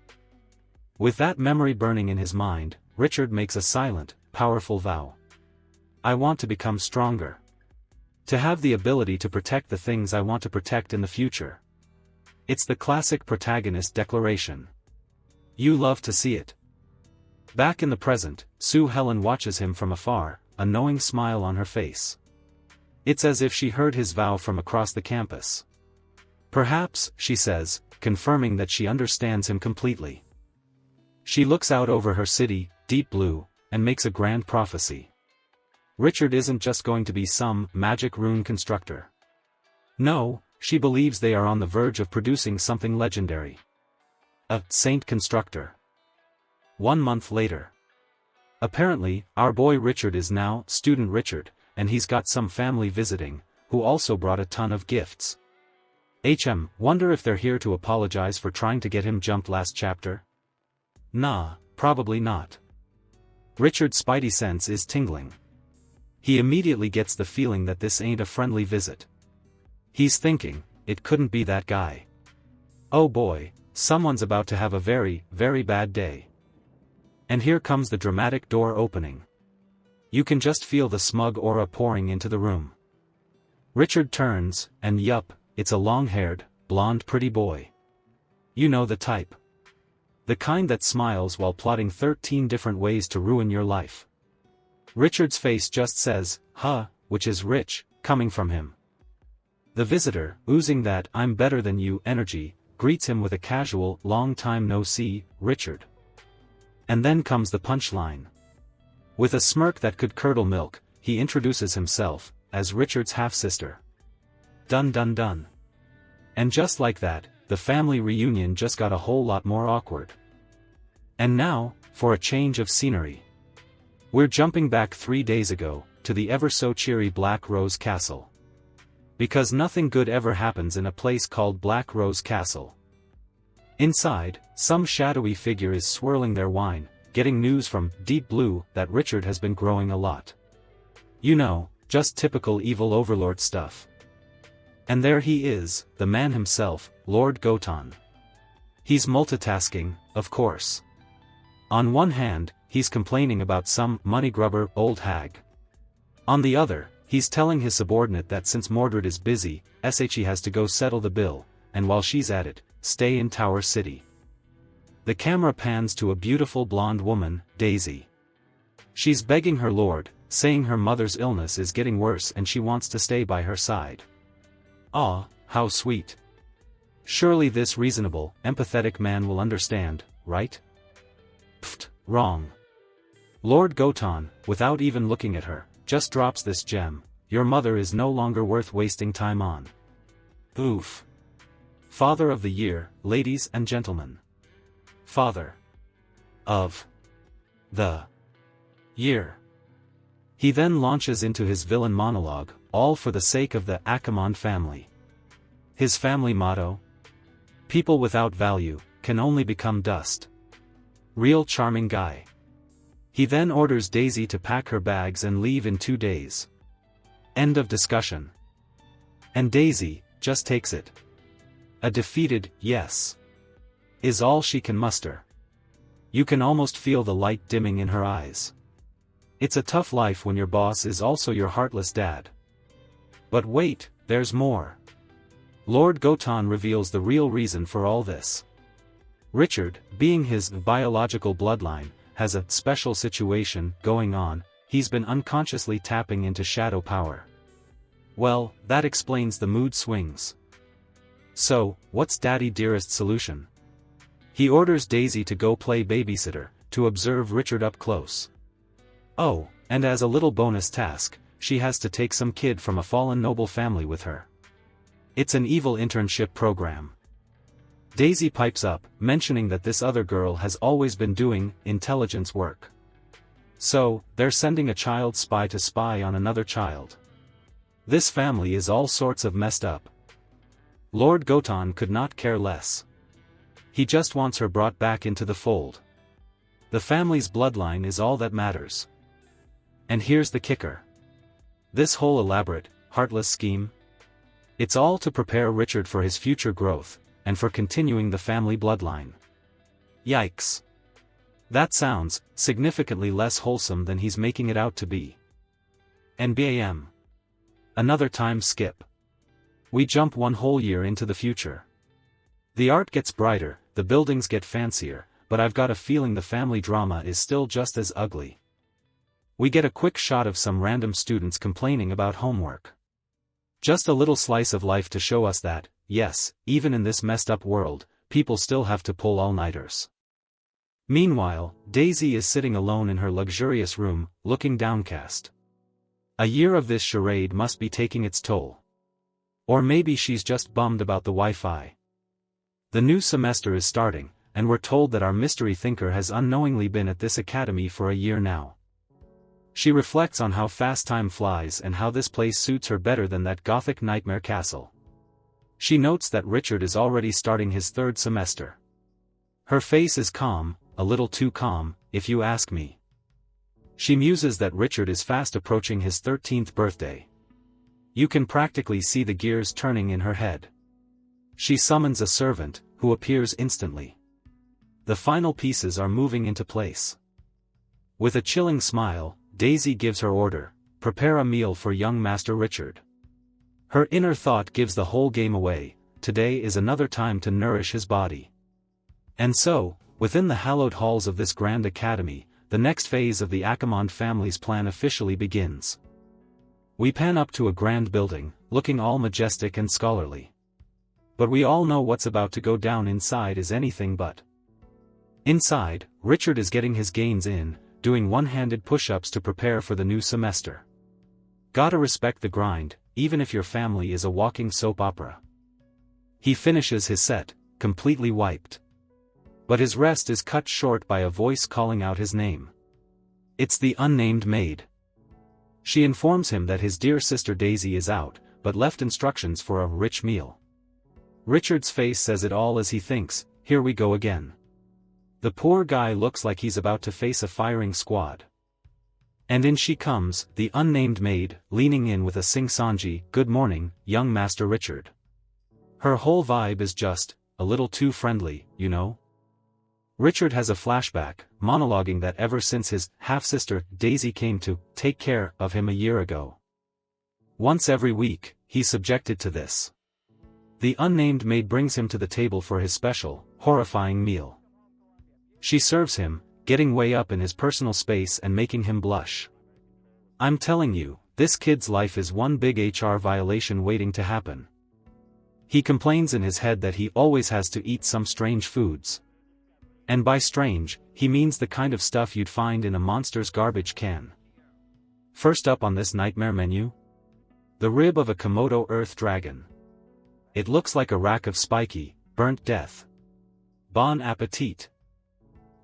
S1: With that memory burning in his mind, Richard makes a silent, powerful vow. I want to become stronger. To have the ability to protect the things I want to protect in the future. It's the classic protagonist declaration. You love to see it. Back in the present, Sue Helen watches him from afar, a knowing smile on her face. It's as if she heard his vow from across the campus. Perhaps, she says, confirming that she understands him completely. She looks out over her city, deep blue, and makes a grand prophecy. Richard isn't just going to be some magic rune constructor. No, she believes they are on the verge of producing something legendary. A saint constructor. 1 month later. Apparently, our boy Richard is now student Richard, and he's got some family visiting, who also brought a ton of gifts. Wonder if they're here to apologize for trying to get him jumped last chapter? Nah, probably not. Richard's spidey sense is tingling. He immediately gets the feeling that this ain't a friendly visit. He's thinking, it couldn't be that guy. Oh boy, someone's about to have a very, very bad day. And here comes the dramatic door opening. You can just feel the smug aura pouring into the room. Richard turns, and yup, it's a long-haired, blonde pretty boy. You know the type. The kind that smiles while plotting 13 different ways to ruin your life. Richard's face just says, huh, which is rich, coming from him. The visitor, oozing that "I'm better than you" energy, greets him with a casual "long time no see, Richard." And then comes the punchline. With a smirk that could curdle milk, he introduces himself, as Richard's half-sister. Dun dun dun. And just like that, the family reunion just got a whole lot more awkward. And now, for a change of scenery. We're jumping back 3 days ago, to the ever-so-cheery Black Rose Castle. Because nothing good ever happens in a place called Black Rose Castle. Inside, some shadowy figure is swirling their wine, getting news from Deep Blue that Richard has been growing a lot. You know, just typical evil overlord stuff. And there he is, the man himself, Lord Gotan. He's multitasking, of course. On one hand, he's complaining about some money-grubber old hag. On the other, he's telling his subordinate that since Mordred is busy, he has to go settle the bill, and while she's at it, stay in Tower City. The camera pans to a beautiful blonde woman, Daisy. She's begging her lord, saying her mother's illness is getting worse and she wants to stay by her side. Ah, how sweet. Surely this reasonable, empathetic man will understand, right? Pfft, wrong. Lord Goton, without even looking at her, just drops this gem: your mother is no longer worth wasting time on. Oof. Father of the Year, ladies and gentlemen. Father of the Year. He then launches into his villain monologue, all for the sake of the Akamon family. His family motto? People without value can only become dust. Real charming guy. He then orders Daisy to pack her bags and leave in 2 days. End of discussion. And Daisy just takes it. A defeated yes is all she can muster. You can almost feel the light dimming in her eyes. It's a tough life when your boss is also your heartless dad. But wait, there's more. Lord Goton reveals the real reason for all this. Richard, being his biological bloodline, has a special situation going on. He's been unconsciously tapping into shadow power. Well, that explains the mood swings. So, what's Daddy Dearest's solution? He orders Daisy to go play babysitter, to observe Richard up close. Oh, and as a little bonus task, she has to take some kid from a fallen noble family with her. It's an evil internship program. Daisy pipes up, mentioning that this other girl has always been doing intelligence work. So, they're sending a child spy to spy on another child. This family is all sorts of messed up. Lord Goton could not care less. He just wants her brought back into the fold. The family's bloodline is all that matters. And here's the kicker. This whole elaborate, heartless scheme? It's all to prepare Richard for his future growth, and for continuing the family bloodline. Yikes. That sounds significantly less wholesome than he's making it out to be. NBAM. Another time skip. We jump 1 whole year into the future. The art gets brighter, the buildings get fancier, but I've got a feeling the family drama is still just as ugly. We get a quick shot of some random students complaining about homework. Just a little slice of life to show us that, yes, even in this messed up world, people still have to pull all-nighters. Meanwhile, Daisy is sitting alone in her luxurious room, looking downcast. A year of this charade must be taking its toll. Or maybe she's just bummed about the Wi-Fi. The new semester is starting, and we're told that our mystery thinker has unknowingly been at this academy for a year now. She reflects on how fast time flies and how this place suits her better than that gothic nightmare castle. She notes that Richard is already starting his 3rd semester. Her face is calm, a little too calm, if you ask me. She muses that Richard is fast approaching his 13th birthday. You can practically see the gears turning in her head. She summons a servant, who appears instantly. The final pieces are moving into place. With a chilling smile, Daisy gives her order: prepare a meal for young Master Richard. Her inner thought gives the whole game away: today is another time to nourish his body. And so, within the hallowed halls of this grand academy, the next phase of the Akamon family's plan officially begins. We pan up to a grand building, looking all majestic and scholarly. But we all know what's about to go down inside is anything but. Inside, Richard is getting his gains in, doing one-handed push-ups to prepare for the new semester. Gotta respect the grind, even if your family is a walking soap opera. He finishes his set, completely wiped. But his rest is cut short by a voice calling out his name. It's the unnamed maid. She informs him that his dear sister Daisy is out, but left instructions for a rich meal. Richard's face says it all as he thinks, here we go again. The poor guy looks like he's about to face a firing squad. And in she comes, the unnamed maid, leaning in with a sing-songy, "Good morning, young Master Richard." Her whole vibe is just a little too friendly, you know? Richard has a flashback, monologuing that ever since his half-sister Daisy came to take care of him a year ago. Once every week, he's subjected to this. The unnamed maid brings him to the table for his special, horrifying meal. She serves him, getting way up in his personal space and making him blush. I'm telling you, this kid's life is one big HR violation waiting to happen. He complains in his head that he always has to eat some strange foods. And by strange, he means the kind of stuff you'd find in a monster's garbage can. First up on this nightmare menu? The rib of a Komodo earth dragon. It looks like a rack of spiky, burnt death. Bon appetit.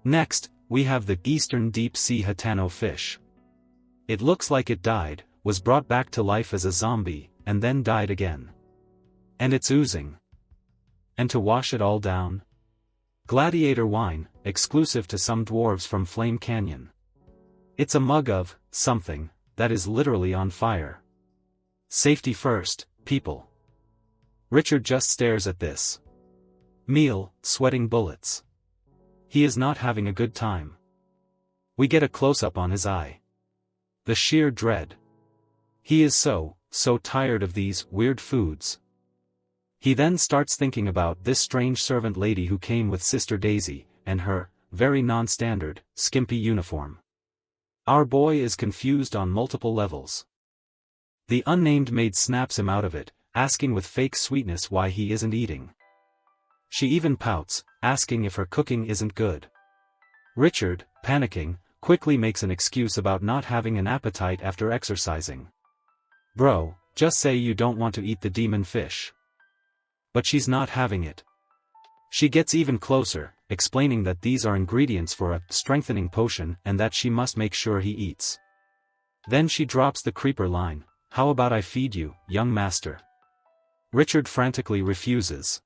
S1: Next, we have the eastern deep-sea Hatano fish. It looks like it died, was brought back to life as a zombie, and then died again. And it's oozing. And to wash it all down? Gladiator wine, exclusive to some dwarves from Flame Canyon. It's a mug of something that is literally on fire. Safety first, people. Richard just stares at this meal, sweating bullets. He is not having a good time. We get a close-up on his eye. The sheer dread. He is so tired of these weird foods. He then starts thinking about this strange servant lady who came with Sister Daisy, and her very non-standard, skimpy uniform. Our boy is confused on multiple levels. The unnamed maid snaps him out of it, asking with fake sweetness why he isn't eating. She even pouts, asking if her cooking isn't good. Richard, panicking, quickly makes an excuse about not having an appetite after exercising. Bro, just say you don't want to eat the demon fish. But she's not having it. She gets even closer, explaining that these are ingredients for a strengthening potion and that she must make sure he eats. Then she drops the creeper line, "How about I feed you, young master?" Richard frantically refuses.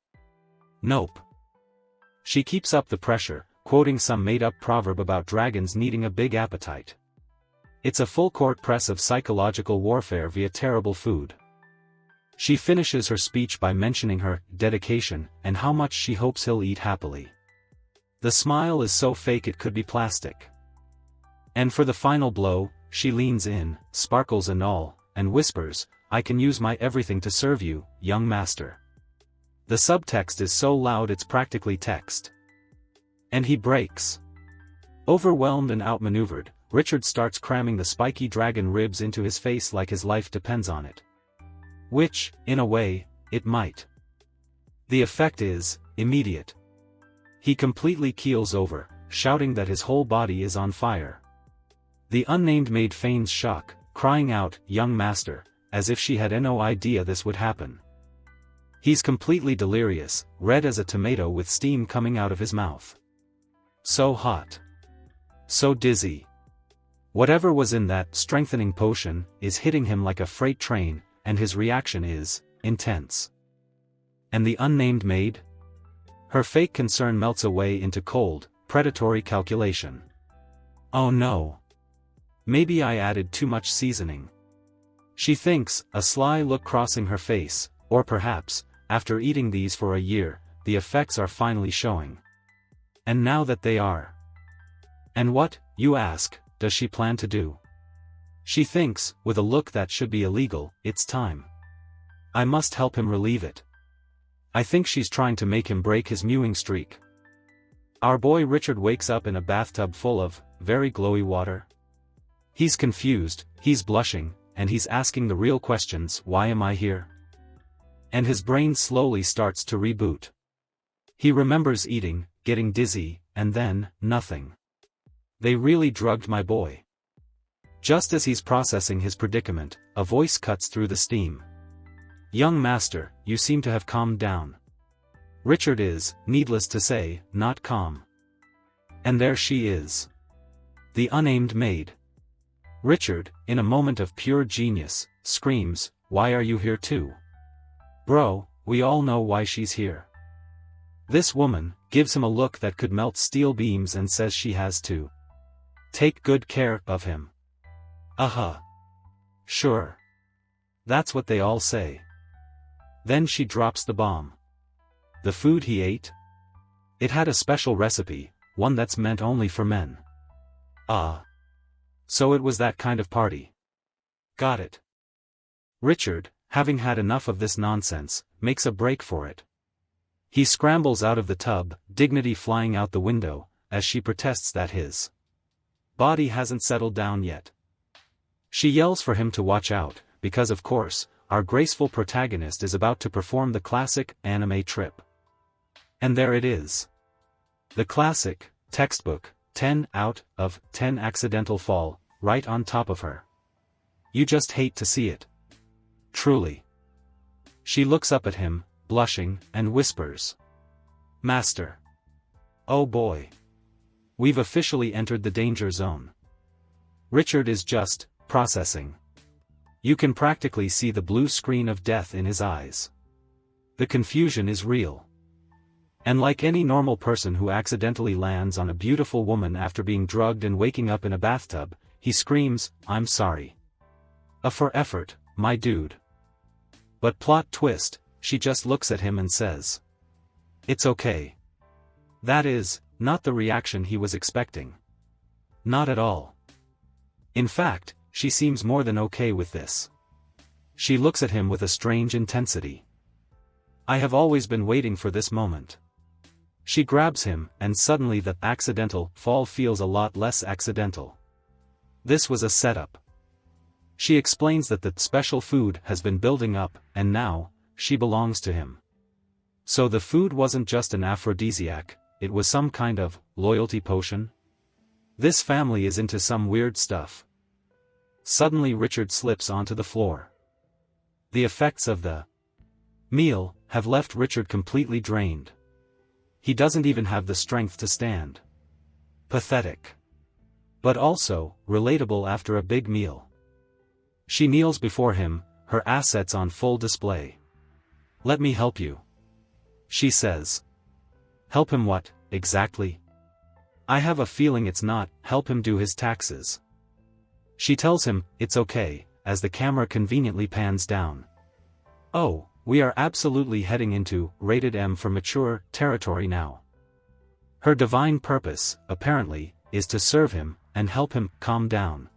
S1: Nope. She keeps up the pressure, quoting some made-up proverb about dragons needing a big appetite. It's a full-court press of psychological warfare via terrible food. She finishes her speech by mentioning her dedication and how much she hopes he'll eat happily. The smile is so fake it could be plastic. And for the final blow, she leans in, sparkles and all, and whispers, "I can use my everything to serve you, young master." The subtext is so loud it's practically text. And he breaks. Overwhelmed and outmaneuvered, Richard starts cramming the spiky dragon ribs into his face like his life depends on it. Which, in a way, it might. The effect is immediate. He completely keels over, shouting that his whole body is on fire. The unnamed maid feigns shock, crying out, "Young master," as if she had no idea this would happen. He's completely delirious, red as a tomato with steam coming out of his mouth. So hot. So dizzy. Whatever was in that strengthening potion is hitting him like a freight train, and his reaction is intense. And the unnamed maid? Her fake concern melts away into cold, predatory calculation. Oh no. Maybe I added too much seasoning. She thinks, a sly look crossing her face, or perhaps, after eating these for a year, the effects are finally showing. And now that they are. And what, you ask, does she plan to do? She thinks, with a look that should be illegal, it's time. I must help him relieve it. I think she's trying to make him break his mewing streak. Our boy Richard wakes up in a bathtub full of very glowy water. He's confused, he's blushing, and he's asking the real questions. Why am I here? And his brain slowly starts to reboot. He remembers eating, getting dizzy, and then, nothing. They really drugged my boy. Just as he's processing his predicament, a voice cuts through the steam. Young master, you seem to have calmed down. Richard is, needless to say, not calm. And there she is. The unnamed maid. Richard, in a moment of pure genius, screams, "Why are you here too?" Bro, we all know why she's here. This woman gives him a look that could melt steel beams and says she has to take good care of him. Sure. That's what they all say. Then she drops the bomb. The food he ate? It had a special recipe, one that's meant only for men. Ah. So it was that kind of party. Got it. Richard, having had enough of this nonsense, makes a break for it. He scrambles out of the tub, dignity flying out the window, as she protests that his body hasn't settled down yet. She yells for him to watch out, because of course, our graceful protagonist is about to perform the classic anime trip. And there it is. The classic, textbook, 10 out of 10 accidental fall, right on top of her. You just hate to see it. Truly. She looks up at him, blushing, and whispers. Master. Oh boy. We've officially entered the danger zone. Richard is just processing. You can practically see the blue screen of death in his eyes. The confusion is real. And like any normal person who accidentally lands on a beautiful woman after being drugged and waking up in a bathtub, he screams, "I'm sorry." For effort, my dude. But plot twist, she just looks at him and says, "It's okay." That is, not the reaction he was expecting. Not at all. In fact, she seems more than okay with this. She looks at him with a strange intensity. I have always been waiting for this moment. She grabs him, and suddenly the accidental fall feels a lot less accidental. This was a setup. She explains that the special food has been building up, and now, she belongs to him. So the food wasn't just an aphrodisiac, it was some kind of loyalty potion? This family is into some weird stuff. Suddenly Richard slips onto the floor. The effects of the meal have left Richard completely drained. He doesn't even have the strength to stand. Pathetic. But also, relatable after a big meal. She kneels before him, her assets on full display. "Let me help you," she says. Help him what, exactly? I have a feeling it's not, help him do his taxes. She tells him, it's okay, as the camera conveniently pans down. Oh, we are absolutely heading into, rated M for mature, territory now. Her divine purpose, apparently, is to serve him, and help him, calm down.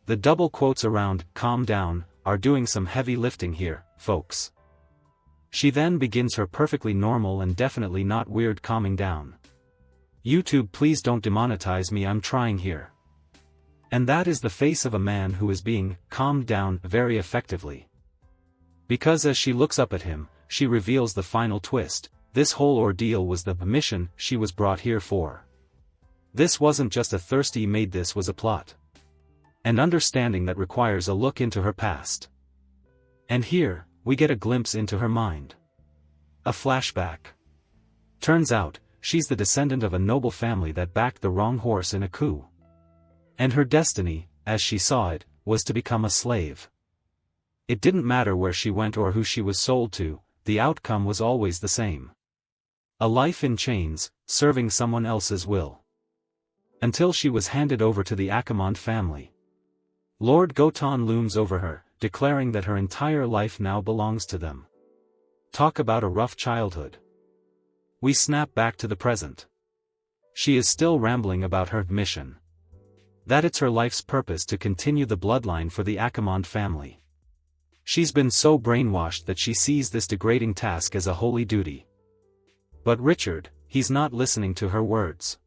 S1: The double quotes around, calm down, are doing some heavy lifting here, folks. She then begins her perfectly normal and definitely not weird calming down. YouTube, please don't demonetize me, I'm trying here. And that is the face of a man who is being calmed down very effectively. Because as she looks up at him, she reveals the final twist. This whole ordeal was the mission she was brought here for. This wasn't just a thirsty maid, this was a plot. And understanding that requires a look into her past. And here, we get a glimpse into her mind. A flashback. Turns out, she's the descendant of a noble family that backed the wrong horse in a coup. And her destiny, as she saw it, was to become a slave. It didn't matter where she went or who she was sold to, the outcome was always the same. A life in chains, serving someone else's will. Until she was handed over to the Akamond family. Lord Gotan looms over her, declaring that her entire life now belongs to them. Talk about a rough childhood. We snap back to the present. She is still rambling about her mission. That it's her life's purpose to continue the bloodline for the Akamond family. She's been so brainwashed that she sees this degrading task as a holy duty. But Richard, he's not listening to her words.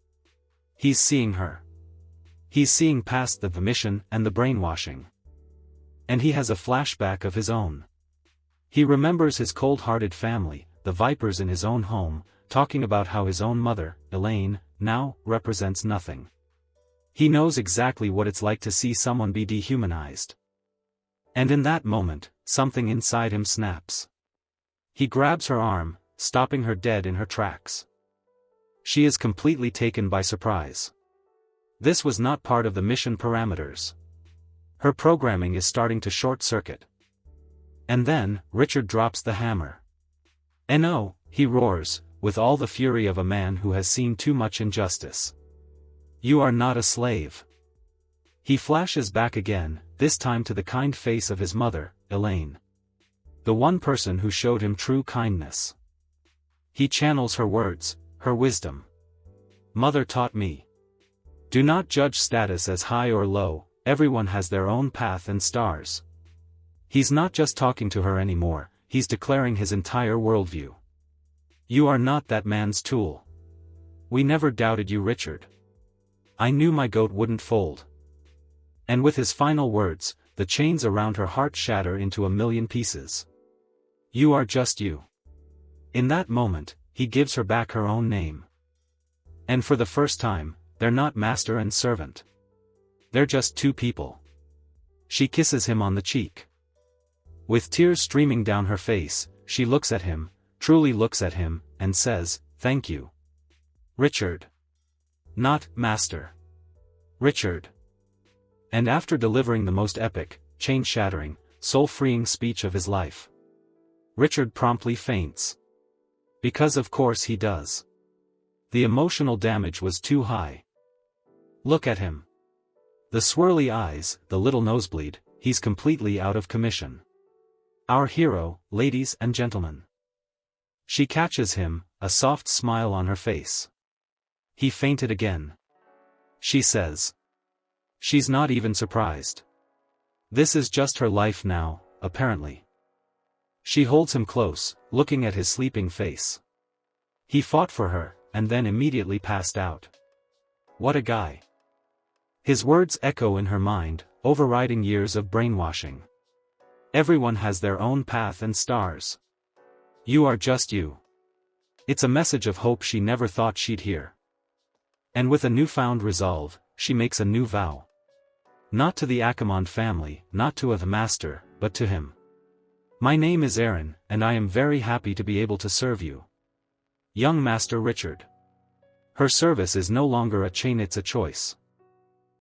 S1: He's seeing her. He's seeing past the mission and the brainwashing. And he has a flashback of his own. He remembers his cold-hearted family, the vipers in his own home, talking about how his own mother, Elaine, now represents nothing. He knows exactly what it's like to see someone be dehumanized. And in that moment, something inside him snaps. He grabs her arm, stopping her dead in her tracks. She is completely taken by surprise. This was not part of the mission parameters. Her programming is starting to short-circuit. And then, Richard drops the hammer. "No," he roars, with all the fury of a man who has seen too much injustice. "You are not a slave." He flashes back again, this time to the kind face of his mother, Elaine. The one person who showed him true kindness. He channels her words, her wisdom. Mother taught me. Do not judge status as high or low, everyone has their own path and stars. He's not just talking to her anymore, he's declaring his entire worldview. You are not that man's tool. We never doubted you, Richard. I knew my goat wouldn't fold. And with his final words, the chains around her heart shatter into a million pieces. You are just you. In that moment, he gives her back her own name. And for the first time, they're not master and servant. They're just two people. She kisses him on the cheek. With tears streaming down her face, she looks at him, truly looks at him, and says, "Thank you, Richard." Not, "Master." Richard. And after delivering the most epic, chain-shattering, soul-freeing speech of his life, Richard promptly faints. Because of course he does. The emotional damage was too high. Look at him. The swirly eyes, the little nosebleed, he's completely out of commission. Our hero, ladies and gentlemen. She catches him, a soft smile on her face. He fainted again. She says. She's not even surprised. This is just her life now, apparently. She holds him close, looking at his sleeping face. He fought for her, and then immediately passed out. What a guy. His words echo in her mind, overriding years of brainwashing. Everyone has their own path and stars. You are just you. It's a message of hope she never thought she'd hear. And with a newfound resolve, she makes a new vow. Not to the Akamond family, not to the master, but to him. My name is Aaron, and I am very happy to be able to serve you. Young Master Richard. Her service is no longer a chain, it's a choice.